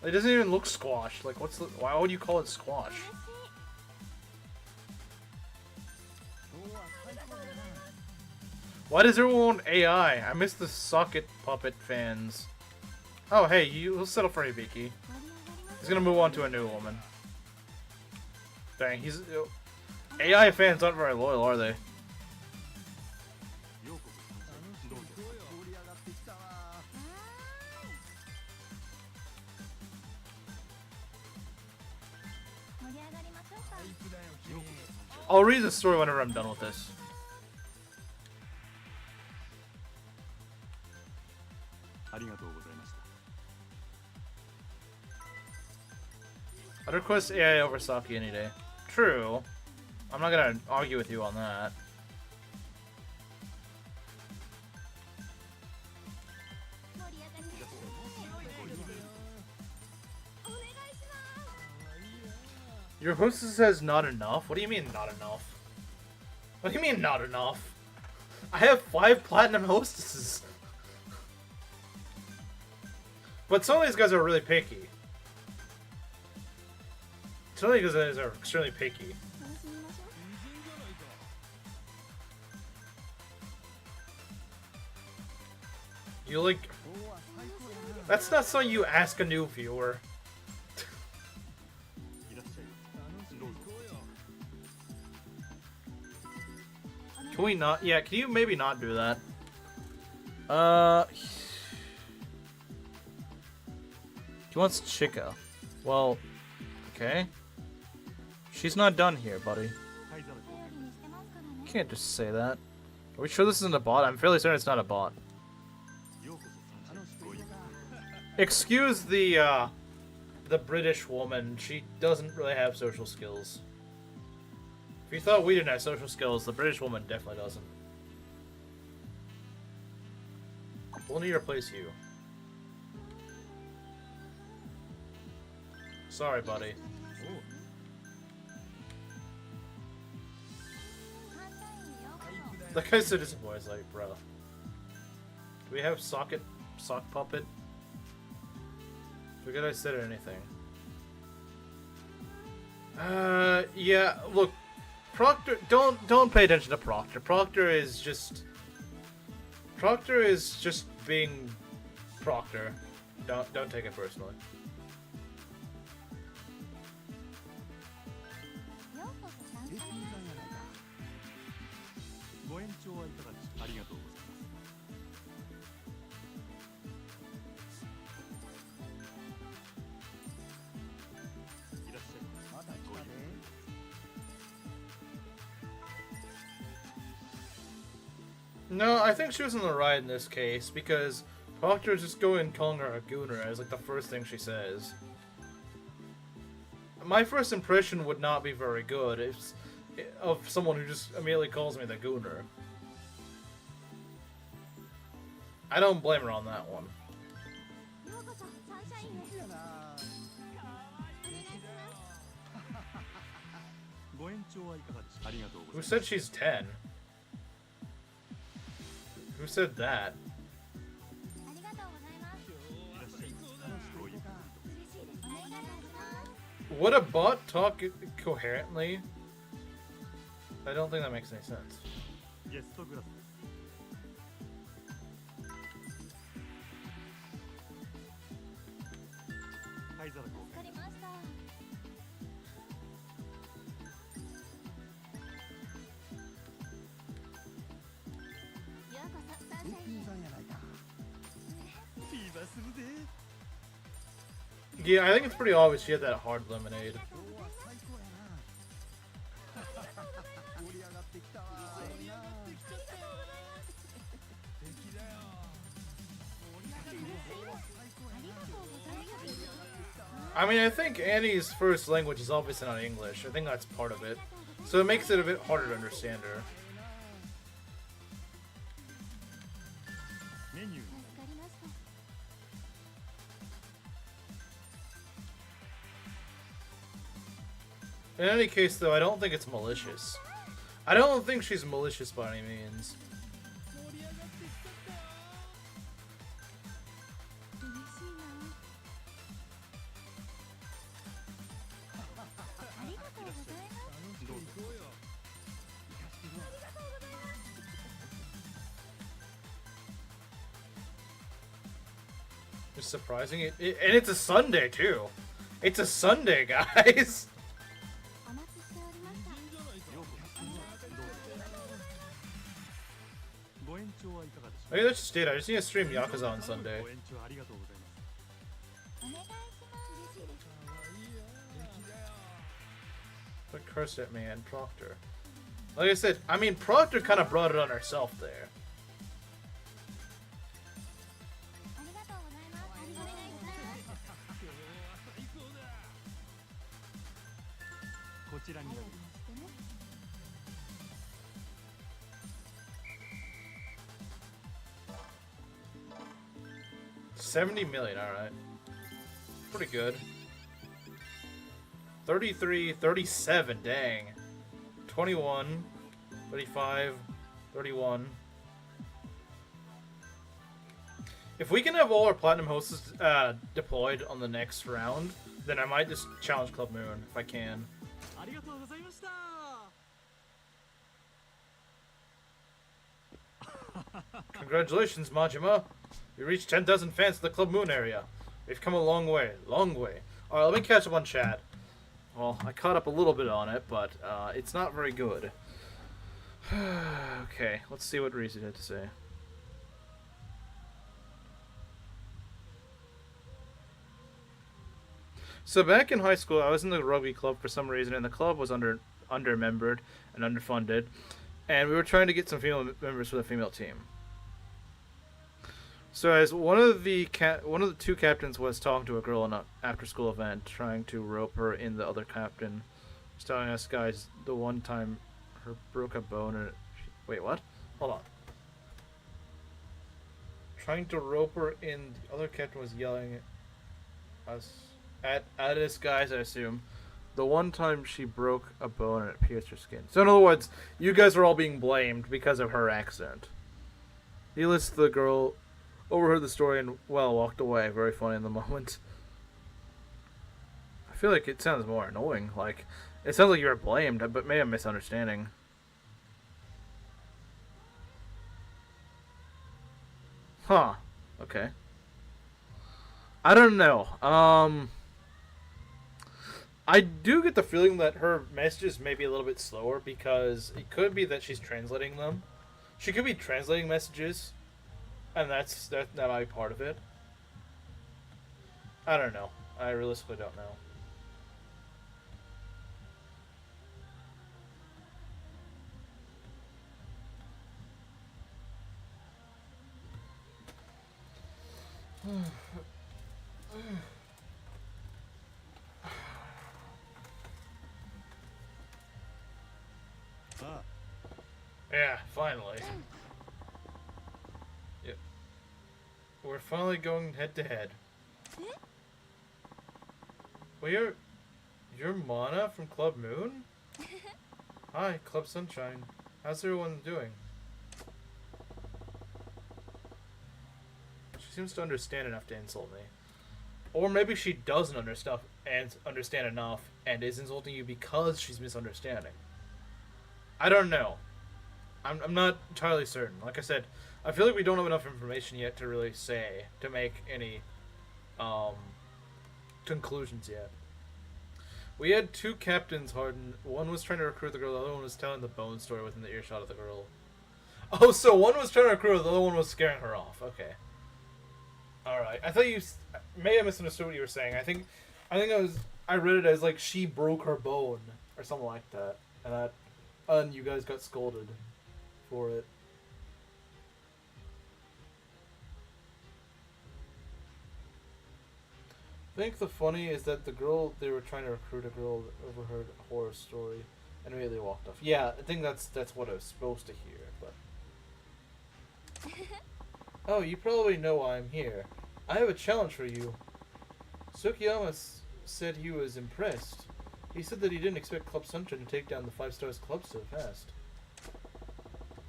It doesn't even look squash. Like, what's the... Why would you call it squash? Why does everyone want AI? I miss the socket puppet fans. Oh, hey, you'll settle for Hibiki. He's gonna move on to a new woman. Dang, he's... AI fans aren't very loyal, are they? I'll read the story whenever I'm done with this. I'd request AI over Saki any day. True. I'm not gonna argue with you on that. Your hostess says not enough? What do you mean not enough? What do you mean not enough? I have 5 platinum hostesses. But some of these guys are really picky. Some of these guys are extremely picky. You like... That's not something you ask a new viewer. Can we not? Yeah, can you maybe not do that? He wants Chica. Well, okay. She's not done here, buddy. You can't just say that. Are we sure this isn't a bot? I'm fairly certain it's not a bot. Excuse the British woman. She doesn't really have social skills. If you thought we didn't have social skills, the British woman definitely doesn't. We'll need to replace you. Sorry, buddy. That guy's so disappointed. It's like, bro. Do we have sock puppet? Forget I said anything. Yeah, look. Proctor, don't pay attention to Proctor. Proctor is just being Proctor. Don't take it personally. No, I think she was in the right in this case, because Proctor is just going and calling her a gooner as like the first thing she says. My first impression would not be very good of someone who just immediately calls me the gooner. I don't blame her on that one. Who said she's 10? Who said that? Would a bot talk coherently? I don't think that makes any sense. Yeah, I think it's pretty obvious she had that hard lemonade. I mean, I think Annie's first language is obviously not English. I think that's part of it. So it makes it a bit harder to understand her. In any case, though, I don't think it's malicious. I don't think she's malicious by any means. Just surprising. And it's a Sunday, too. It's a Sunday, guys. Maybe that's just it. I just need to stream Yakuza on Sunday. But cursed at me and Proctor. Like I said, I mean, Proctor kind of brought it on herself there. ありがとうございます。お願いします。こちらにより。 70 million, alright. Pretty good. 33, 37, dang. 21, 35, 31. If we can have all our platinum hosts deployed on the next round, then I might just challenge Club Moon if I can. ありがとうございました。 Congratulations, Majima. We reached 10,000 fans in the Club Moon area. We've come a long way, long way. Alright, let me catch up on chat. Well, I caught up a little bit on it, but it's not very good. Okay, let's see what Rizu had to say. So back in high school, I was in the rugby club for some reason, and the club was undermembered and underfunded, and we were trying to get some female members for the female team. So as one of the two captains was talking to a girl in an after-school event, trying to rope her in, the other captain was telling us guys the one time her broke a bone and wait, what? Hold on. Trying to rope her in, the other captain was yelling at us at us guys, I assume. The one time she broke a bone and it pierced her skin. So in other words, you guys are all being blamed because of her accent. Needless, the girl overheard the story and, well, walked away. Very funny in the moment. I feel like it sounds more annoying. Like, it sounds like you were blamed, but maybe I'm misunderstanding. Huh. Okay. I don't know. I do get the feeling that her messages may be a little bit slower because it could be that she's translating them. She could be translating messages, and that might be part of it. I don't know. I realistically don't know. Yeah, finally. Yep. We're finally going head to head. Well, you're Mana from Club Moon? Hi, Club Sunshine. How's everyone doing? She seems to understand enough to insult me. Or maybe she doesn't understand enough and is insulting you because she's misunderstanding. I don't know. I'm not entirely certain. Like I said, I feel like we don't have enough information yet to really say, to make any conclusions yet. We had two captains, Harden. One was trying to recruit the girl, the other one was telling the bone story within the earshot of the girl. Oh, so one was trying to recruit her, the other one was scaring her off. Okay. Alright. I thought you... Maybe I misunderstood what you were saying. I think I read it as, like, she broke her bone, or something like that. And you guys got scolded for it. I think the funny is that the girl, they were trying to recruit a girl that overheard a horror story and immediately walked off. Yeah, I think that's what I was supposed to hear, but... Oh, you probably know why I'm here. I have a challenge for you. Sukiyama said he was impressed. He said that he didn't expect Club Sunshine to take down the 5 Stars Club so fast.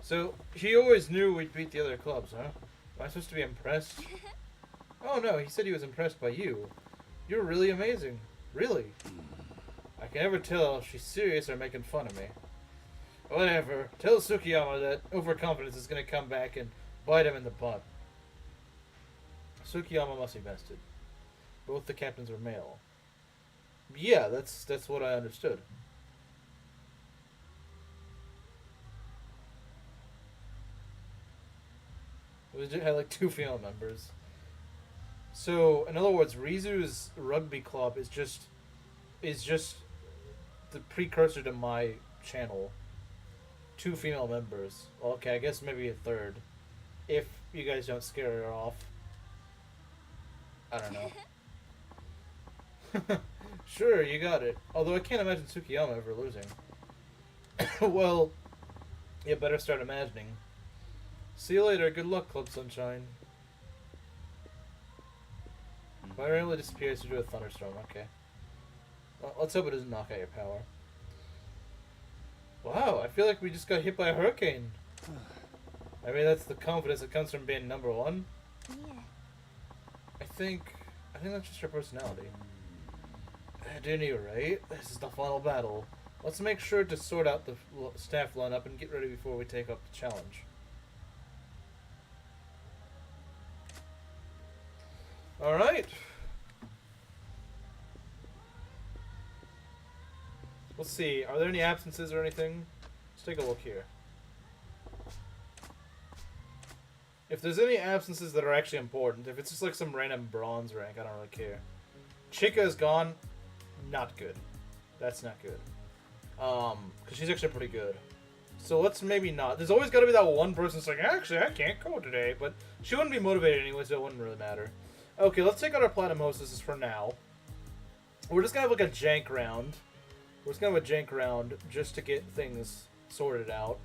So, he always knew we'd beat the other clubs, huh? Am I supposed to be impressed? Oh no, he said he was impressed by you. You're really amazing. Really? I can never tell if she's serious or making fun of me. Whatever. Tell Sukiyama that overconfidence is going to come back and bite him in the butt. Sukiyama must be bested. Both the captains were male. Yeah, that's what I understood. It had like 2 female members. So, in other words, Rizu's rugby club is just the precursor to my channel. 2 female members. Well, okay, I guess maybe a third. If you guys don't scare her off. I don't know. Sure, you got it. Although I can't imagine Tsukiyama ever losing. Well, you better start imagining. See you later. Good luck, Club Sunshine. Why randomly disappears due to a thunderstorm? Okay. Well, let's hope it doesn't knock out your power. Wow, I feel like we just got hit by a hurricane. I mean, that's the confidence that comes from being number 1. Yeah. I think that's just her personality. Didn't you, right? This is the final battle. Let's make sure to sort out the staff lineup and get ready before we take up the challenge. Alright. Let's see. Are there any absences or anything? Let's take a look here. If there's any absences that are actually important, if it's just like some random bronze rank, I don't really care. Chica is gone. Not good. That's not good. Because she's actually pretty good. So let's maybe not. There's always got to be that one person that's like, actually, I can't go today. But she wouldn't be motivated anyway, so it wouldn't really matter. Okay, let's take out our Platinum Hostesses for now. We're just going to have like a jank round. We're just going to have a jank round just to get things sorted out.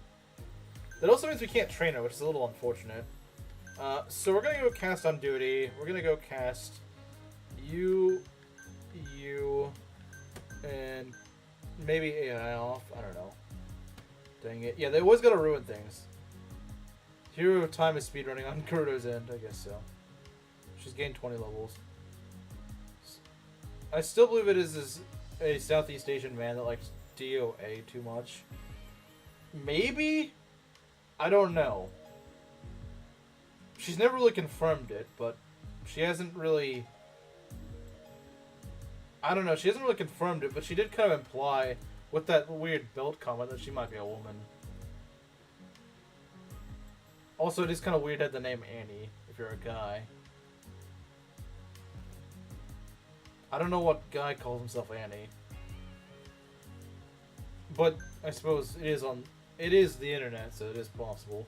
That also means we can't train her, which is a little unfortunate. So we're going to go cast on duty. We're going to go cast you, and maybe AI off. I don't know. Dang it. Yeah, they always got to ruin things. Hero of Time is speedrunning on Kuruto's end. I guess so. She's gained 20 levels. I still believe it is a Southeast Asian man that likes DOA too much. Maybe? I don't know. She's never really confirmed it, but she hasn't really... I don't know, she hasn't really confirmed it, but she did kind of imply with that weird belt comment that she might be a woman. Also, it is kind of weird to have the name Annie if you're a guy. I don't know what guy calls himself Annie. But I suppose it is the internet, so it is possible.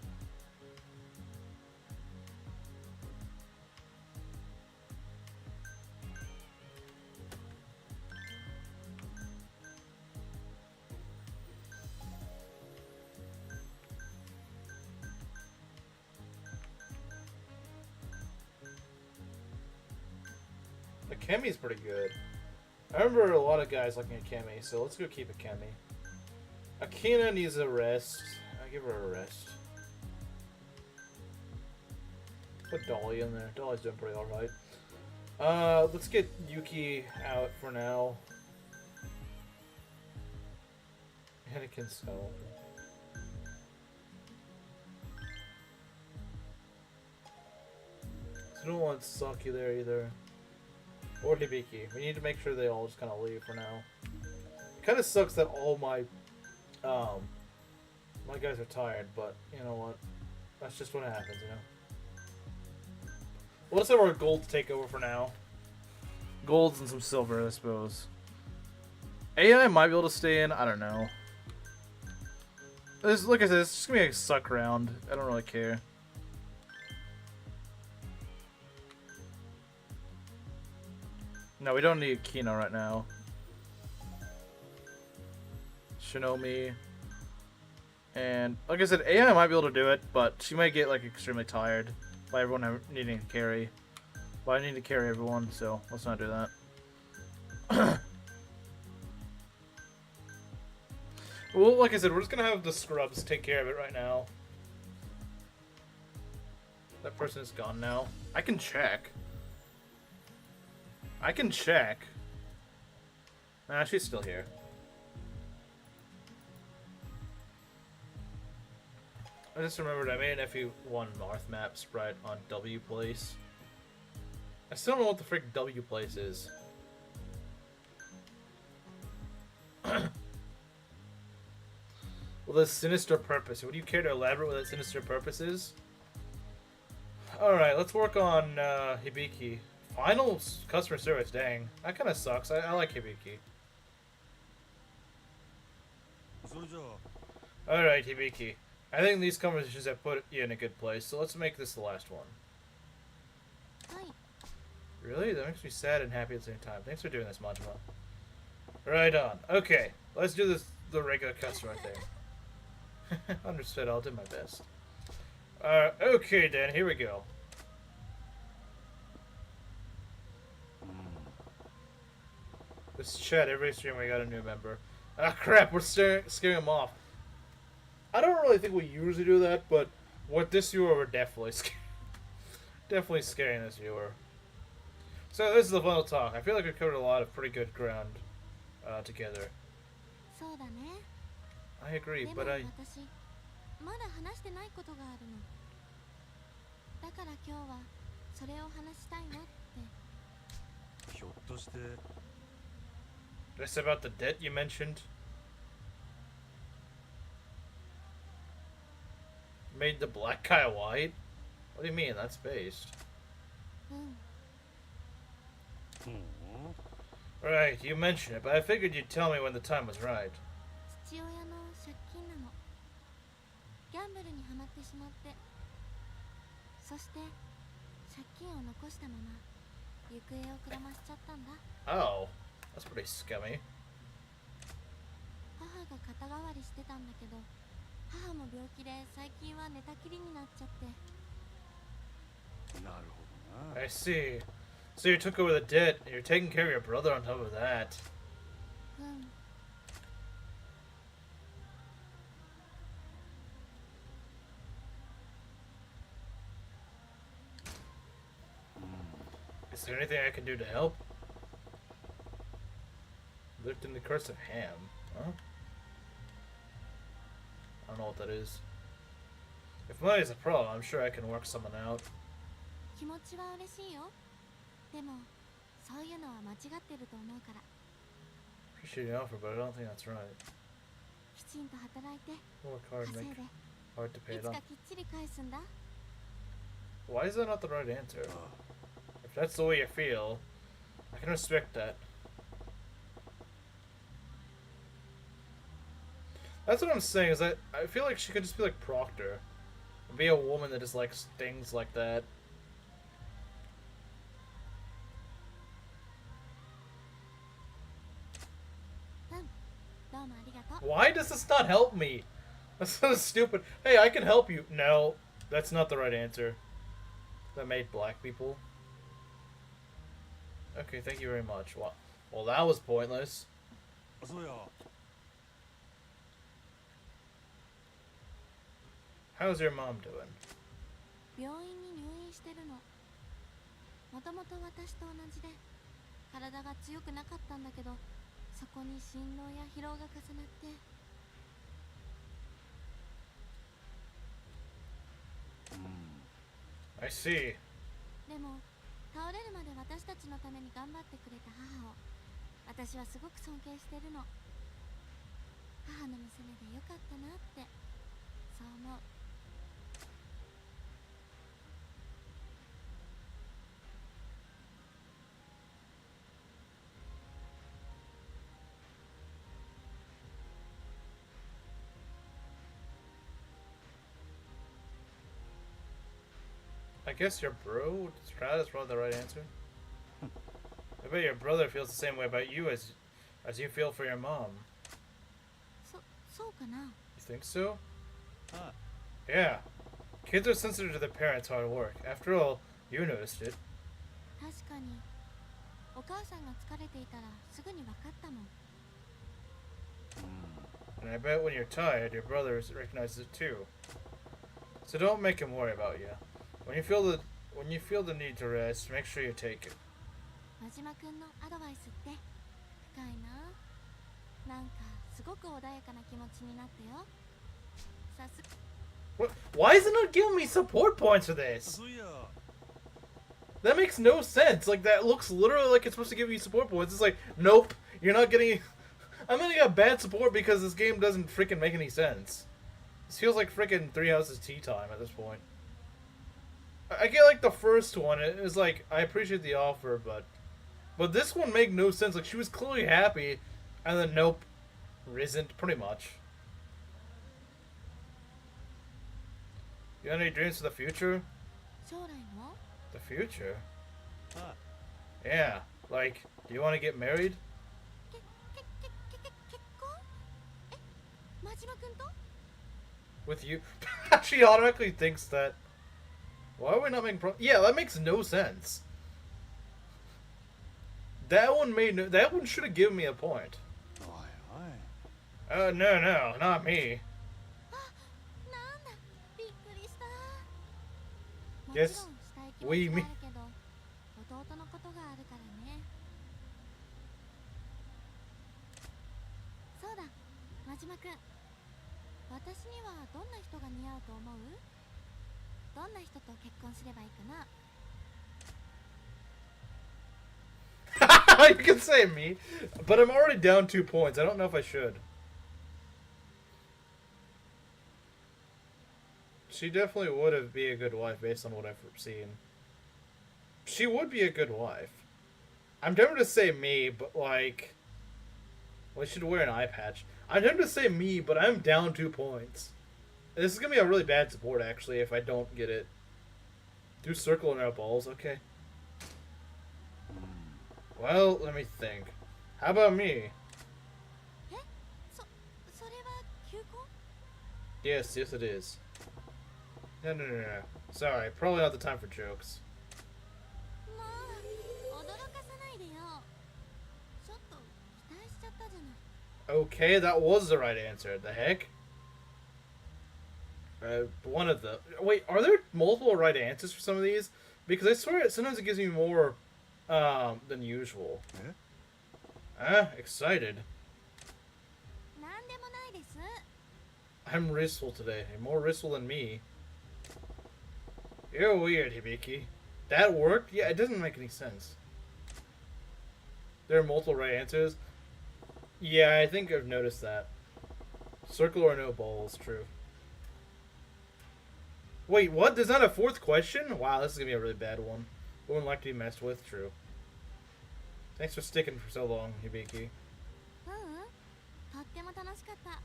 Kemi's pretty good. I remember a lot of guys liking a Kemi, so let's go keep a Kemi. Akina needs a rest. I give her a rest. Put Dolly in there. Dolly's doing pretty alright. Let's get Yuki out for now. Anakin Skull. So I don't want Saki there either. Or Hibiki. We need to make sure they all just kind of leave for now. It kind of sucks that all my my guys are tired, but you know what? That's just what happens, you know? Well, let's have our gold take over for now. Golds and some silver, I suppose. AI might be able to stay in. I don't know. Like I said, it's just gonna be a suck round. I don't really care. No, we don't need Kino right now. Shinomi. And, like I said, AI might be able to do it, but she might get, like, extremely tired by everyone needing to carry. But I need to carry everyone, so let's not do that. Well, like I said, we're just gonna have the scrubs take care of it right now. That person is gone now. I can check. I can check. Nah, she's still here. I just remembered I made an FE1 Marth map sprite on W Place. I still don't know what the frick W Place is. Well, the sinister purpose. Would you care to elaborate what that sinister purpose is? Alright, let's work on Hibiki. Final customer service, dang. That kind of sucks. I like Hibiki. それじゃあ Alright, Hibiki. I think these conversations have put you in a good place, so let's make this the last one. はい。 Really? That makes me sad and happy at the same time. Thanks for doing this, Majima. Right on. Okay, let's do this the regular customer thing. Understood, I'll do my best. Okay then, here we go. This chat, every stream we got a new member. Ah crap, we're scaring him off. I don't really think we usually do that, but with this viewer, we're definitely definitely scaring this viewer. So this is the final talk. I feel like we covered a lot of pretty good ground together. そうだね。 I agree, でも but I... 私まだ話してないことがあるの。だから今日はそれを話したいなって。ひょっとして This about the debt you mentioned? Made the black guy white? What do you mean? That's based. うん。 Right, you mentioned it, but I figured you'd tell me when the time was right. 父親の借金なの。ギャンブルにはまってしまって。そして借金を残したまま行方をくらましちゃったんだ。 Oh, that's pretty scummy. 母が肩代わりしてたんだけど、母も病気で最近は寝たきりになっちゃって。なるほどな I see. So you took over the debt, and you're taking care of your brother on top of that. うん。 Is there anything I can do to help? Lifting the curse of Ham. Huh? I don't know what that is. If money is a problem, I'm sure I can work someone out. 気持ちは嬉しいよ。でもそういうのは間違ってると思うから。 Appreciate the offer, but I don't think that's right. きちんと働いて Work hard and 稼い make で hard to pay い it つ off. かきっちり返すんだ。 Why is that not the right answer? If that's the way you feel, I can respect that. That's what I'm saying, is that I feel like she could just be like Proctor. Be a woman that just likes things like that. Why does this not help me? That's so stupid. Hey, I can help you. No, that's not the right answer. That made black people. Okay, thank you very much. Well, that was pointless. そうや How's your mom doing? 病院に入院してるの。もともと私と同じで体が強くなかったんだけど、そこに心労や疲労が重なって。 I see. でも倒れるまで私たちのために頑張ってくれた母を私はすごく尊敬してるの。母の娘でよかったなってそう思う。 I guess your bro, Strata, is probably the right answer. I bet your brother feels the same way about you as you feel for your mom. そうかな。 You think so? あ Yeah. Kids are sensitive to their parents' hard work. After all, you noticed it. 確かにお母さんが疲れていたらすぐに分かったもん。 And I bet when you're tired, your brother recognizes it too. So don't make him worry about you. When you feel the need to rest, make sure you take it. 真島くんのアドバイスって深いな。なんかすごく穏やかな気持ちになったよ。さす Why isn't it giving me support points for this? そういや That makes no sense. Like, that looks literally like it's supposed to give you support points. It's like, nope, you're not getting... I'm gonna get bad support because this game doesn't freaking make any sense. This feels like freaking Three Houses Tea Time at this point. I get, like, the first one. It was like, I appreciate the offer, but this one made no sense. Like, she was clearly happy, and then nope, isn't, pretty much. You got any dreams for the future? 将来の The future? あ Yeah. Like, do you want to get married? 結婚え真島君と With you? She automatically thinks that. Why are we not making Yeah, that makes no sense. That one that one should have given me a point. おいおい No, not me. なんだびっくりしたも Yes, ちろんしたい気 we 持ち me. はあるけど弟のことがあるからねそうだ真島君私にはどんな人が似合うと思うどんな人と結婚すればいいかな You can say me, but I'm already down 2 points. I don't know if I should. She definitely would be a good wife based on what I've seen. She would be a good wife. I'm tempted to say me, but like... Well, I should wear an eye patch. I'm tempted to say me, but I'm down 2 points. This is going to be a really bad support, actually, if I don't get it. Do circle and out balls, okay. Well, let me think. How about me? えそれは休校 Yes, it is. No. Sorry, probably not the time for jokes. まあ驚かさないでよちょっと期待しちゃったじゃない Okay, that was the right answer. The heck? One of the... Wait, are there multiple right answers for some of these? Because I swear sometimes it gives me more than usual. え Excited. なんでもないです I'm restful today. More restful than me. You're weird, Hibiki. That worked? Yeah, it doesn't make any sense. There are multiple right answers? Yeah, I think I've noticed that. Circle or no balls, true. Wait, what? There's not a fourth question? Wow, this is gonna be a really bad one. Wouldn't like to be messed with, true. Thanks for sticking for so long, Hibiki. ううんとっても楽しかった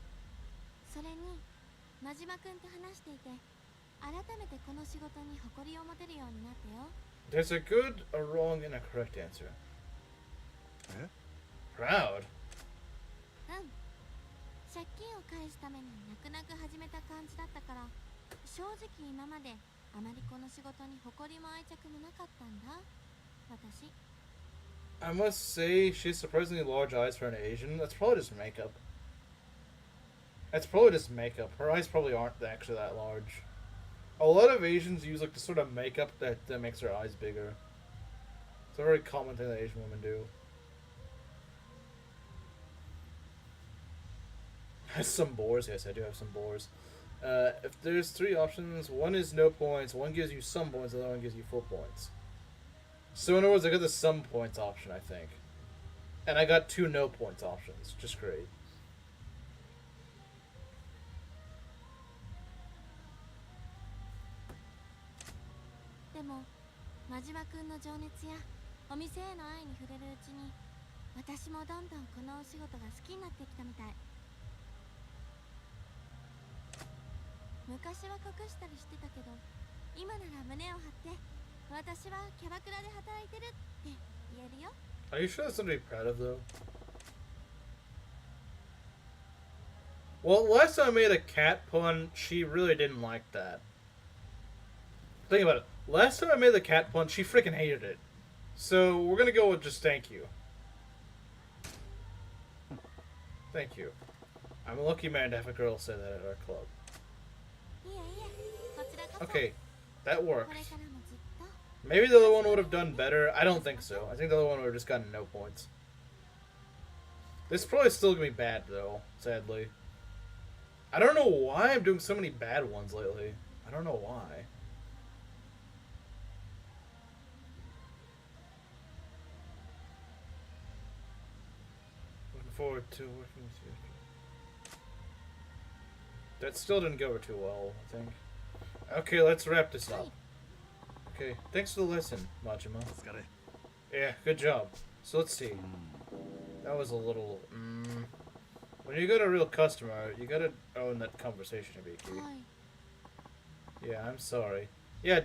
それに真島君と話していて改めてこの仕事に誇りを持てるようになったよ There's a good, a wrong, and a correct answer. え Proud? うん借金を返すために泣く泣く始めた感じだったから正直今まであまりこの仕事に誇りも愛着もなかったんだ私 I must say, she has surprisingly large eyes for an Asian. That's probably just makeup. That's probably just makeup. Her eyes probably aren't actually that large. A lot of Asians use like the sort of makeup that makes their eyes bigger. It's a very common thing that Asian women do. I have some bores. Yes, I do have some bores. If there's 3 options, one is no points, one gives you some points, the other one gives you full points. So in other words, I got the some points option, I think. And I got 2 no points options. Just great.でも真島君の情熱やお店への愛に触れるうちに私もどんどんこのお仕事が好きになってきたみたい昔は隠したりしてたけど今なら胸を張って私はキャバクラで働いてるって言えるよ Are you sure that's something to be proud of, though? Well, last time I made a cat pun, she really didn't like that. Think about it. Last time I made the cat pun, she freaking hated it. So, we're gonna go with just thank you. Thank you. I'm a lucky man to have a girl say that at our club. いえいえこちらこそ Okay, that これ works. からもずっと Maybe the other one would have done better. I don't think so. I think the other one would have just gotten no points. This is probably still gonna be bad, though, sadly. I don't know why I'm doing so many bad ones lately. I don't know why. Looking forward to working with you. That still didn't go over too well, I think. Okay, let's wrap this up. Okay, thanks for the lesson, Majima. お疲れ Yeah, good job. So let's see. That was a little... When you got a real customer, you gotta own that conversation, Ibiki. はい Yeah, I'm sorry. Yeah,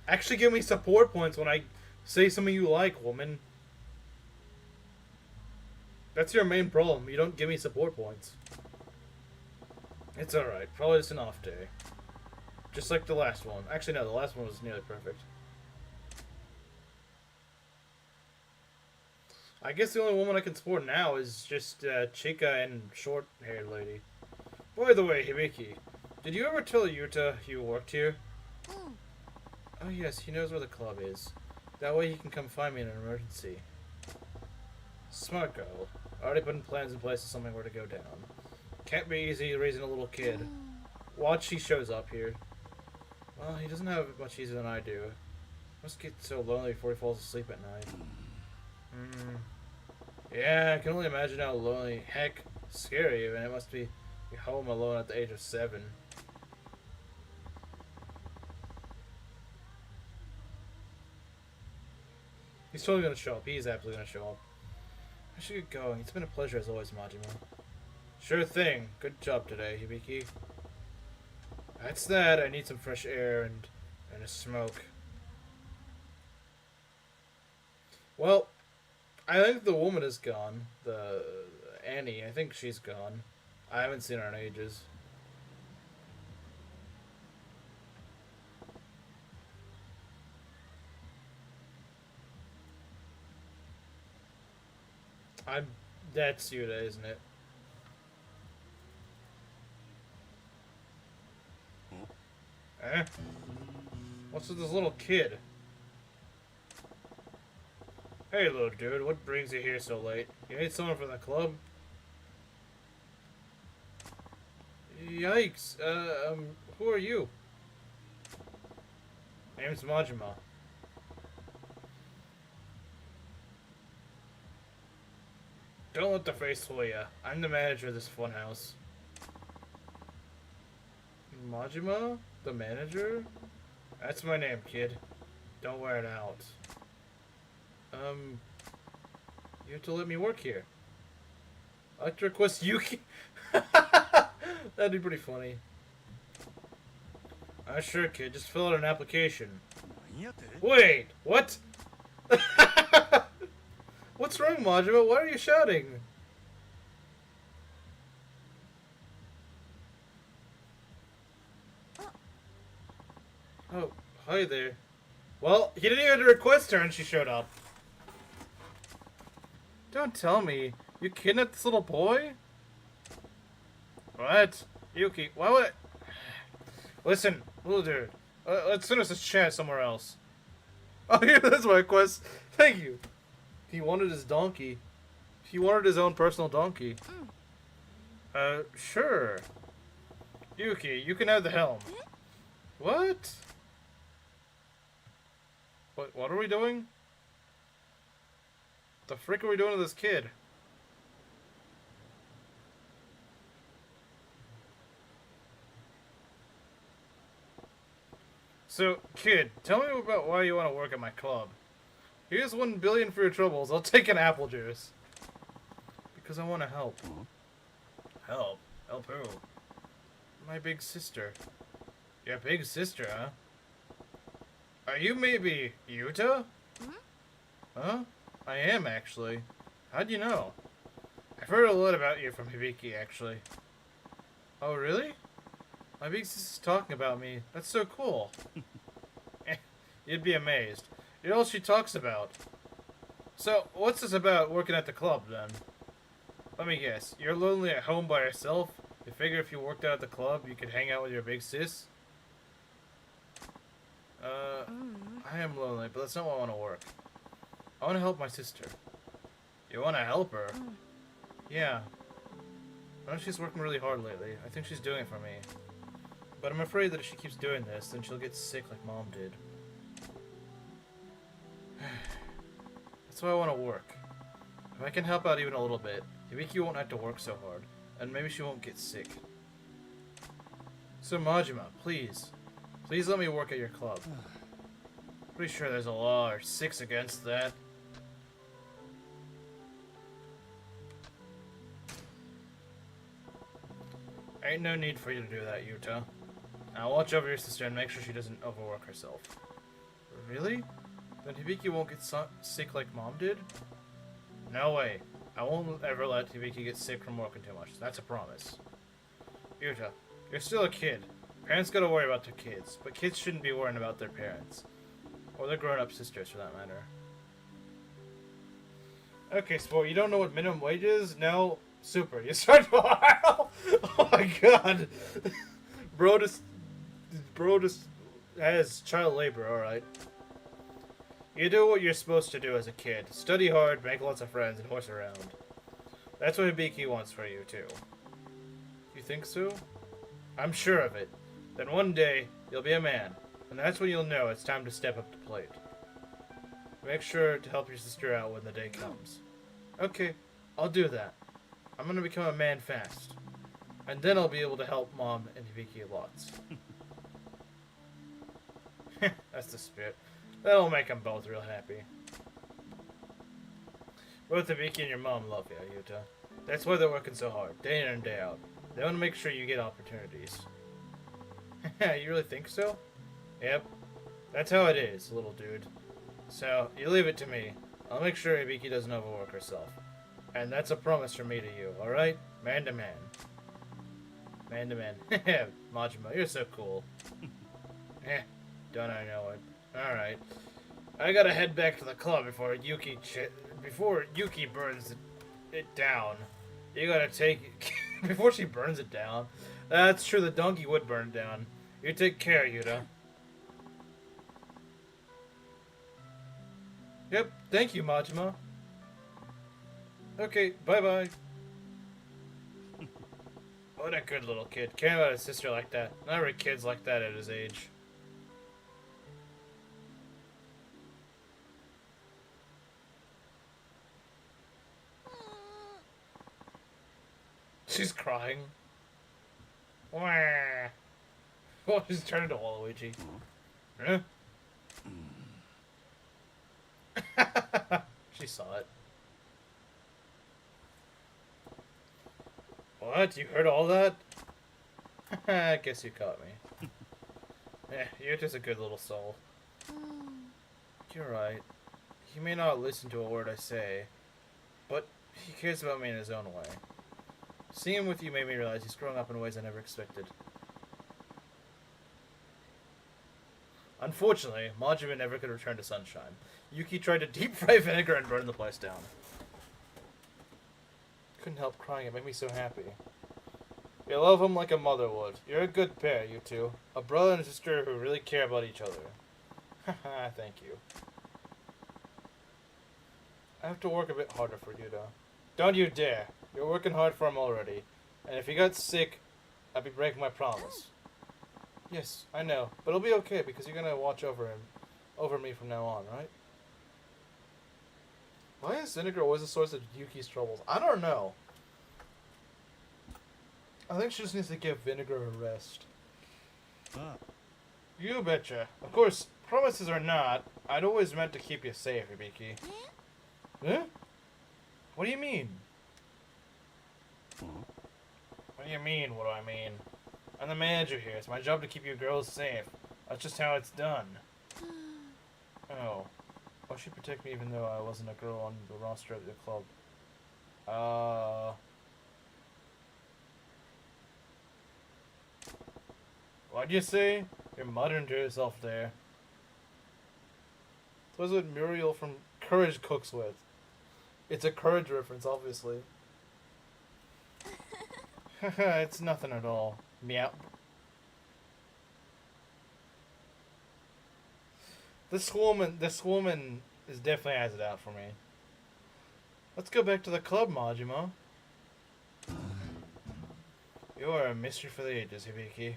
actually give me support points when I say something you like, woman. That's your main problem. You don't give me support points. It's alright. Probably just an off day. Just like the last one. Actually, no, the last one was nearly perfect. I guess the only woman I can support now is just Chica and short-haired lady. By the way, Hibiki, did you ever tell Yuta you worked here? Oh yes, he knows where the club is. That way he can come find me in an emergency. Smart girl. Already putting plans in place if something were to go down. Can't be easy raising a little kid. Watch he shows up here. Well, he doesn't have it much easier than I do. Must get so lonely before he falls asleep at night. Yeah, I can only imagine how lonely, heck, scary even it must be home alone at the age of 7. He's totally gonna show up. He's absolutely gonna show up. I should get going. It's been a pleasure as always, Majima. Sure thing. Good job today, Hibiki. That's that. I need some fresh air and a smoke. Well, I think the woman is gone. The Annie, I think she's gone. I haven't seen her in ages. That's Yuta, isn't it? Eh? What's with this little kid? Hey, little dude, what brings you here so late? You need someone from the club? Yikes, who are you? Name's Majima. Don't let the face fool ya. I'm the manager of this funhouse. Majima? The manager? That's my name, kid. Don't wear it out. You have to let me work here. I'd like to request Yuki. That'd be pretty funny. Sure, kid. Just fill out an application. Wait, what? What's wrong, Majima? Why are you shouting? Oh, hi there. Well, he didn't even request her and she showed up. Don't tell me. You kidnapped this little boy? What? Yuki, why would I... Listen, little dude. Let's finish this chat somewhere else. Oh, yeah, that's my request. Thank you. He wanted his donkey. He wanted his own personal donkey. Sure. Yuki, you can have the helm. What? What are we doing? The frick are we doing to this kid? So, kid, tell me about why you want to work at my club. Here's 1 billion for your troubles. I'll take an apple juice. Because I want to help. Help? Help who? My big sister. Your big sister, huh? Are you maybe Yuta? Huh? I am, actually. How'd you know? I've heard a lot about you from Hibiki, actually. Oh, really? My big sister's talking about me. That's so cool. You'd be amazed. You're all she talks about. So, what's this about working at the club, then? Let me guess. You're lonely at home by yourself? You figure if you worked out at the club, you could hang out with your big sis? I am lonely, but that's not why I want to work. I want to help my sister. You want to help her? Yeah. I know she's working really hard lately. I think she's doing it for me. But I'm afraid that if she keeps doing this, then she'll get sick like Mom did. That's why I want to work. If I can help out even a little bit, Hibiki won't have to work so hard, and maybe she won't get sick. So Majima, please. Please let me work at your club. Pretty sure there's a law or 6 against that. Ain't no need for you to do that, Yuta. Now watch over your sister and make sure she doesn't overwork herself. Really? Then Hibiki won't get sick like Mom did? No way. I won't ever let Hibiki get sick from working too much. That's a promise. Yuta, you're still a kid. Parents gotta worry about their kids, but kids shouldn't be worrying about their parents. Or their grown-up sisters, for that matter. Okay, sport, you don't know what minimum wage is? No? Super. You start tomorrow? Oh my god. Bro just has child labor, alright. You do what you're supposed to do as a kid. Study hard, make lots of friends, and horse around. That's what Hibiki wants for you, too. You think so? I'm sure of it. Then one day, you'll be a man. And that's when you'll know it's time to step up to the plate. Make sure to help your sister out when the day comes. Okay, I'll do that. I'm gonna become a man fast. And then I'll be able to help Mom and Hibiki lots. That's the spirit. That'll make them both real happy. Both Hibiki and your mom love you, Yuta. That's why they're working so hard, day in and day out. They want to make sure you get opportunities. You really think so? Yep. That's how it is, little dude. So, you leave it to me. I'll make sure Hibiki doesn't overwork herself. And that's a promise from me to you, alright? Man to man. Man to man. Majima, you're so cool. Don't I know it. Alright. I gotta head back to the club before Yuki burns it down. You gotta take it before she burns it down. That's true, the donkey would burn down. You take care, Yuta. Yep, thank you, Majima. Okay, bye-bye. What a good little kid. Caring about his sister like that. Not every kid's like that at his age. She's crying. Wah. Oh, she's turned into Waluigi. Huh? She saw it. What? You heard all that? I guess you caught me. You're just a good little soul. You're right. He may not listen to a word I say, but he cares about me in his own way. Seeing him with you made me realize he's growing up in ways I never expected. Unfortunately, Majima never could return to Sunshine. Yuki tried to deep fry vinegar and burn the place down. Couldn't help crying, it made me so happy. You love him like a mother would. You're a good pair, you two. A brother and a sister who really care about each other. Haha, thank you. I have to work a bit harder for you, though. Don't you dare. You're working hard for him already. And if he got sick, I'd be breaking my promise. Yes, I know. But it'll be okay because you're gonna watch over me from now on, right? Why is vinegar always the source of Yuki's troubles? I don't know. I think she just needs to give vinegar a rest. You betcha. Of course, promises or not, I'd always meant to keep you safe, Hibiki. Huh? What do you mean? What do you mean, what do I mean? I'm the manager here. It's my job to keep you girls safe. That's just how it's done. Oh. Oh, she'd protect me even though I wasn't a girl on the roster of the club. What'd you say? You're muttering to yourself there. Those what Muriel from Courage cooks with. It's a Courage reference, obviously. It's nothing at all. Meow. This woman is definitely has it out for me. Let's go back to the club, Majima. You are a mystery for the ages, Hibiki.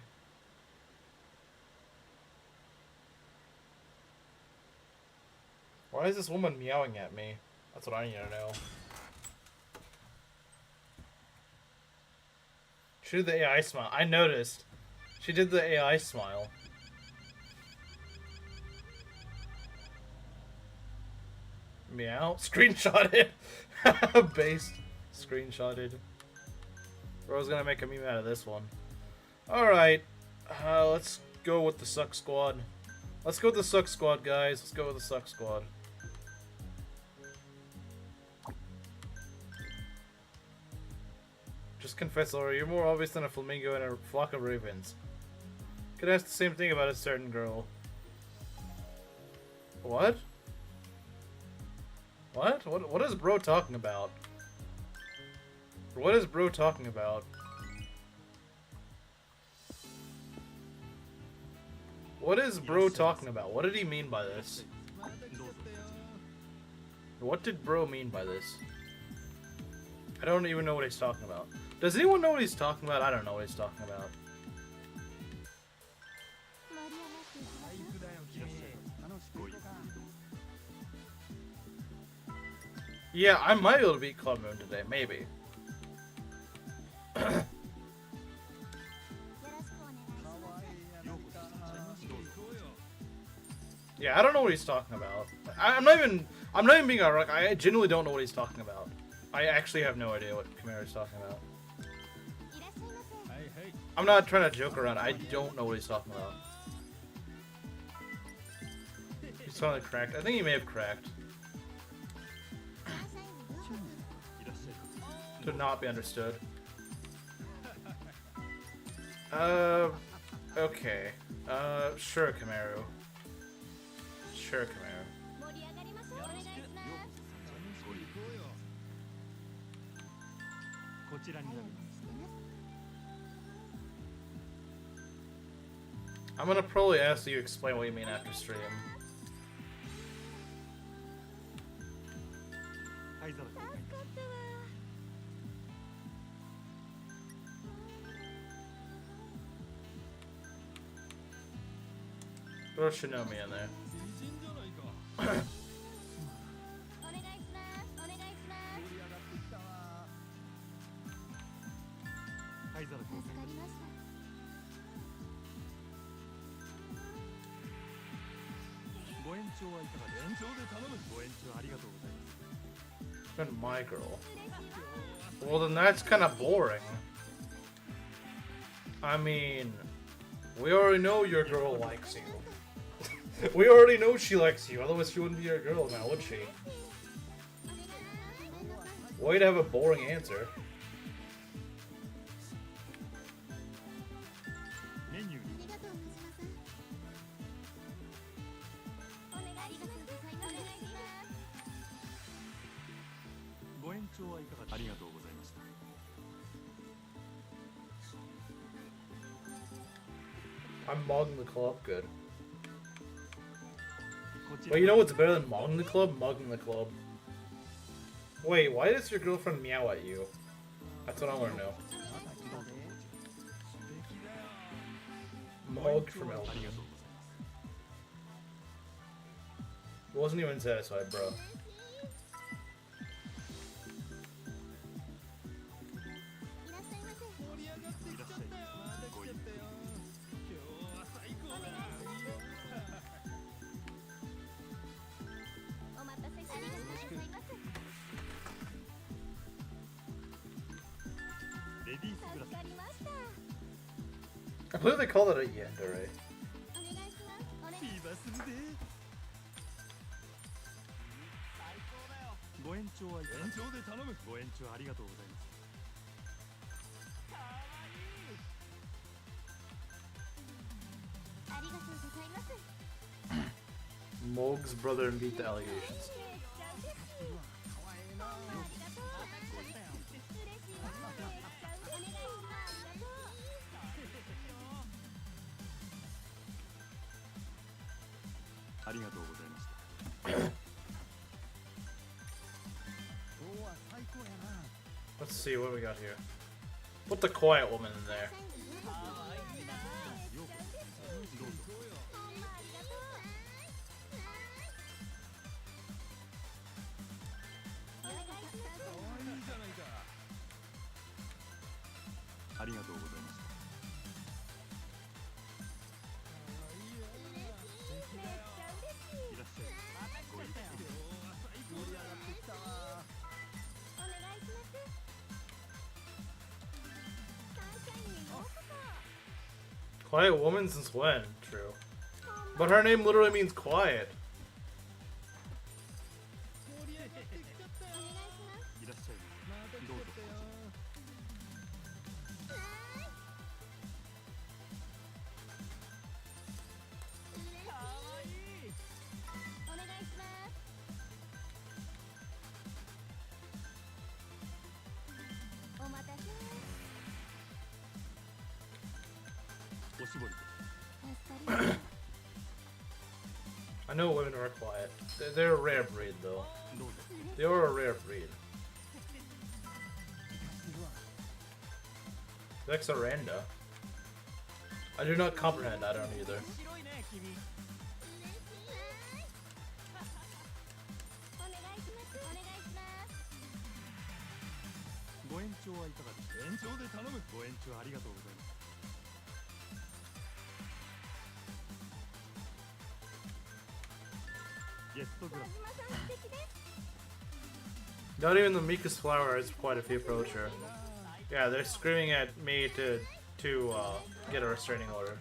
Why is this woman meowing at me? That's what I need to know. She did the AI smile. I noticed. She did the AI smile. Meow. Screenshotted. Based. Screenshotted. Bro's gonna make a meme out of this one. Alright. Let's go with the Suck Squad. Let's go with the Suck Squad, guys. Let's go with the Suck Squad. Just confess, Laura, you're more obvious than a flamingo in a flock of ravens. Could ask the same thing about a certain girl. What? What? What is bro talking about? What is bro talking about? What is bro talking about? What did he mean by this? What did bro mean by this? I don't even know what he's talking about. Does anyone know what he's talking about? I don't know what he's talking about. Yeah, I might be able to beat Club Moon today, maybe. Yeah, I don't know what he's talking about. I'm not even being ironic. I genuinely don't know what he's talking about. I actually have no idea what Kamara's talking about. I'm not trying to joke around. I don't know what he's talking about. He's finally cracked. I think he may have cracked. To not be understood. Okay. Sure, Kamaru. Sure, Kamaru. I'm gonna probably ask you to explain what you mean after stream. Throw Shinomi in there. Been my girl. Well, then that's kind of boring. I mean, we already know your girl likes you. We already know she likes you, otherwise she wouldn't be your girl now, would she? Way to have a boring answer. I'm mugging the club good. But you know what's better than mugging the club? Mugging the club. Wait, why does your girlfriend meow at you? That's what I want to know. Mug from LP. Wasn't even satisfied, bro. I believe they call it a yandere. Mog's brother and beat the allegations. Let's see what we got here. Put the quiet woman in there. Quiet woman since when? True. But her name literally means quiet. いらっしゃい。どうぞ。お願いします。お待たせ。おしぼり。 助かります。 I know women are quiet. They're a rare breed, though. どうぞ。 They are a rare breed. Vexaranda. I do not comprehend. I don't either. 白いね、君。お願いします。お願いします。ご延長はいかがですか。延長で頼む。ご延長ありがとうございます。 ゲストグラス。 島さん素敵です。 Not even the meekest flower has quite a few approach her. Yeah, they're screaming at me to get a restraining order.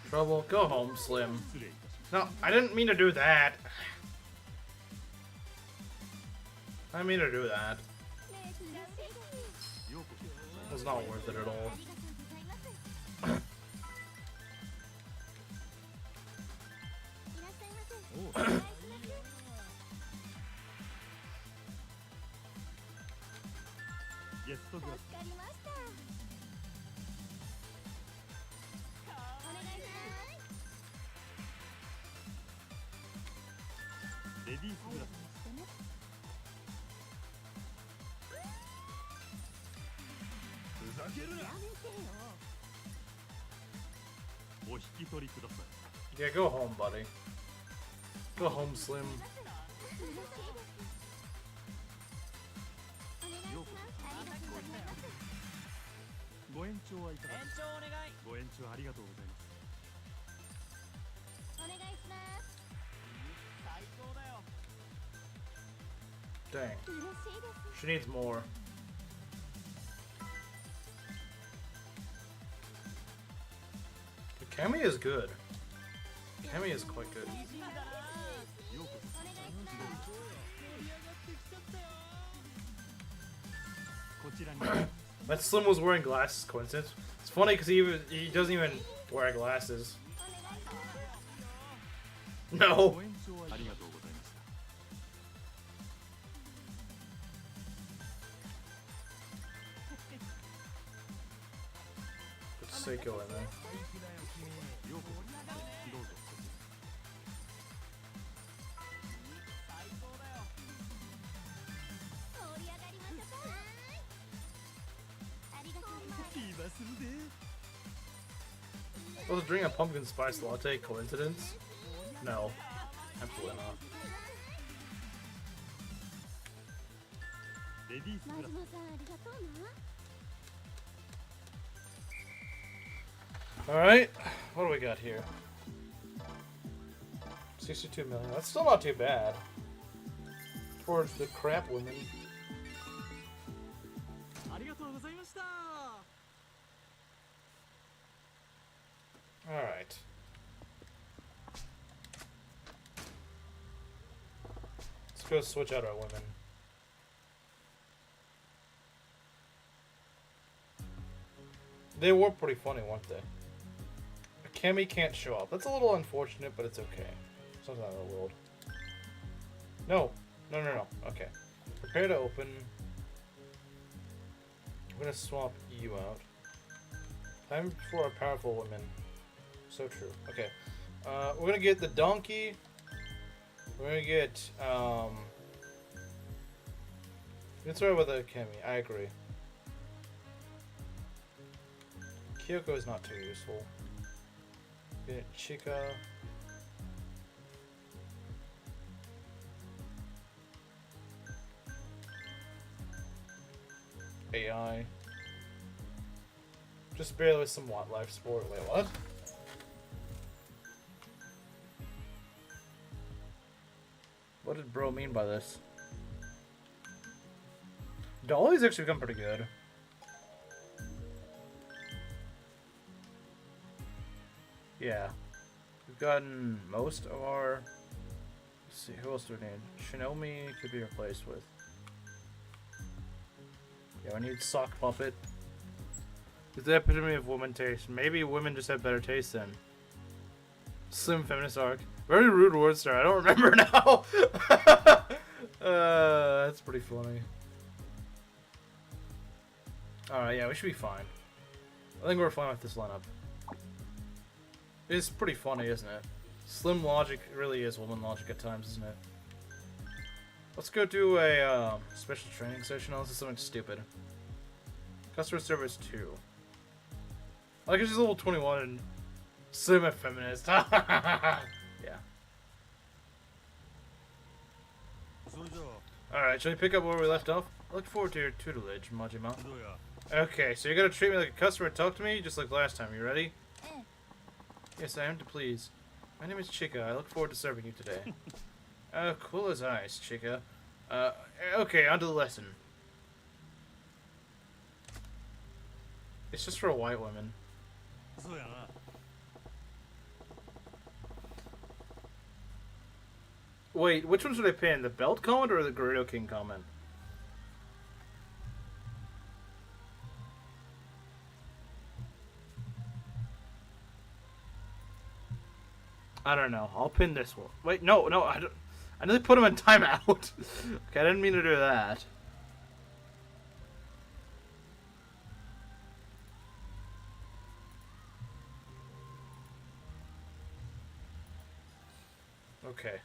Trouble, go home, Slim. 失礼いたします。 No, I didn't mean to do that. I didn't mean to do that. ようこそ。 It was not worth it at all. ありがとうございます。いらっしゃいませ。おう。お願いします。 ゲストグラス。 助かりました。お願いします。 レディースグラス。 ふざけるな。やめてよ。お引き取りください。 Yeah, go home, buddy. Go home, Slim. 嬉しいです。お願いしようこます。ありがとうございます。そ。ご延長はいかがですか。延長お願い。ご延長ありがとうございます。 お願いします。 最高だよ。 Dang. 嬉しいです。 She needs more. The Kami is good. Kami is quite good. 美人だな。ようこそ。お願いします。盛り上がってきちゃったよ。こちらに。 That Slim was wearing glasses. Coincidence? It's funny because he doesn't even wear glasses. お願いします。 No. ご延長ありがとうございました。 Put Seiko in there. ようこそ。どうぞ。最高だよ。盛り上がりましょう。ありがとうございます。今するで。 I was drinking a pumpkin spice latte. Coincidence? No. Absolutely not. レディースグラス。マジモさんありがとうな。 Alright. What do we got here? 62 million. That's still not too bad. Towards the crap women. ありがとうございました。 Alright. Let's go switch out our women. They were pretty funny, weren't they? Kemi can't show up. That's a little unfortunate, but it's okay. Something out of the world. No. No. Okay. Prepare to open. I'm gonna swap you out. Time for a powerful woman. So true. Okay. We're gonna get the donkey. We're gonna get, let's start with a Kemi. I agree. Kyoko is not too useful. Get Chica. AI. Just barely with some life support. Wait, what? What did bro mean by this? Dolly's actually become pretty good. Yeah. We've gotten most of our... Let's see, who else do we need? Shinomi could be replaced with. Yeah, we need Sock Puppet. It's the epitome of woman taste. Maybe women just have better taste then. Slim feminist arc. Very rude word star. I don't remember now. That's pretty funny. Alright, yeah, we should be fine. I think we're fine with this lineup. It's pretty funny, isn't it? Slim logic really is woman logic at times, isn't it? Let's go do a special training session. Oh, this is something stupid. Customer service 2. Like, it's just level 21 and slim and feminist. Yeah. Alright, shall we pick up where we left off? I look forward to your tutelage, Majima. Okay, so you're gonna treat me like a customer and talk to me just like last time. You ready? Yes, I am to please. My name is Chica. I look forward to serving you today. Cool as ice, Chica. Okay, on to the lesson. It's just for white women. Wait, which one should I pin? The belt comment or the Gerudo King comment? I don't know. I'll pin this one. Wait, no, I don't. I nearly put him in timeout. Okay, I didn't mean to do that. Okay.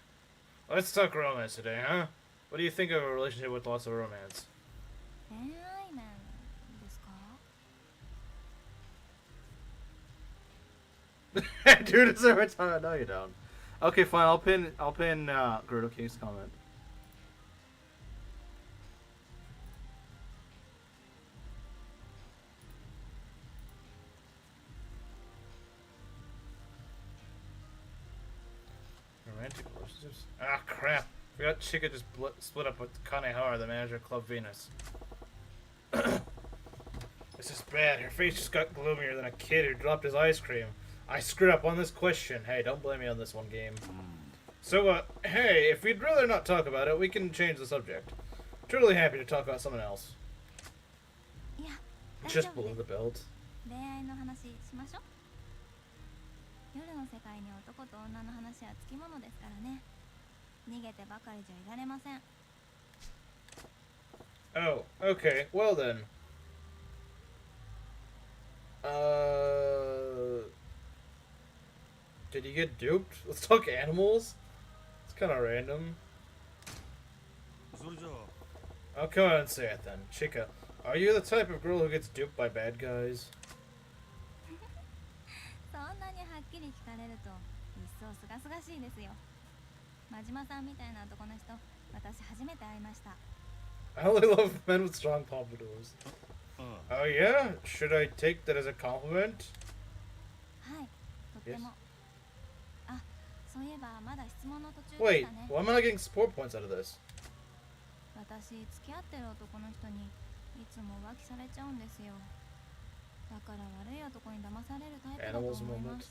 Let's talk romance today, huh? What do you think of a relationship with lots of romance? Dude, it's every time. No, you don't. Okay, fine. I'll pin Gerudo King's comment. Romantic relationships. Ah, crap. Forgot Chica just split up with Kanehara, the manager of Club Venus. This is bad. Her face just got gloomier than a kid who dropped his ice cream. I screwed up on this question. Hey, don't blame me on this one game. So, hey, if we'd rather not talk about it, we can change the subject. Truly happy to talk about someone else. Just below the belt. Oh, okay. Well then. Did you get duped? Let's talk animals. It's kind of random. Oh, come on and say it then. Chica, are you the type of girl who gets duped by bad guys? I only love men with strong pompadours. Oh yeah? Should I take that as a compliment? Yes. Wait, why am I not getting support points out of this? Animals moment.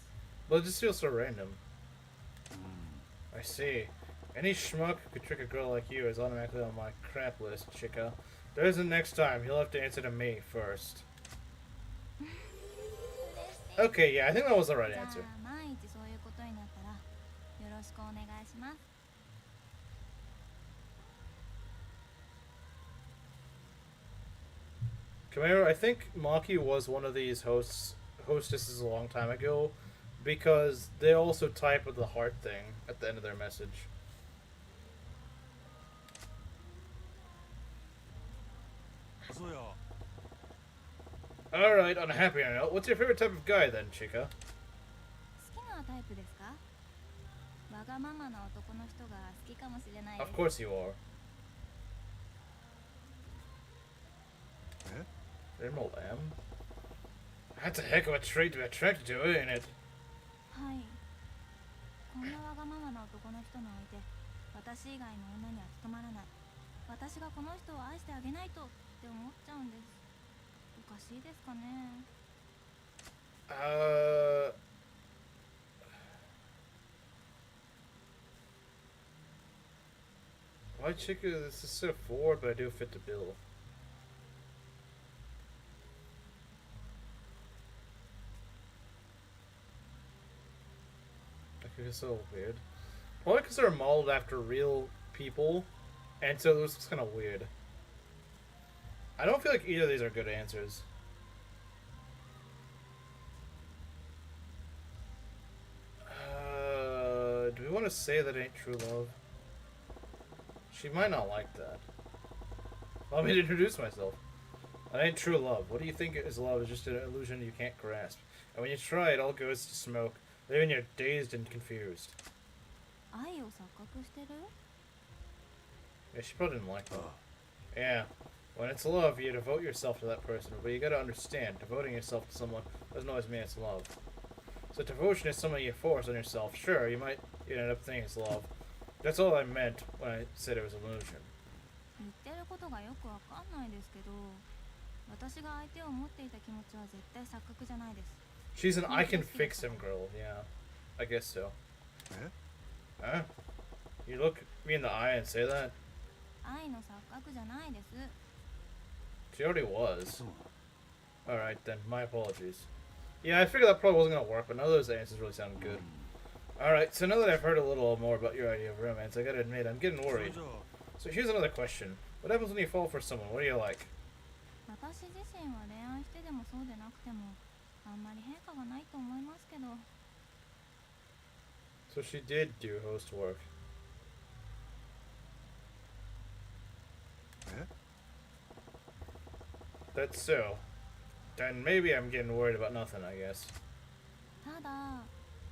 But it just feels so random. I see. Any schmuck who could trick a girl like you is automatically on my crap list, Chica. There isn't next time. You'll have to answer to me first. Okay, yeah, I think that was the right answer. Camaro, I think Maki was one of these hostesses a long time ago, because they also type with the heart thing at the end of their message. Alright, on a happier note, what's your favorite type of guy then, Chica? Of course you are. Thermal lamb? That's a heck of a trait to be attracted to, isn't it? って思っちゃうんです。おかしいですかね。Why chicken? This is so forward, but I do fit the bill. Okay, it's so weird. Probably because they're modeled after real people, and so this is kind of weird. I don't feel like either of these are good answers. Do we want to say that ain't true love? She might not like that. Allow me to introduce myself. That ain't true love. What do you think is love? Is just an illusion you can't grasp. And when you try, it all goes to smoke. Leaving you dazed and confused. 愛を錯覚してる？ Yeah, she probably didn't like that. Yeah. When it's love, you devote yourself to that person, but you gotta understand, devoting yourself to someone doesn't always mean it's love. So devotion is something you force on yourself. Sure, you might end up thinking it's love. That's all I meant when I said it was an illusion. 言ってることがよくわかんないですけど、私が相手を思っていた気持ちは絶対錯覚じゃないです。 She's an I can fix him girl, yeah. I guess so. Huh? You look me in the eye and say that? 愛の錯覚じゃないです。 She already was. Alright then, my apologies. Yeah, I figured that probably wasn't gonna work, but none of those answers really sounded good. Alright, so now that I've heard a little more about your idea of romance, I gotta admit, I'm getting worried. So here's another question. What happens when you fall for someone? What do you like? 私自身は恋愛してでもそうでなくてもあんまり変化がないと思いますけど。 So she did do host work. That's so. Then maybe I'm getting worried about nothing, I guess. ただ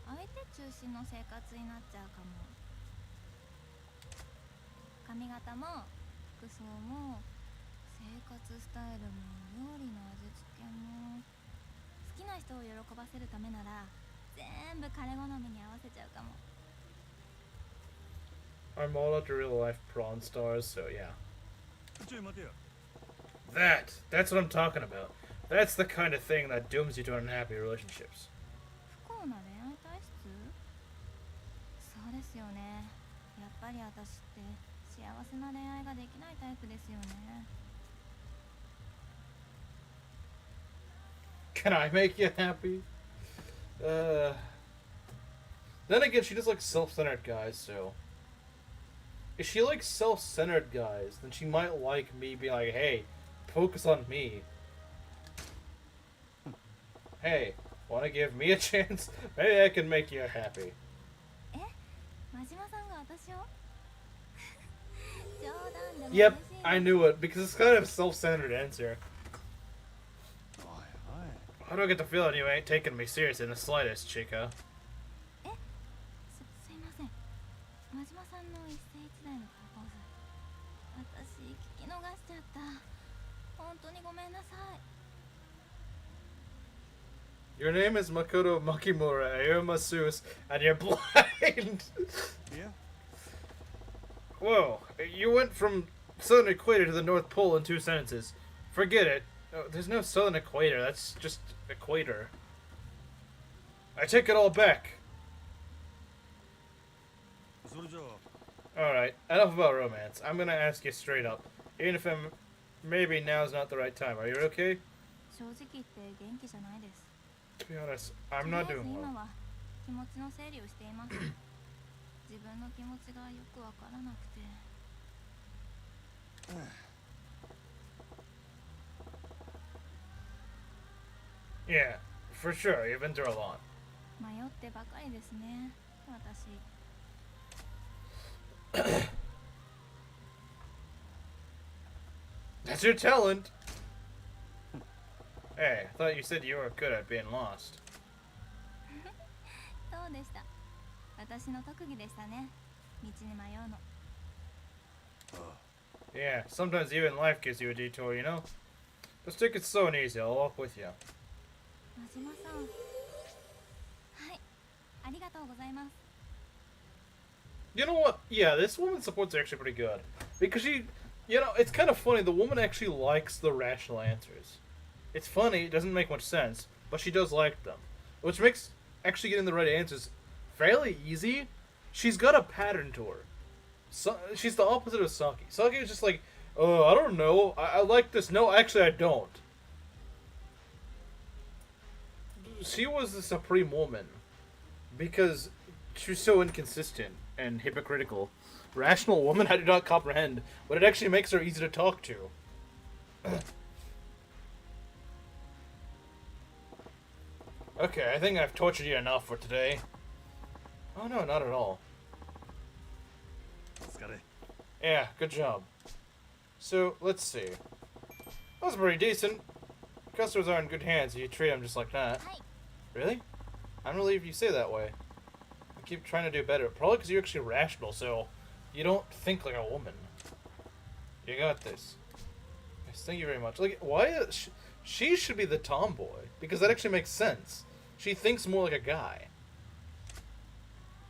相手中心の生活になっちゃうかも。髪型も服装も生活スタイルも料理の味付けも好きな人を喜ばせるためなら全部彼好みに合わせちゃうかも。 I'm all out to real life prawn stars, so yeah. ちょい待てよ。 That's what I'm talking about. That's the kind of thing that dooms you to unhappy relationships. 不幸な恋愛体質？そうですよね。やっぱり私って幸せな恋愛ができないタイプですよね。 Can I make you happy? Then again, she just likes self-centered guys, so... If she likes self-centered guys, then she might like me being like, hey, focus on me. Hey, wanna give me a chance? Maybe I can make you happy. え、真島さんが私を？冗談でも Yep, I knew it, because it's kind of a self-centered answer. How do I get the feeling you ain't taking me serious in the slightest, Chica? すいません。真島さんの一世一代のプロポーズ。私聞き逃しちゃった。本当にごめんなさい。 Your name is Makoto Makimura, you're masseuse, and you're blind! Yeah? Whoa, you went from southern equator to the North Pole in 2 sentences. Forget it. Oh, there's no southern equator, that's just equator. I take it all back. それじゃあ Alright, enough about romance. I'm gonna ask you straight up. Even if maybe now's not the right time. Are you okay? 正直言って元気じゃないです。 To be honest, I'm not とりあえず doing 今 well. は気持ちの整理をしています。自分の気持ちがよくわからなくて。 Yeah, for sure, you've been through a lot. 迷ってばかりですね。私。 That's your talent! Hey, I thought you said you were good at being lost. そうでした。私の特技でしたね。道に迷うの。 Yeah, sometimes even life gives you a detour, you know? Just take it slow and easy, I'll walk with you. 真島さん。はい。ありがとうございます。 You know what? Yeah, this woman's support's are actually pretty good. Because she... You know, it's kind of funny. The woman actually likes the rational answers. It's funny. It doesn't make much sense, but she does like them, which makes actually getting the right answers fairly easy. She's got a pattern to her. So, she's the opposite of Saki. Saki is just like, oh, I don't know. I like this. No, actually, I don't. She was the supreme woman because she was so inconsistent and hypocritical. Rational woman, I do not comprehend, but it actually makes her easy to talk to. Okay, I think I've tortured you enough for today. Oh no, not at all. Yeah, good job. So, let's see. That was pretty decent. Customers are in good hands if you treat them just like that. Really? I don't believe you say that way. I keep trying to do better. Probably because you're actually rational, so you don't think like a woman. You got this. Yes, thank you very much. Like, why? She should be the tomboy, because that actually makes sense. She thinks more like a guy.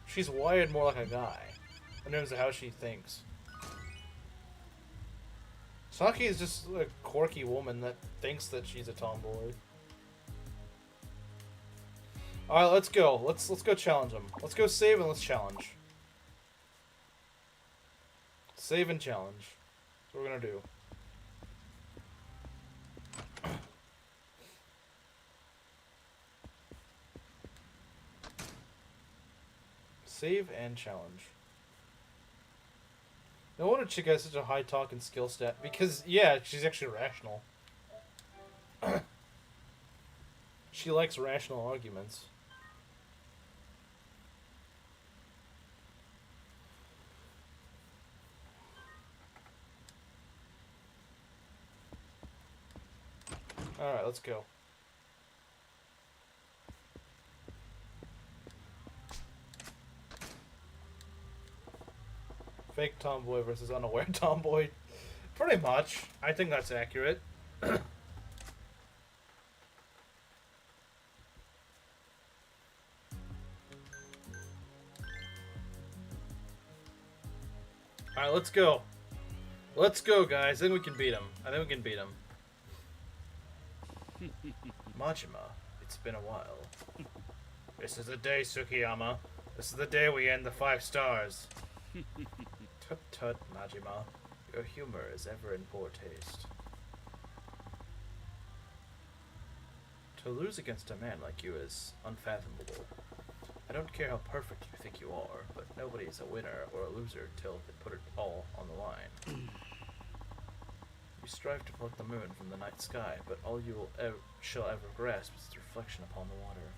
She's wired more like a guy in terms of how she thinks. Saki is just a quirky woman that thinks that she's a tomboy. Alright, let's go. Let's go challenge him. Let's go save and let's challenge. Save and challenge. That's what we're gonna do. Save and challenge. No wonder Chica has such a high talk and skill stat. Because, yeah, she's actually rational. She likes rational arguments. Alright, let's go. Fake tomboy versus unaware tomboy. Pretty much. I think that's accurate. Alright, let's go. Let's go, guys. I think we can beat him. I think we can beat him. Majima, it's been a while. This is the day, Tsukiyama. This is the day we end the 5 stars. Tut tut, Majima. Your humor is ever in poor taste. To lose against a man like you is unfathomable. I don't care how perfect you think you are, but nobody is a winner or a loser till they put it all on the line. You strive to pluck the moon from the night sky, but all you will shall ever grasp is its reflection upon the water.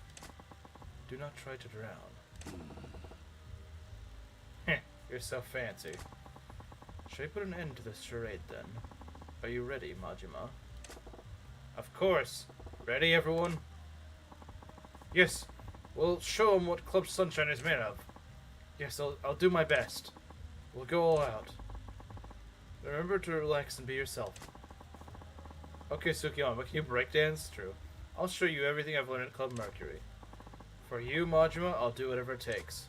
Do not try to drown. Heh, you're so fancy. Shall I put an end to this charade, then? Are you ready, Majima? Of course! Ready, everyone? Yes! We'll show them what Club Sunshine is made of. Yes, I'll do my best. We'll go all out. Remember to relax and be yourself. Okay, Tsukiyama, can you breakdance? True. I'll show you everything I've learned at Club Mercury. For you, Majima, I'll do whatever it takes.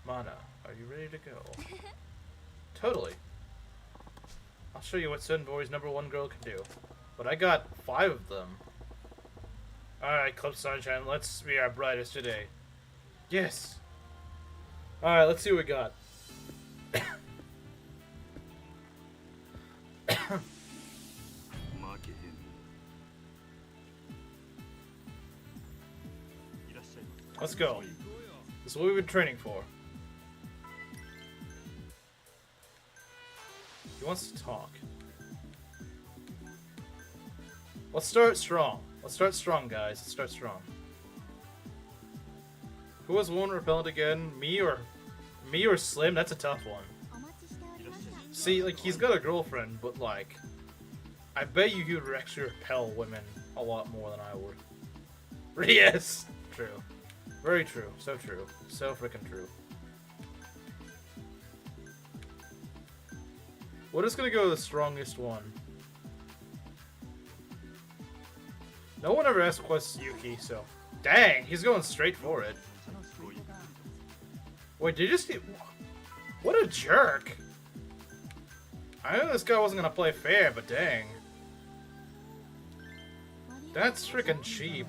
Mana, are you ready to go? Totally. I'll show you what Sunboy's #1 girl can do. But I got 5 of them. Alright, Club Sunshine, let's be our brightest today. Yes! Alright, let's see what we got. Let's go. This is what we've been training for. He wants to talk. Let's start strong. Let's start strong, guys. Let's start strong. Who was one repellent again? Me or Slim? That's a tough one. See, like, he's got a girlfriend, but like, I bet you he would actually repel women a lot more than I would. Yes! True. Very true. So true. So freaking true. We're just gonna go with the strongest one. No one ever asked Quest Yuki, so... Dang! He's going straight for it. Wait, did you just... What a jerk! I knew this guy wasn't gonna play fair, but dang. That's freaking cheap.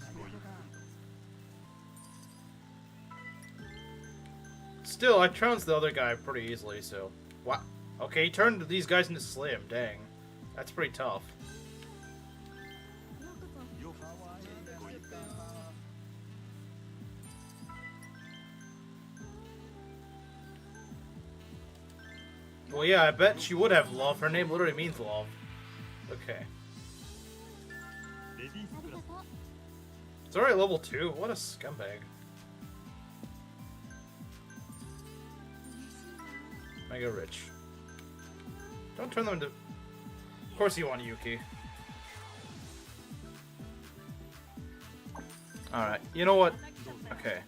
Still, I trounced the other guy pretty easily, so... What? Okay, he turned these guys into Slim, dang. That's pretty tough. Well, yeah, I bet she would have love. Her name literally means love. Okay. It's already level 2. What a scumbag. Mega rich. Don't turn them into... Of course you want Yuki. Alright, you know what? Okay.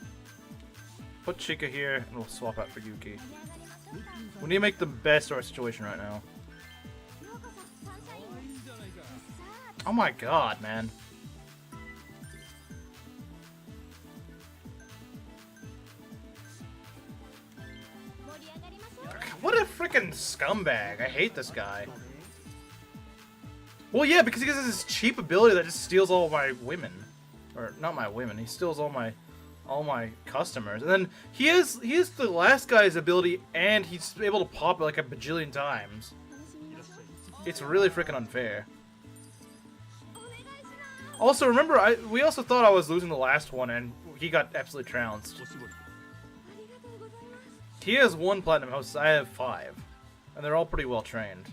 Put Chica here, and we'll swap out for Yuki. We need to make the best of our situation right now. Oh my god, man. What a freaking scumbag. I hate this guy. Well, yeah, because he has this cheap ability that just steals all my women. Or, not my women, he steals all my customers. And then he has the last guy's ability and he's able to pop it like a bajillion times. It's really freaking unfair. Also, remember, we also thought I was losing the last one and he got absolutely trounced. He has 1 platinum host, I have 5. And they're all pretty well trained.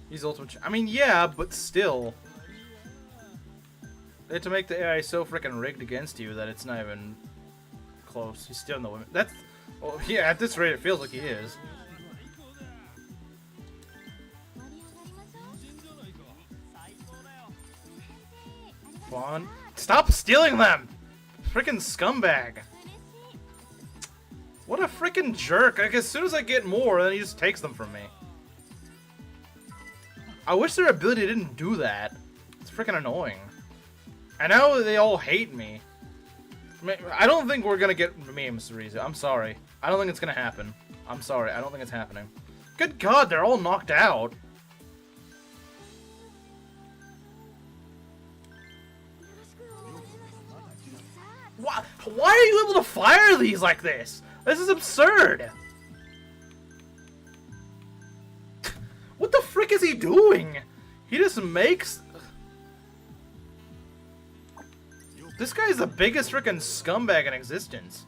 He's ultimate. I mean, yeah, but still. They had to make the AI so freaking rigged against you that it's not even close. He's still in the women. That's. Well, yeah, at this rate, it feels like he is. Come on. Stop stealing them! Freaking scumbag. What a freaking jerk. Like, as soon as I get more, then he just takes them from me. I wish their ability didn't do that. It's freaking annoying. And now they all hate me. I don't think we're gonna get memes, Riza. I'm sorry. I don't think it's gonna happen. I'm sorry. I don't think it's happening. Good God, they're all knocked out. Why are you able to fire these like this? This is absurd. What the frick is he doing? He just makes... This guy is the biggest frickin' scumbag in existence.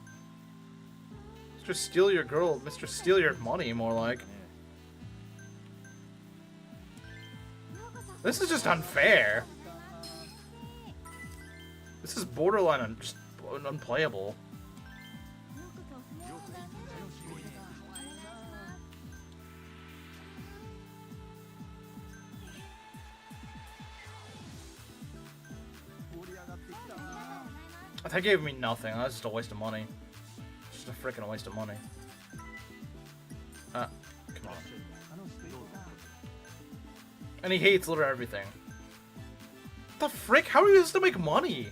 Mr. Steal your girl, Mr. Steal your money, more like. This is just unfair. This is borderline just unplayable. That gave me nothing. That was just a waste of money. Just a freaking waste of money. Come on. And he hates literally everything. What the frick? How are you supposed to make money?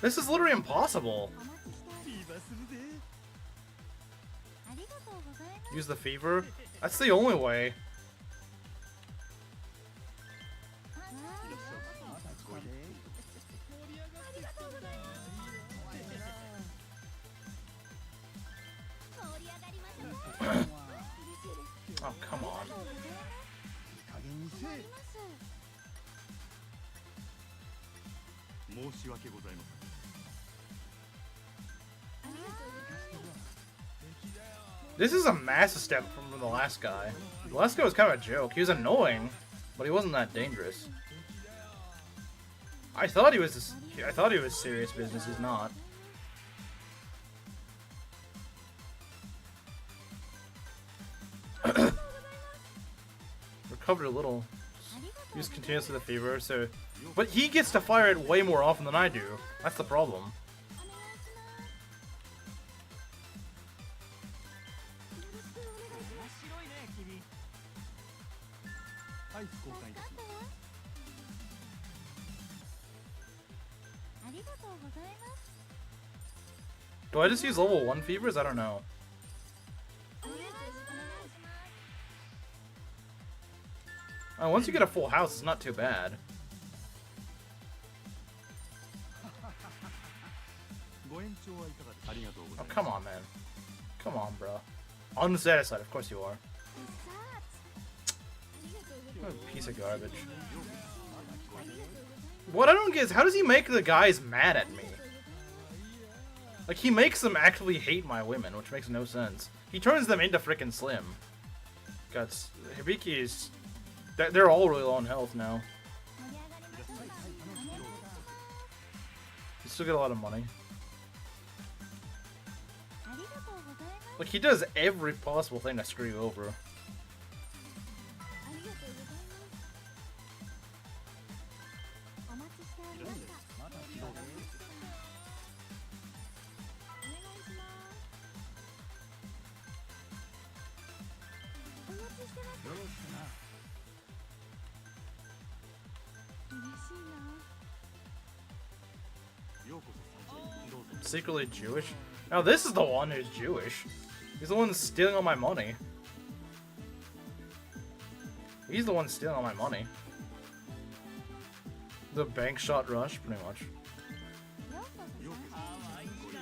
This is literally impossible. Use the fever? That's the only way. Oh, come on. This is a massive step from the last guy. The last guy was kind of a joke. He was annoying, but he wasn't that dangerous. I thought he was serious business. He's not. Recovered a little. Use continuously the fever, so... But he gets to fire it way more often than I do. That's the problem. ございます。 Do I just use level 1 fevers? I don't know. お願いします。 Once you get a full house, it's not too bad. ご延長はいかがですか。ありがとうござ Oh, います。 come on, man. Come on, bro. Unsatisfied, of course you are. さあ、ありがとうござい What ます。 a piece of garbage. ありがとうございます What I don't get is, how does he make the guys mad at me? ありがとうございます。 Like, he makes them actively hate my women, which makes no sense. He turns them into frickin' Slim. Guts. Hibiki is... They're all really low on health now. 盛り上がりましょう。お願いします。 You still get a lot of money. ありがとうございます。 Like, he does every possible thing to screw you over. ありがとうございます。お待ちしておりました。お願いします。お待ちしてます。嬉しいな。 ようこそ参加にどうぞ。 Secretly Jewish? Now this is the one who's Jewish. He's the one stealing all my money. He's the one stealing all my money. The bank shot rush, pretty much. ようこそようこそ参加にご利用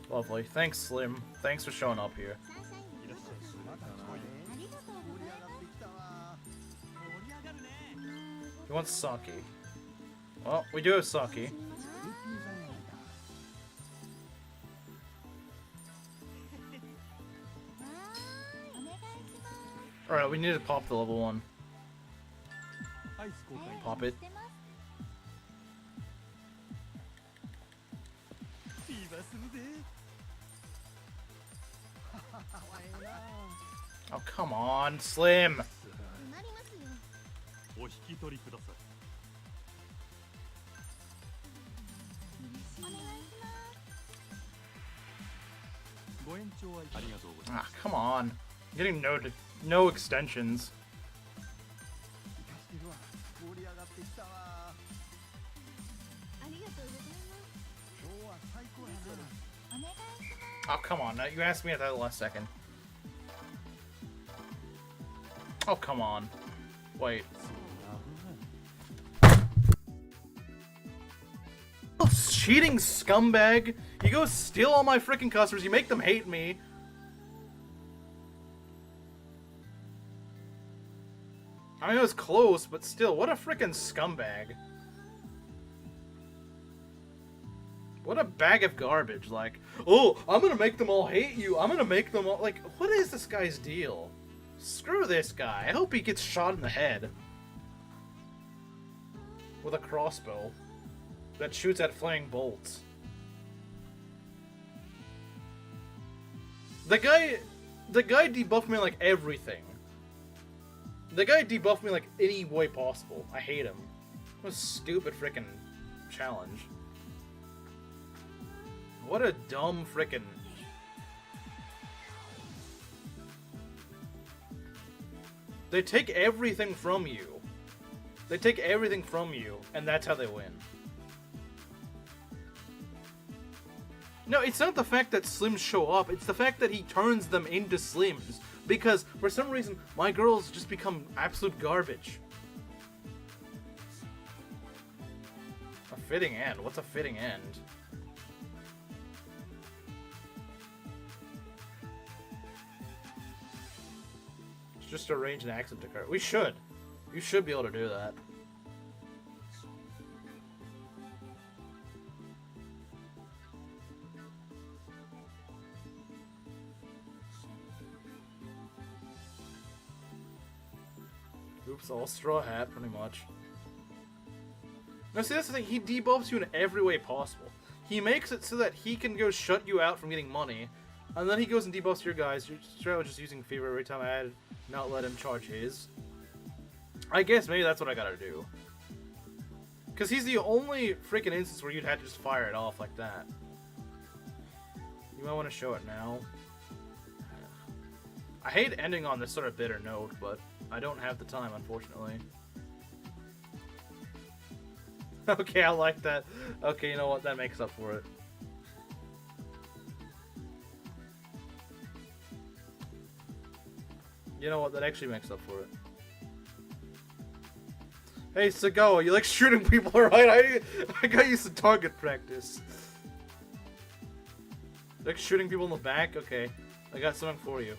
Lovely. Thanks, Slim. Thanks for showing up here. サンシャインいらっしゃいませ。ありがとうございます。盛り上がるね。 He wants sake. Well, we do have sake. お願いします。 Alright, we need to pop the level 1. アイス公開。 Pop it. してます。フィーバーするぜ。 Oh, come on, Slim! 埋まりますよ。お引き取りください。お願いします。ご延長はいありがとうございます。 Ah, come on. I'm getting no extensions. ありがとうございます。お願いします。 Oh, come on. Now you asked me at the last second. Oh, come on. Wait. Oh, cheating scumbag! You go steal all my freaking customers, you make them hate me. I mean, it was close, but still, what a freaking scumbag. What a bag of garbage, like, oh, I'm gonna make them all hate you, I'm gonna make them all, like, what is this guy's deal? Screw this guy, I hope he gets shot in the head. With a crossbow that shoots at flaming bolts. The guy debuffed me like everything. The guy debuffed me like any way possible. I hate him. What a stupid freaking challenge. What a dumb freaking... They take everything from you. They take everything from you, and that's how they win. No, it's not the fact that Slims show up, it's the fact that he turns them into Slims. Because, for some reason, my girls just become absolute garbage. A fitting end? What's a fitting end? Just arrange an accident occur. We should. You should be able to do that. Oops, all straw hat, pretty much. No, see, that's the thing. He debuffs you in every way possible. He makes it so that he can go shut you out from getting money, and then he goes and debuffs your guys. You're straight out just using Fever every time I had not let him charge his. I guess maybe that's what I gotta do. Because he's the only freaking instance where you'd have to just fire it off like that. You might want to show it now. I hate ending on this sort of bitter note, but I don't have the time, unfortunately. Okay, I like that. Okay, you know what? That makes up for it. You know what? That actually makes up for it. Hey, Sagawa, you like shooting people, right? I got you some target practice. Like shooting people in the back? Okay. I got something for you.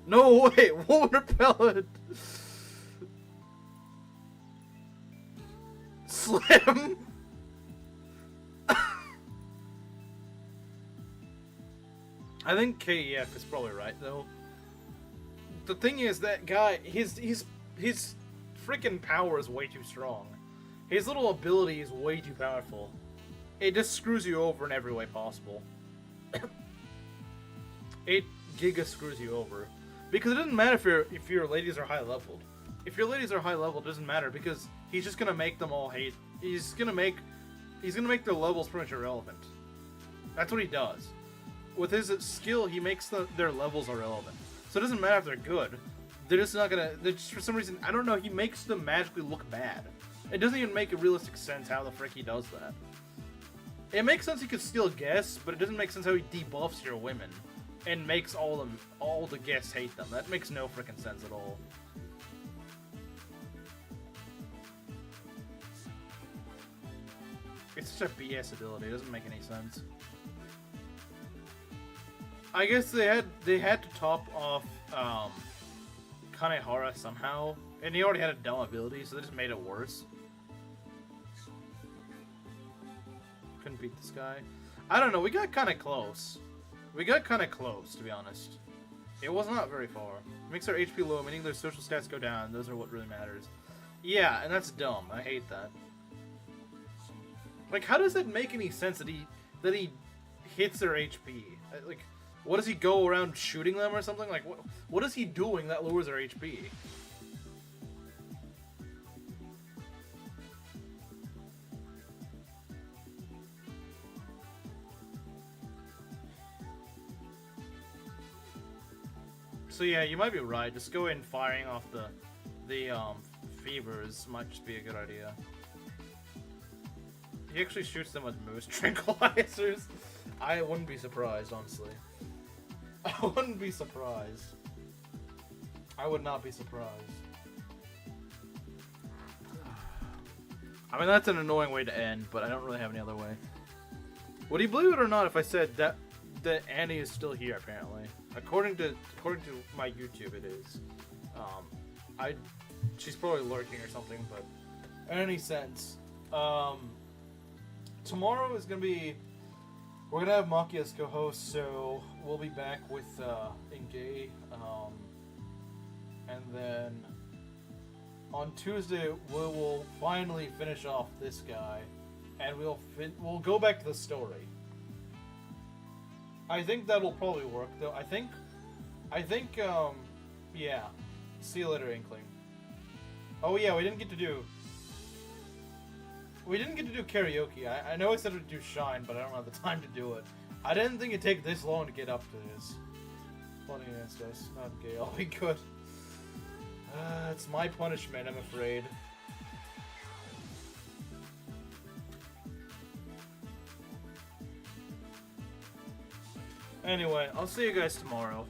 No, wait! Water pellet! Slim! I think KEF is probably right, though. The thing is, that guy, his freaking power is way too strong. His little ability is way too powerful. It just screws you over in every way possible. It giga screws you over. Because it doesn't matter if your ladies are high leveled. If your ladies are high leveled, it doesn't matter because he's just gonna make them all hate. He's gonna make their levels pretty much irrelevant. That's what he does. With his skill, he makes their levels irrelevant. So it doesn't matter if they're good. They're just not gonna. They're just, for some reason, I don't know. He makes them magically look bad. It doesn't even make a realistic sense how the frick he does that. It makes sense he could steal guests, but it doesn't make sense how he debuffs your women and makes all the guests hate them. That makes no freaking sense at all. It's such a BS ability. It doesn't make any sense. I guess they had to top off Kanehara somehow, and he already had a dumb ability, so they just made it worse. Couldn't beat this guy. I don't know. We got kind of close. We got kind of close, to be honest. It was not very far. Makes their HP low, meaning their social stats go down. Those are what really matters. Yeah, and that's dumb. I hate that. Like, how does that make any sense that he hits their HP? Like, what does he go around shooting them or something? Like, what is he doing that lowers their HP? So yeah, you might be right. Just go in firing off the fevers might just be a good idea. He actually shoots them with moose tranquilizers. I wouldn't be surprised, honestly. I wouldn't be surprised. I would not be surprised. I mean, that's an annoying way to end, but I don't really have any other way. Would you believe it or not if I said that Annie is still here, apparently? According to my YouTube, it is. She's probably lurking or something, but in any sense, tomorrow is gonna be. We're gonna have Maki as co-host, so we'll be back with Ingay, and then on Tuesday we will finally finish off this guy, and we'll go back to the story. I think that'll probably work, though. I think, yeah. See you later, Inkling. Oh yeah, we didn't get to do karaoke. I know I said we'd do Shine, but I don't have the time to do it. I didn't think it'd take this long to get up to this. Plenty against us. Not gay. I'll be good. It's my punishment, I'm afraid. Anyway, I'll see you guys tomorrow.